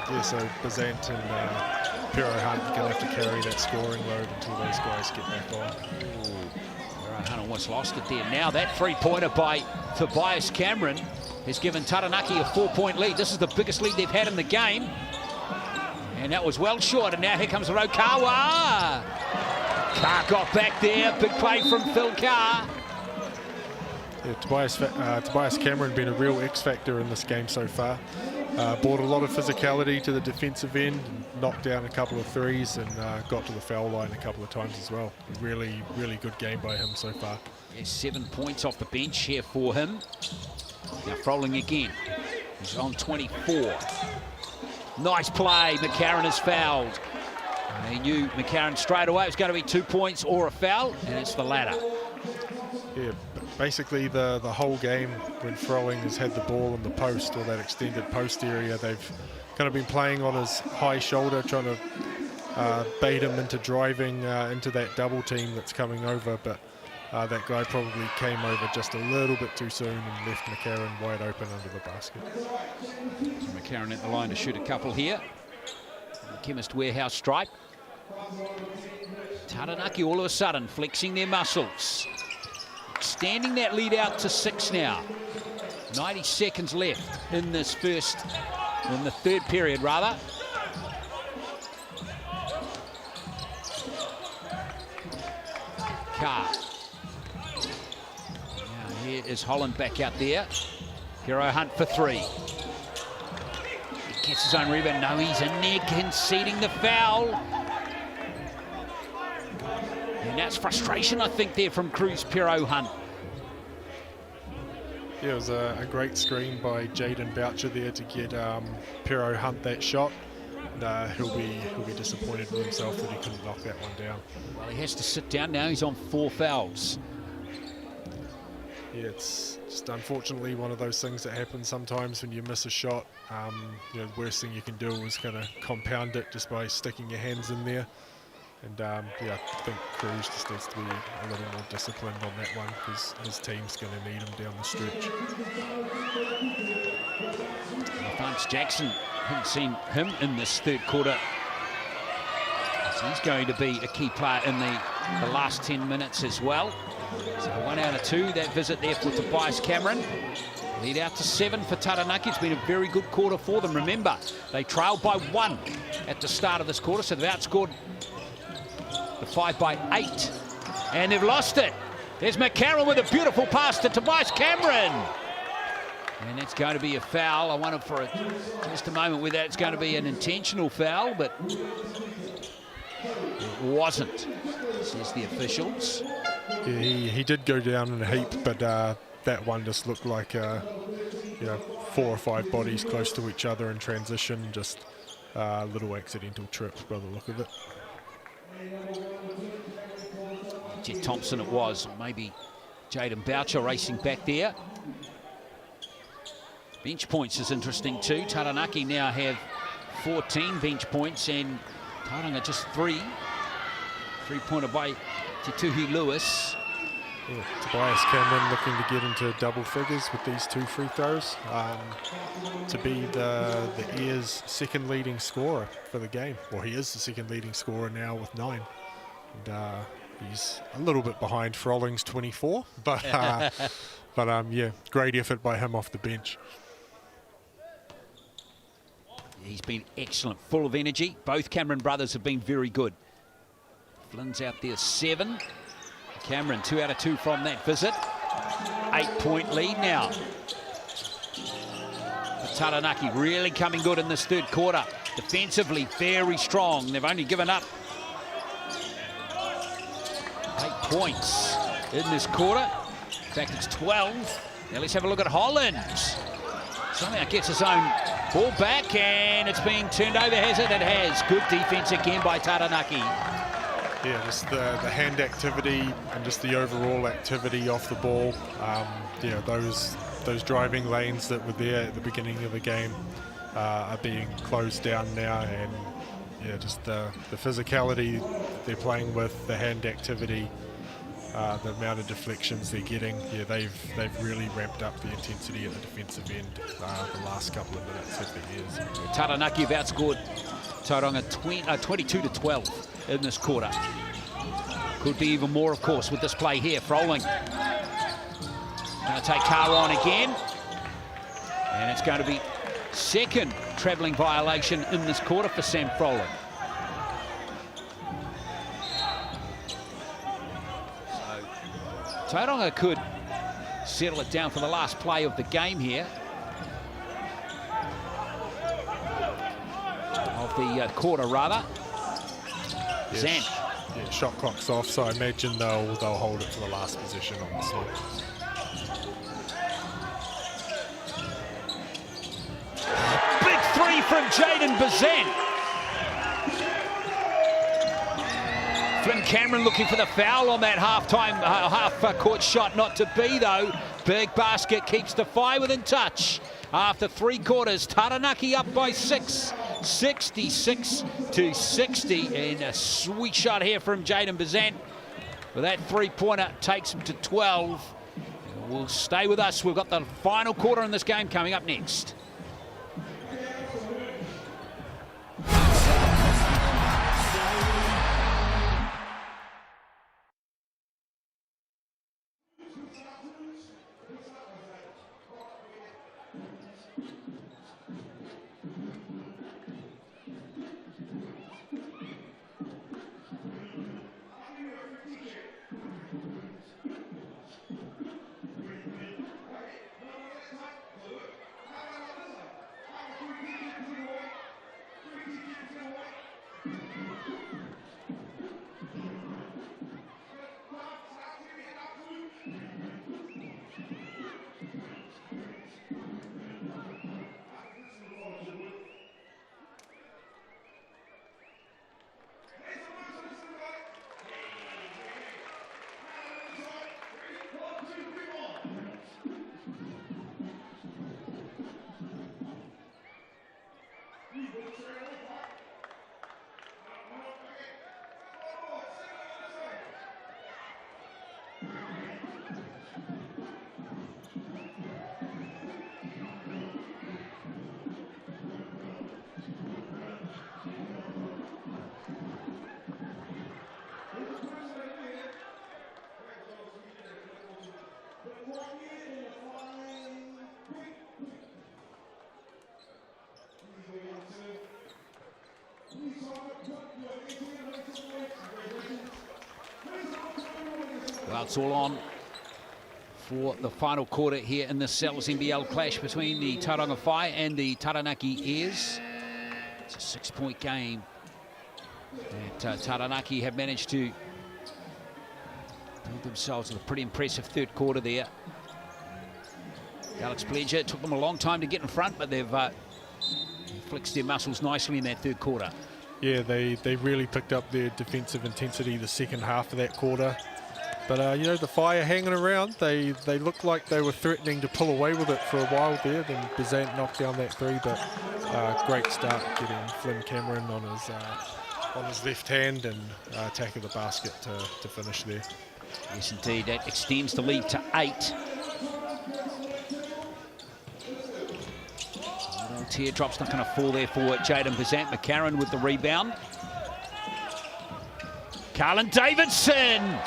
Yeah, so Bazant and Pero Hunt are going to have to carry that scoring load until those guys get back on.
Pero Hunt almost lost it there. Now that three-pointer by Tobias Cameron has given Taranaki a 4-point lead. This is the biggest lead they've had in the game. And that was well short. And now here comes Rokawa. Carr got back there. Big play from Phil Carr.
Yeah, Tobias Cameron been a real X-factor in this game so far. Brought a lot of physicality to the defensive end, knocked down a couple of threes and got to the foul line a couple of times as well. Really, really good game by him so far.
Yeah, 7 points off the bench here for him. Now Froling again. He's on 24. Nice play. McCarron is fouled. And he knew McCarron straight away it was going to be 2 points or a foul, and it's the latter.
Yeah, basically the whole game when Froling has had the ball in the post or that extended post area, they've kind of been playing on his high shoulder, trying to bait him into driving into that double team that's coming over, but that guy probably came over just a little bit too soon and left McCarron wide open under the basket.
So McCarron at the line to shoot a couple here. Chemist Warehouse stripe. Taranaki all of a sudden flexing their muscles. Extending that lead out to 6 now. 90 seconds left in this in the third period rather. Carr. Now here is Holland back out there. Hero Hunt for 3. He gets his own rebound. No, he's in there conceding the foul. And that's frustration, I think, there from Cruz Pero Hunt.
Yeah, it was a great screen by Jaden Boucher there to get Pero Hunt that shot. And, he'll be disappointed with himself that he couldn't knock that one down.
Well, he has to sit down now. He's on 4 fouls.
Yeah, it's just unfortunately one of those things that happens sometimes when you miss a shot. You know, the worst thing you can do is kind of compound it just by sticking your hands in there. And yeah, I think Cruz just needs to be a little more disciplined on that one because his team's going to need him down the stretch.
Vance Jackson, haven't seen him in this third quarter. So he's going to be a key player in the last 10 minutes as well. So 1 out of 2, that visit there for Tobias Cameron. Lead out to 7 for Taranaki. It's been a very good quarter for them. Remember, they trailed by 1 at the start of this quarter, so they've outscored the 5 by 8. And they've lost it. There's McCarron with a beautiful pass to Tobias Cameron. And it's going to be a foul. I wonder for just a moment whether it's going to be an intentional foul, but it wasn't, says the officials.
Yeah, he did go down in a heap, but that one just looked like you know, 4 or 5 bodies close to each other in transition, just a little accidental trip by the look of it.
Jet Thompson it was, or maybe Jaden Boucher racing back there. Bench points is interesting too. Taranaki now have 14 bench points and Tauranga just 3. 3-pointer by Te Tuhi Lewis.
Yeah, Tobias Cameron looking to get into double figures with these 2 free throws to be the Airs' second leading scorer for the game. Well, he is the second leading scorer now with 9. And he's a little bit behind Frolling's 24, but yeah, great effort by him off the bench.
He's been excellent, full of energy. Both Cameron brothers have been very good. Flynn's out there 7. Cameron 2 out of 2 from that visit. 8-point lead now. But Taranaki really coming good in this third quarter. Defensively very strong. They've only given up 8 points in this quarter. In fact, it's 12. Now let's have a look at Holland. Somehow gets his own ball back, and it's being turned over, has it? It has. Good defense again by Taranaki.
Yeah, just the hand activity and just the overall activity off the ball. Yeah, those driving lanes that were there at the beginning of the game are being closed down now, and yeah, just the physicality they're playing with, the hand activity, the amount of deflections they're getting. Yeah, they've really ramped up the intensity at the defensive end the last couple of minutes of the Airs.
Yeah, Taranaki have outscored Tauranga 22-12 in this quarter. Could be even more, of course, with this play here. Froling going to take Carr on again, and it's going to be second travelling violation in this quarter for Sam Froling. So Tauranga could settle it down for the last play of the game here. Of the quarter, rather.
Yes.
Zan.
Yeah, shot clock's off, so I imagine they'll hold it for the last position on the slot.
Big 3 from Jaden Bazant. Flynn Cameron looking for the foul on that half-court shot. Not to be, though. Big basket keeps the Whai within touch. After 3 quarters, Taranaki up by 6. 66-60, and a sweet shot here from Jaden Bazant. But that 3-pointer takes him to 12. We'll stay with us. We've got the final quarter in this game coming up next. Well, it's all on for the final quarter here in the NZNBL clash between the Tauranga Whai and the Taranaki Airs. It's a 6-point game. And Taranaki have managed to build themselves with a pretty impressive third quarter there. Alex Pledger, it took them a long time to get in front, but they've flexed their muscles nicely in that third quarter.
Yeah, they really picked up their defensive intensity the second half of that quarter. But, you know, the Whai are hanging around. They looked like they were threatening to pull away with it for a while there. Then Bazant knocked down that 3, but great start getting Flynn Cameron on his left hand and tackle the basket to finish there.
Yes, indeed. That extends the lead to 8. Teardrop's not going to fall there for Jaden Bazant. McCarron with the rebound. Carlin Davidson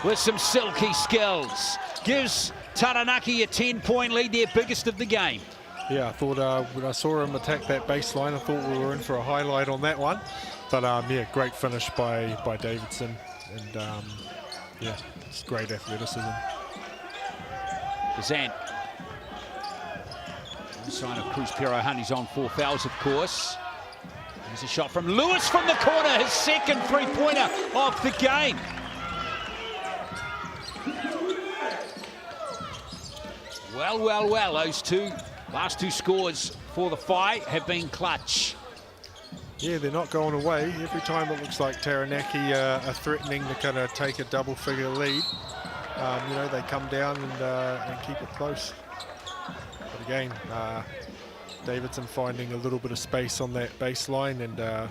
with some silky skills. Gives Taranaki a 10-point lead, their biggest of the game.
Yeah, I thought when I saw him attack that baseline, I thought we were in for a highlight on that one. But yeah, great finish by Davidson. And yeah, it's great athleticism.
Bazant. No sign of Cruz Pero Hunt. He's on 4 fouls, of course. There's a shot from Lewis from the corner, his second three-pointer of the game. Well, those last two scores for the Whai have been clutch.
Yeah, they're not going away. Every time it looks like Taranaki are threatening to kind of take a double-figure lead, you know, they come down and keep it close. But again, Davidson finding a little bit of space on that baseline, and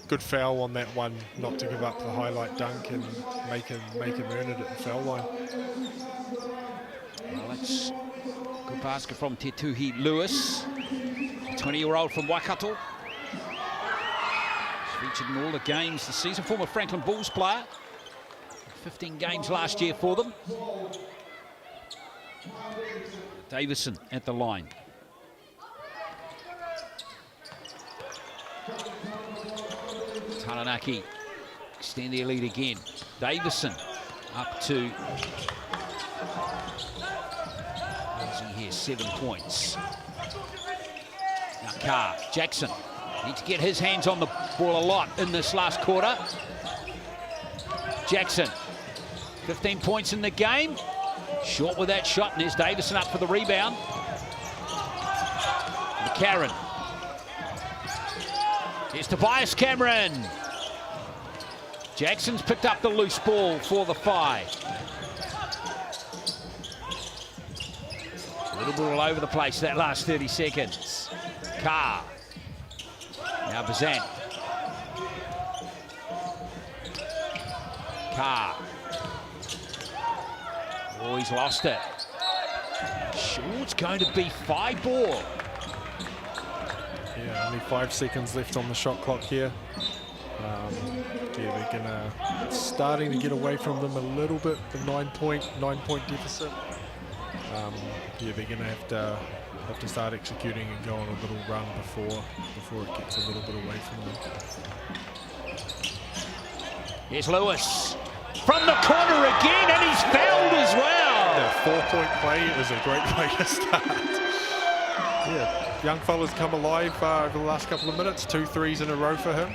good foul on that one, not to give up the highlight dunk and make him earn it at the foul line.
Well, that's a good basket from Tetuhi Lewis, 20-year-old from Waikato. Featured in all the games this season, former Franklin Bulls player. 15 games last year for them. Davison at the line. Taranaki extend their lead again. Davison up to, what is he here, 7 points. Now Carr, Jackson. Needs to get his hands on the ball a lot in this last quarter. Jackson, 15 points in the game. Short with that shot, and there's Davison up for the rebound. McCarron. Here's Tobias Cameron. Jackson's picked up the loose ball for the Whai. A little bit all over the place that last 30 seconds. Carr. Now Bazant. Carr. Oh, he's lost it. Sure, it's going to be Whai ball.
Yeah, only 5 seconds left on the shot clock here. Yeah, they're starting to get away from them a little bit. The 9-point deficit. Yeah, they're gonna have to start executing and go on a little run before it gets a little bit away from them.
Here's Lewis from the corner again, and he's fouled as well.
That 4-point play is a great way to start. Yeah, young fella's come alive over the last couple of minutes. 2 threes in a row for him.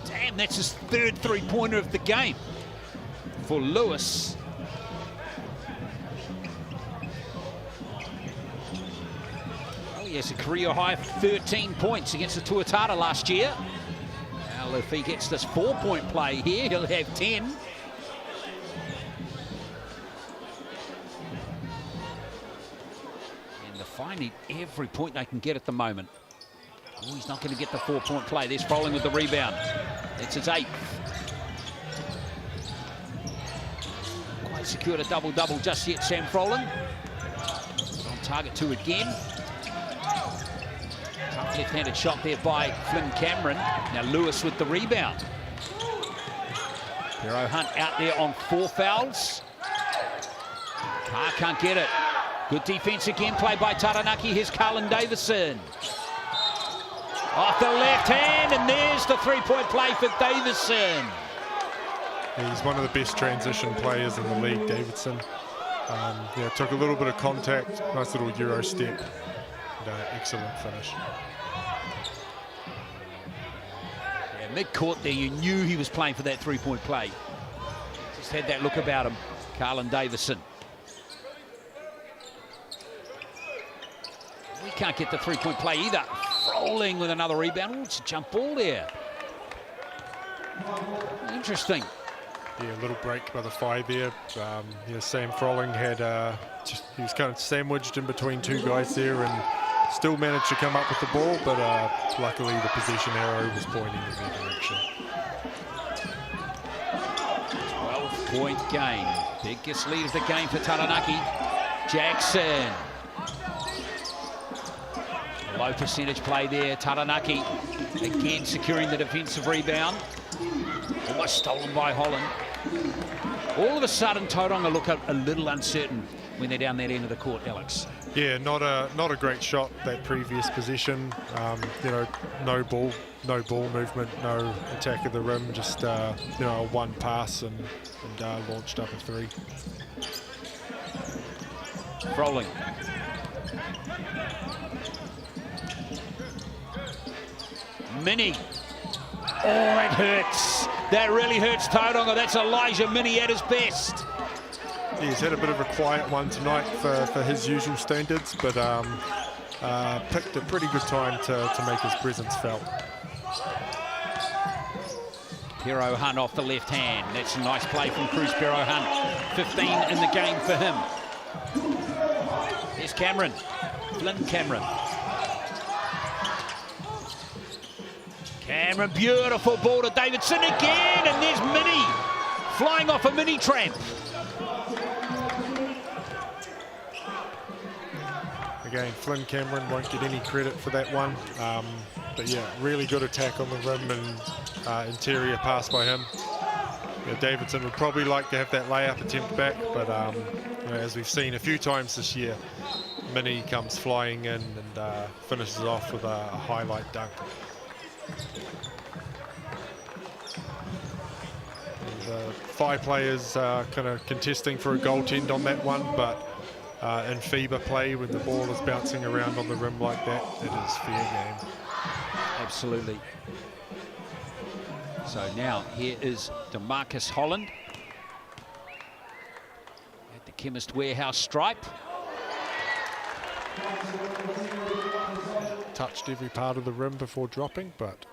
Damn, that's his 3rd three-pointer of the game for Lewis. He has a career high of 13 points against the Tuatara last year. Now, if he gets this 4-point play here, he'll have 10. And the Whai need every point they can get at the moment. Oh, he's not going to get the 4-point play. There's Froling with the rebound. It's his 8th. Quite secured a double-double just yet, Sam Froling. On target 2 again. Tough left-handed shot there by Flynn Cameron. Now Lewis with the rebound. Pero Hunt out there on 4 fouls. Carr can't get it. Good defense again, played by Taranaki. Here's Carlin Davison. Off the left hand, and there's the 3-point play for Davison.
He's one of the best transition players in the league, Davidson. Yeah, took a little bit of contact, nice little Euro step, and excellent finish.
Yeah, mid-court there, you knew he was playing for that 3-point play. Just had that look about him, Carlin Davison. We can't get the 3-point play either. Rolling with another rebound. Oh, it's a jump ball there. Interesting.
Yeah, a little break by the Whai there. Yeah, Sam Froling had he was kind of sandwiched in between 2 guys there, and still managed to come up with the ball, but luckily the possession arrow was pointing in their direction.
12-point game. Biggest lead of the game for Taranaki. Jackson. Low percentage play there. Taranaki again securing the defensive rebound. Almost stolen by Holland. All of a sudden, Tauranga look a little uncertain when they're down that end of the court, Alex.
Yeah, not a great shot that previous possession. You know, no ball movement, no attack of the rim, just you know, one pass and launched up a three.
Rolling. Mini. Oh, it hurts. That really hurts Tauranga. That's Elijah Mini at his best.
Yeah, he's had a bit of a quiet one tonight for his usual standards, but picked a pretty good time to make his presence felt.
Pero Hunt off the left hand. That's a nice play from Cruz Pero Hunt. 15 in the game for him. There's Cameron. Flynn Cameron. Cameron, beautiful ball to Davidson again, and there's Mini flying off a mini tramp.
Again, Flynn Cameron won't get any credit for that one, but yeah, really good attack on the rim and interior pass by him. Yeah, Davidson would probably like to have that layup attempt back, but you know, as we've seen a few times this year, Mini comes flying in and finishes off with a highlight dunk. And, 5 players kind of contesting for a goaltend on that one, but in FIBA play, when the ball is bouncing around on the rim like that, it is fair game.
Absolutely. So now here is DeMarcus Holland at the Chemist Warehouse stripe.
Touched every part of the rim before dropping, but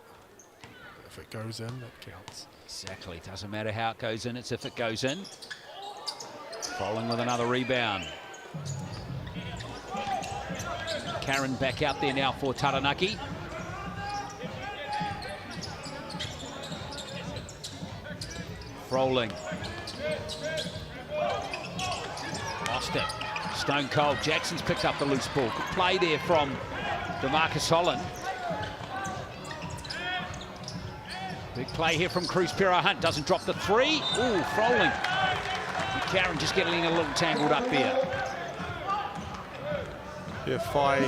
if it goes in, that counts.
Exactly, doesn't matter how it goes in, it's if it goes in. Rolling with another rebound. Karen back out there now for Taranaki. Rolling. Lost it. Stone cold. Jackson's picked up the loose ball. Good play there from DeMarcus Holland. Big play here from Cruz Pero Hunt. Doesn't drop the three. Ooh, Froling. Karen just getting a little tangled up there.
Yeah, Whai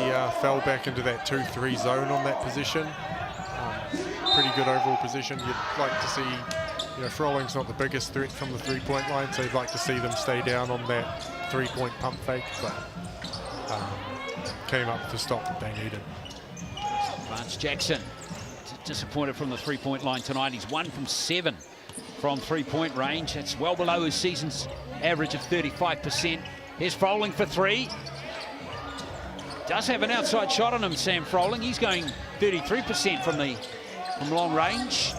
fell back into that 2-3 zone on that position. Pretty good overall position. You'd like to see, you know, Froling's not the biggest threat from the three-point line, so you'd like to see them stay down on that three-point pump fake, but came up with the stop that they needed.
Lance Jackson disappointed from the three-point line tonight. He's 1 from 7 from three-point range. That's well below his season's average of 35%. Here's Froling for 3. Does have an outside shot on him, Sam Froling. He's going 33% from long range.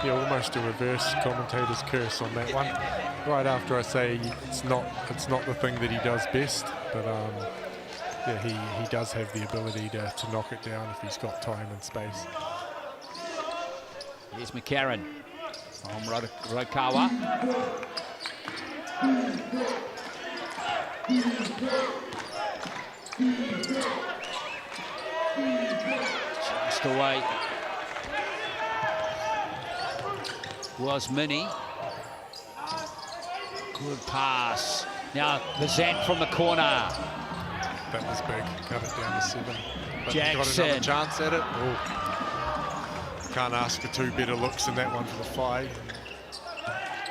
Yeah, almost a reverse commentator's curse on that one. Right after I say it's not the thing that he does best, but yeah, he does have the ability to knock it down if he's got time and space.
Here's McCarron from Rokawa. Just away. Was Mini. Good pass. Now Bazant from the corner.
That was big. Cut it down to 7. But
Jackson.
got another chance at it. Oh. Can't ask for 2 better looks than that one for the 5.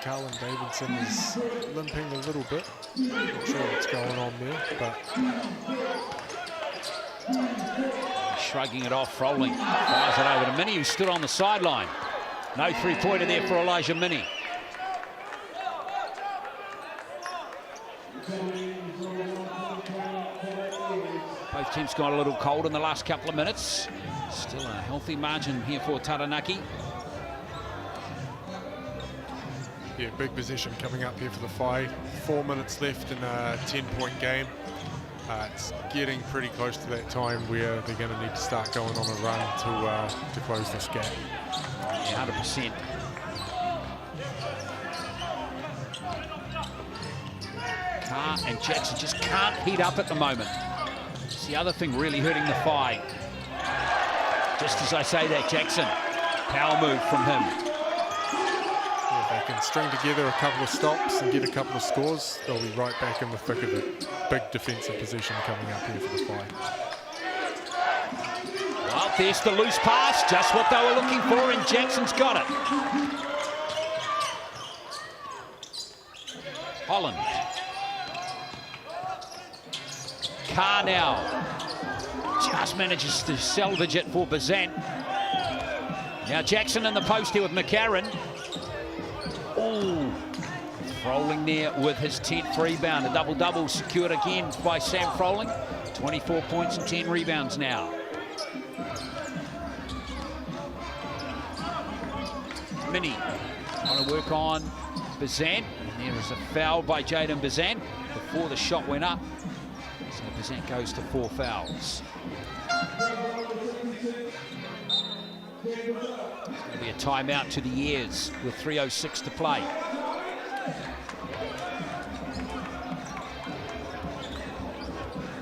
Carlin Davidson is limping a little bit. Not sure what's going on there, but
shrugging it off, Froling. Fires it over to Mini, who stood on the sideline. No three-pointer there for Elijah Mini. Both teams got a little cold in the last couple of minutes. Still a healthy margin here for Taranaki.
yeah, big position coming up here for the 5. 4 minutes left in a 10-point game. It's getting pretty close to that time where they're going to need to start going on a run to close this gap.
Yeah, 100%. Carr and Jackson just can't heat up at the moment. It's the other thing really hurting the Phi. Just as I say that, Jackson, power move from him.
If they can string together a couple of stops and get a couple of scores, they'll be right back in the thick of it. Big defensive position coming up here for the Phi.
Well, there's the loose pass, just what they were looking for, and Jackson's got it. Holland. Carr now just manages to salvage it for Bazant. Now Jackson in the post here with McCarron. Oh, Froling there with his 10th rebound. A double-double secured again by Sam Froling. 24 points and 10 rebounds now. Mini want to work on Bazant. There is a foul by Jaden Bazant before the shot went up. So Bazant goes to 4 fouls. It's going to be a timeout to the Airs with 3:06 to play.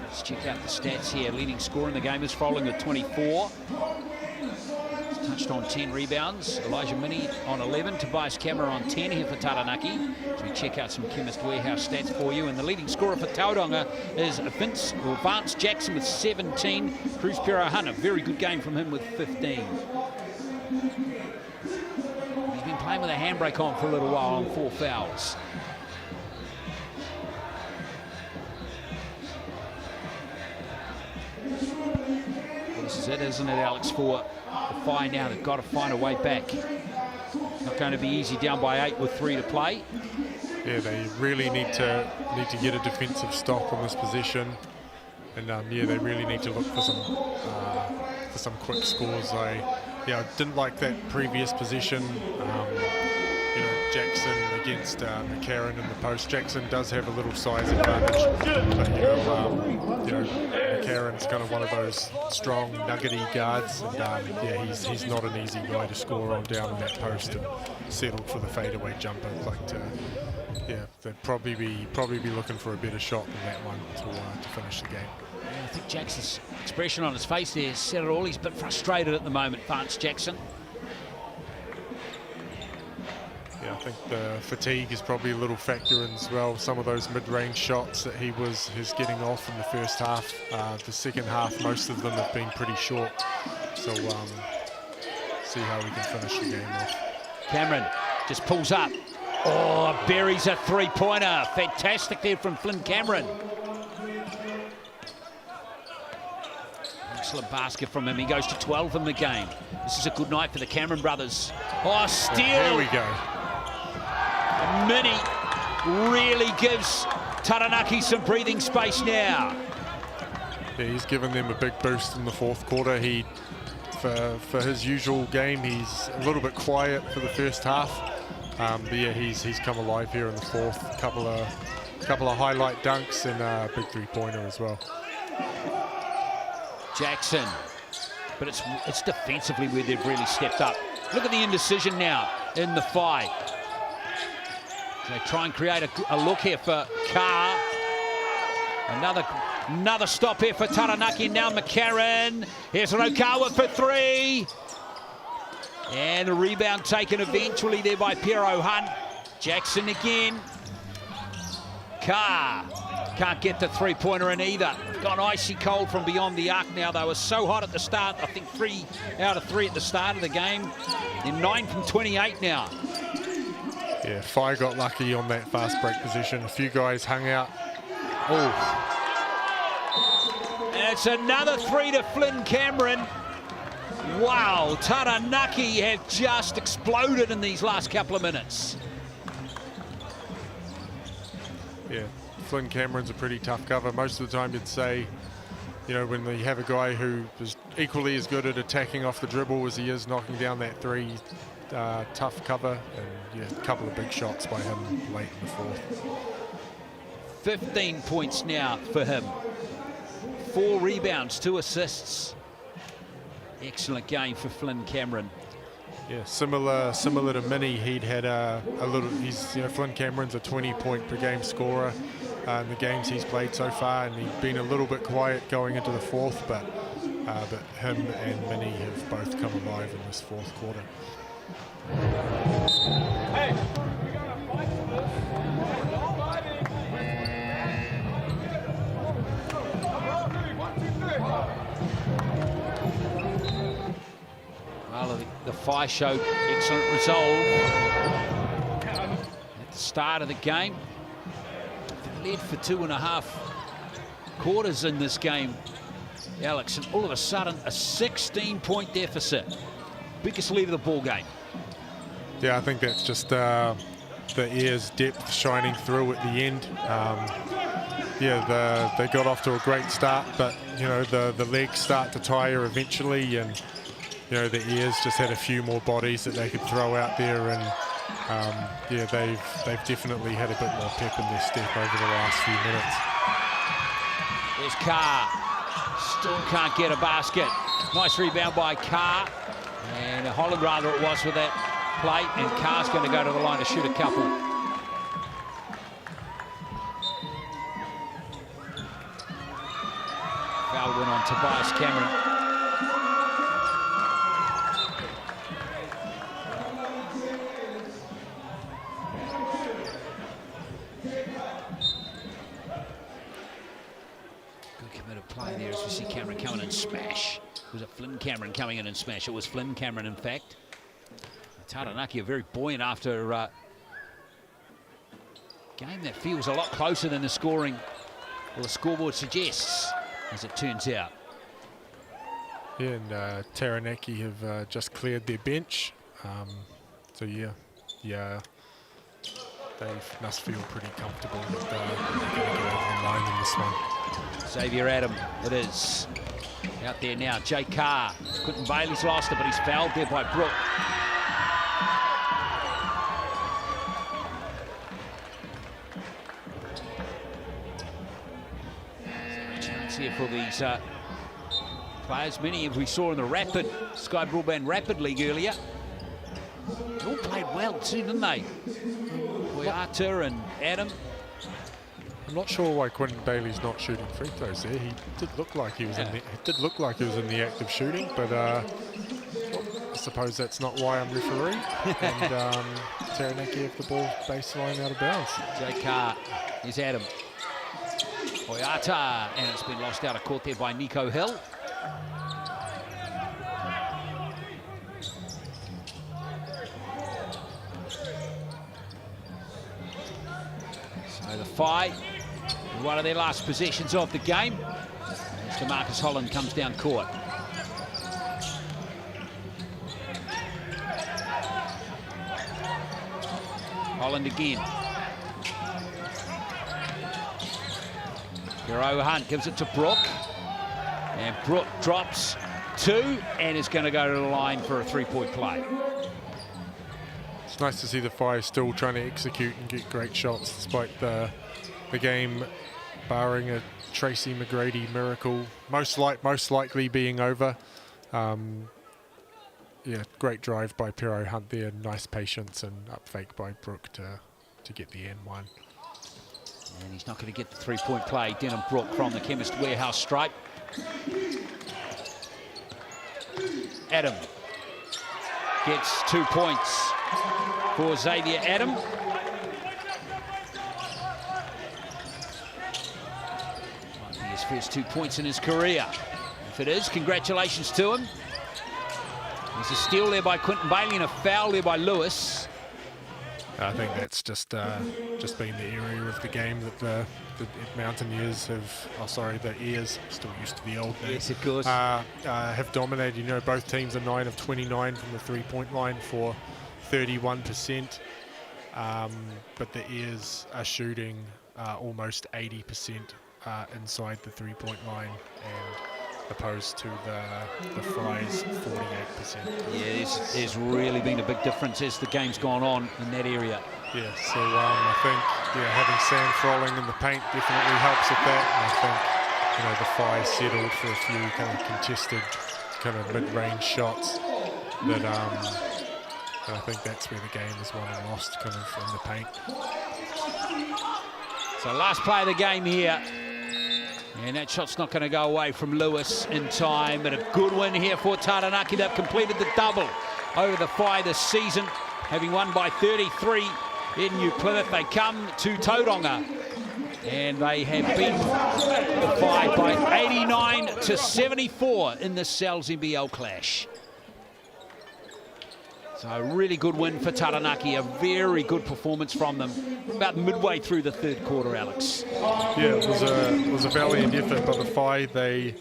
Let's check out the stats here. Leading scorer in the game is Froling with 24. He's touched on 10 rebounds. Elijah Mini on 11. Tobias Cameron on 10 here for Taranaki. So we check out some Chemist Warehouse stats for you. And the leading scorer for Tauranga is Vance Jackson with 17. Cruz Pero Hunter, very good game from him with 15. He's been playing with a handbrake on for a little while on 4 fouls. Well, this is it, isn't it, Alex, for the Phi now? They've got to find a way back. Not going to be easy, down by 8 with 3 to play.
Yeah, they really need to get a defensive stop on this possession, and yeah, they really need to look for some quick scores. I didn't like that previous possession. You know, Jackson against McCarron in the post. Jackson does have a little size advantage, but you know, McCarron's kind of one of those strong, nuggety guards, and yeah, he's not an easy guy to score on down in that post, and settled for the fadeaway jumper. Yeah, they'd probably be looking for a better shot than that one to finish the game.
I think Jackson's expression on his face there said it all. He's a bit frustrated at the moment, Vance Jackson.
Yeah, I think the fatigue is probably a little factor in as well. Some of those mid-range shots that he's getting off in the first half. The second half, most of them have been pretty short. So see how we can finish the game off. Cameron
just pulls up. Oh, buries a three-pointer. Fantastic there from Flynn Cameron. Excellent basket from him. He goes to 12 in the game. This is a good night for the Cameron brothers. Oh, steal.
There we go.
Mini really gives Taranaki some breathing space now.
Yeah, he's given them a big boost in the fourth quarter. For his usual game, he's a little bit quiet for the first half. But yeah, he's come alive here in the fourth. Couple of highlight dunks and a big three-pointer as well.
Jackson, but it's defensively where they've really stepped up. Look at the indecision now in the fight. They try and create a look here for Carr. Another stop here for Taranaki. Now McCarron. Here's Rokawa for 3. And a rebound taken eventually there by Pero Hunt. Jackson again. Carr can't get the three-pointer in either. Gone icy cold from beyond the arc now. They were so hot at the start. I think 3 out of 3 at the start of the game. They're 9 from 28 now.
Yeah, Phi got lucky on that fast break position. A few guys hung out. Oh.
And it's another 3 to Flynn Cameron. Wow, Taranaki have just exploded in these last couple of minutes.
Yeah, Flynn Cameron's a pretty tough cover. Most of the time you'd say, you know, when you have a guy who is equally as good at attacking off the dribble as he is knocking down that 3, tough cover, and yeah, a couple of big shots by him late in the fourth.
15 points now for him. 4 rebounds, 2 assists. Excellent game for Flynn Cameron.
Yeah, similar to Minnie, he'd had Flynn Cameron's a 20-point per game scorer in the games he's played so far, and he'd been a little bit quiet going into the fourth, but him and Minnie have both come alive in this fourth quarter.
Hey.
Well, the Phi showed excellent resolve at the start of the game. They led for 2.5 quarters in this game, Alex, and all of a sudden a 16-point deficit. Biggest lead of the ball game.
Yeah, I think that's just the Airs' depth shining through at the end. They got off to a great start, but the legs start to tire eventually, and the Airs just had a few more bodies that they could throw out there, and they've definitely had a bit more pep in their step over the last few minutes.
There's Carr, still can't get a basket. Nice rebound by Carr, and Holland rather it was with that play, and Carr's going to go to the line to shoot a couple. Foul went on Tobias Cameron. Play there as we see Cameron come in and smash. Was it Flynn Cameron coming in and smash? It was Flynn Cameron, in fact. Taranaki are very buoyant after a game that feels a lot closer than the scoring or the scoreboard suggests, as it turns out.
Yeah, and Taranaki have just cleared their bench. So they must feel pretty comfortable that they're going to get over the line in this one.
Xavier Adam, it is. Out there now, Jay Carr. Quentin Bailey's lost it, but he's fouled there by Brooke. Chance here for these players. Many of we saw in the Rapid, Sky Broadband Rapid League earlier. They all played well too, didn't they? Boyata and Adam.
I'm not sure why Quentin Bailey's not shooting free throws there. He did look like he was in the, it did look like he was in the act of shooting, but I suppose that's not why I'm refereeing. And Taranaki have the ball baseline out of bounds.
Jay Carr, here's Adam. Boyata, and it's been lost out of court there by Nico Hill. So the Phi, one of their last possessions of the game. Mr. Marcus Holland comes down court. Holland again. Giro Hunt gives it to Brooke. And Brooke drops 2 and is going to go to the line for a 3-point play.
It's nice to see the Phi still trying to execute and get great shots despite the game, barring a Tracy McGrady miracle, most likely being over. Yeah, great drive by Giro Hunt there, nice patience and up fake by Brooke to get the N1.
And he's not going to get the 3-point play. Denham Brooke from the Chemist Warehouse stripe. Adam gets 2 points for Xavier Adam. Might be his first 2 points in his career. If it is, congratulations to him. There's a steal there by Quentin Bailey and a foul there by Lewis.
I think that's just been the area of the game that the Mountaineers have, the Airs, still used to the old name.
Yes, of course.
Have dominated. You know, both teams are 9 of 29 from the 3-point line for 31%. But the Airs are shooting almost 80% inside the 3-point line, and opposed to the Phi's 48%.
Yeah, there's really been a big difference as the game's gone on in that area.
Yeah, so I think having Sam Froling in the paint definitely helps with that. And I think you know, the Whai settled for a few kind of contested, kind of mid-range shots that and I think that's where the game is won and lost, kind of in the paint.
So last play of the game here. And that shot's not going to go away from Lewis in time. But a good win here for Taranaki. They've completed the double over the Whai this season, having won by 33 in New Plymouth. They come to Tauranga and they have beaten the Whai by 89-74 in the Cells NBL clash. So a really good win for Taranaki, a very good performance from them about midway through the third quarter, Alex.
Yeah, it was a valiant effort by the Whai. They,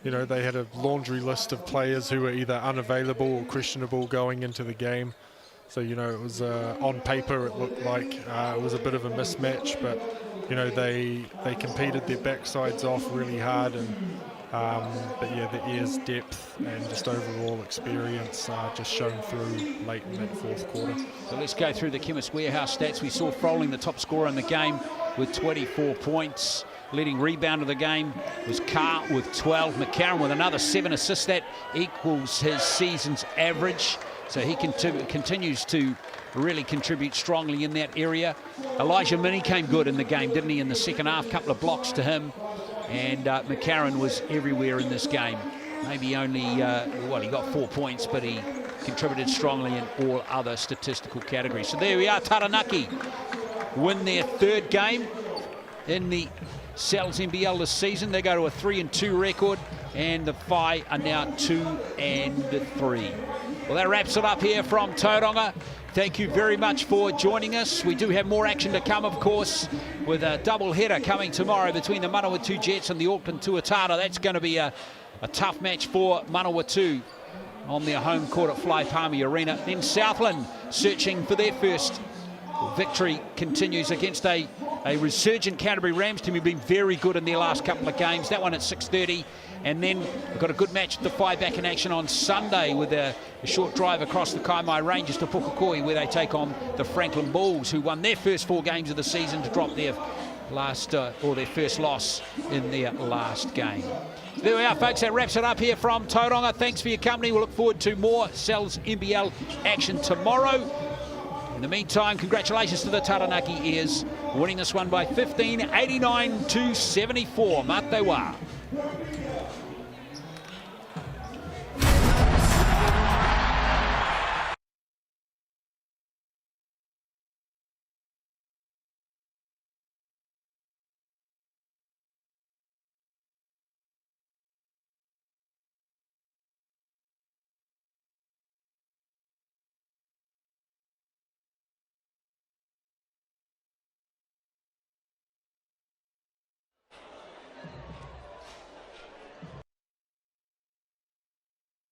you know, they had a laundry list of players who were either unavailable or questionable going into the game. So, you know, it was on paper it looked like it was a bit of a mismatch, but, you know, they competed their backsides off really hard, and but yeah, the Airs' depth and just overall experience just shown through late in that fourth quarter.
So let's go through the Chemist Warehouse stats. We saw Froling, the top scorer in the game, with 24 points. Leading rebounder of the game was Carr with 12. McCarron with another 7 assists. That equals his season's average. So he continues to really contribute strongly in that area. Elijah Minnie came good in the game, didn't he, in the second half? Couple of blocks to him. And McCarron was everywhere in this game. Maybe only, well, he got 4 points, but he contributed strongly in all other statistical categories. So there we are. Taranaki win their third game in the Cells NBL this season. They go to a 3-2 record, and the Whai are now 2-3. Well, that wraps it up here from Tauranga. Thank you very much for joining us. We do have more action to come, of course, with a double header coming tomorrow between the Manawatu Jets and the Auckland Tuatara. That's going to be a tough match for Manawatu on their home court at Fly Palmy Arena. Then Southland searching for their first victory continues against a resurgent Canterbury Rams team who've been very good in their last couple of games. That one at 6:30. And then we've got a good match, the Whai back in action on Sunday with a short drive across the Kaimai Ranges to Pukekohe, where they take on the Franklin Bulls, who won their first 4 games of the season to drop their last or their first loss in their last game. There we are, folks. That wraps it up here from Tauranga. Thanks for your company. We'll look forward to more Cells NBL action tomorrow. In the meantime, congratulations to the Taranaki Airs, winning this one by 15, 89-74. Matewa.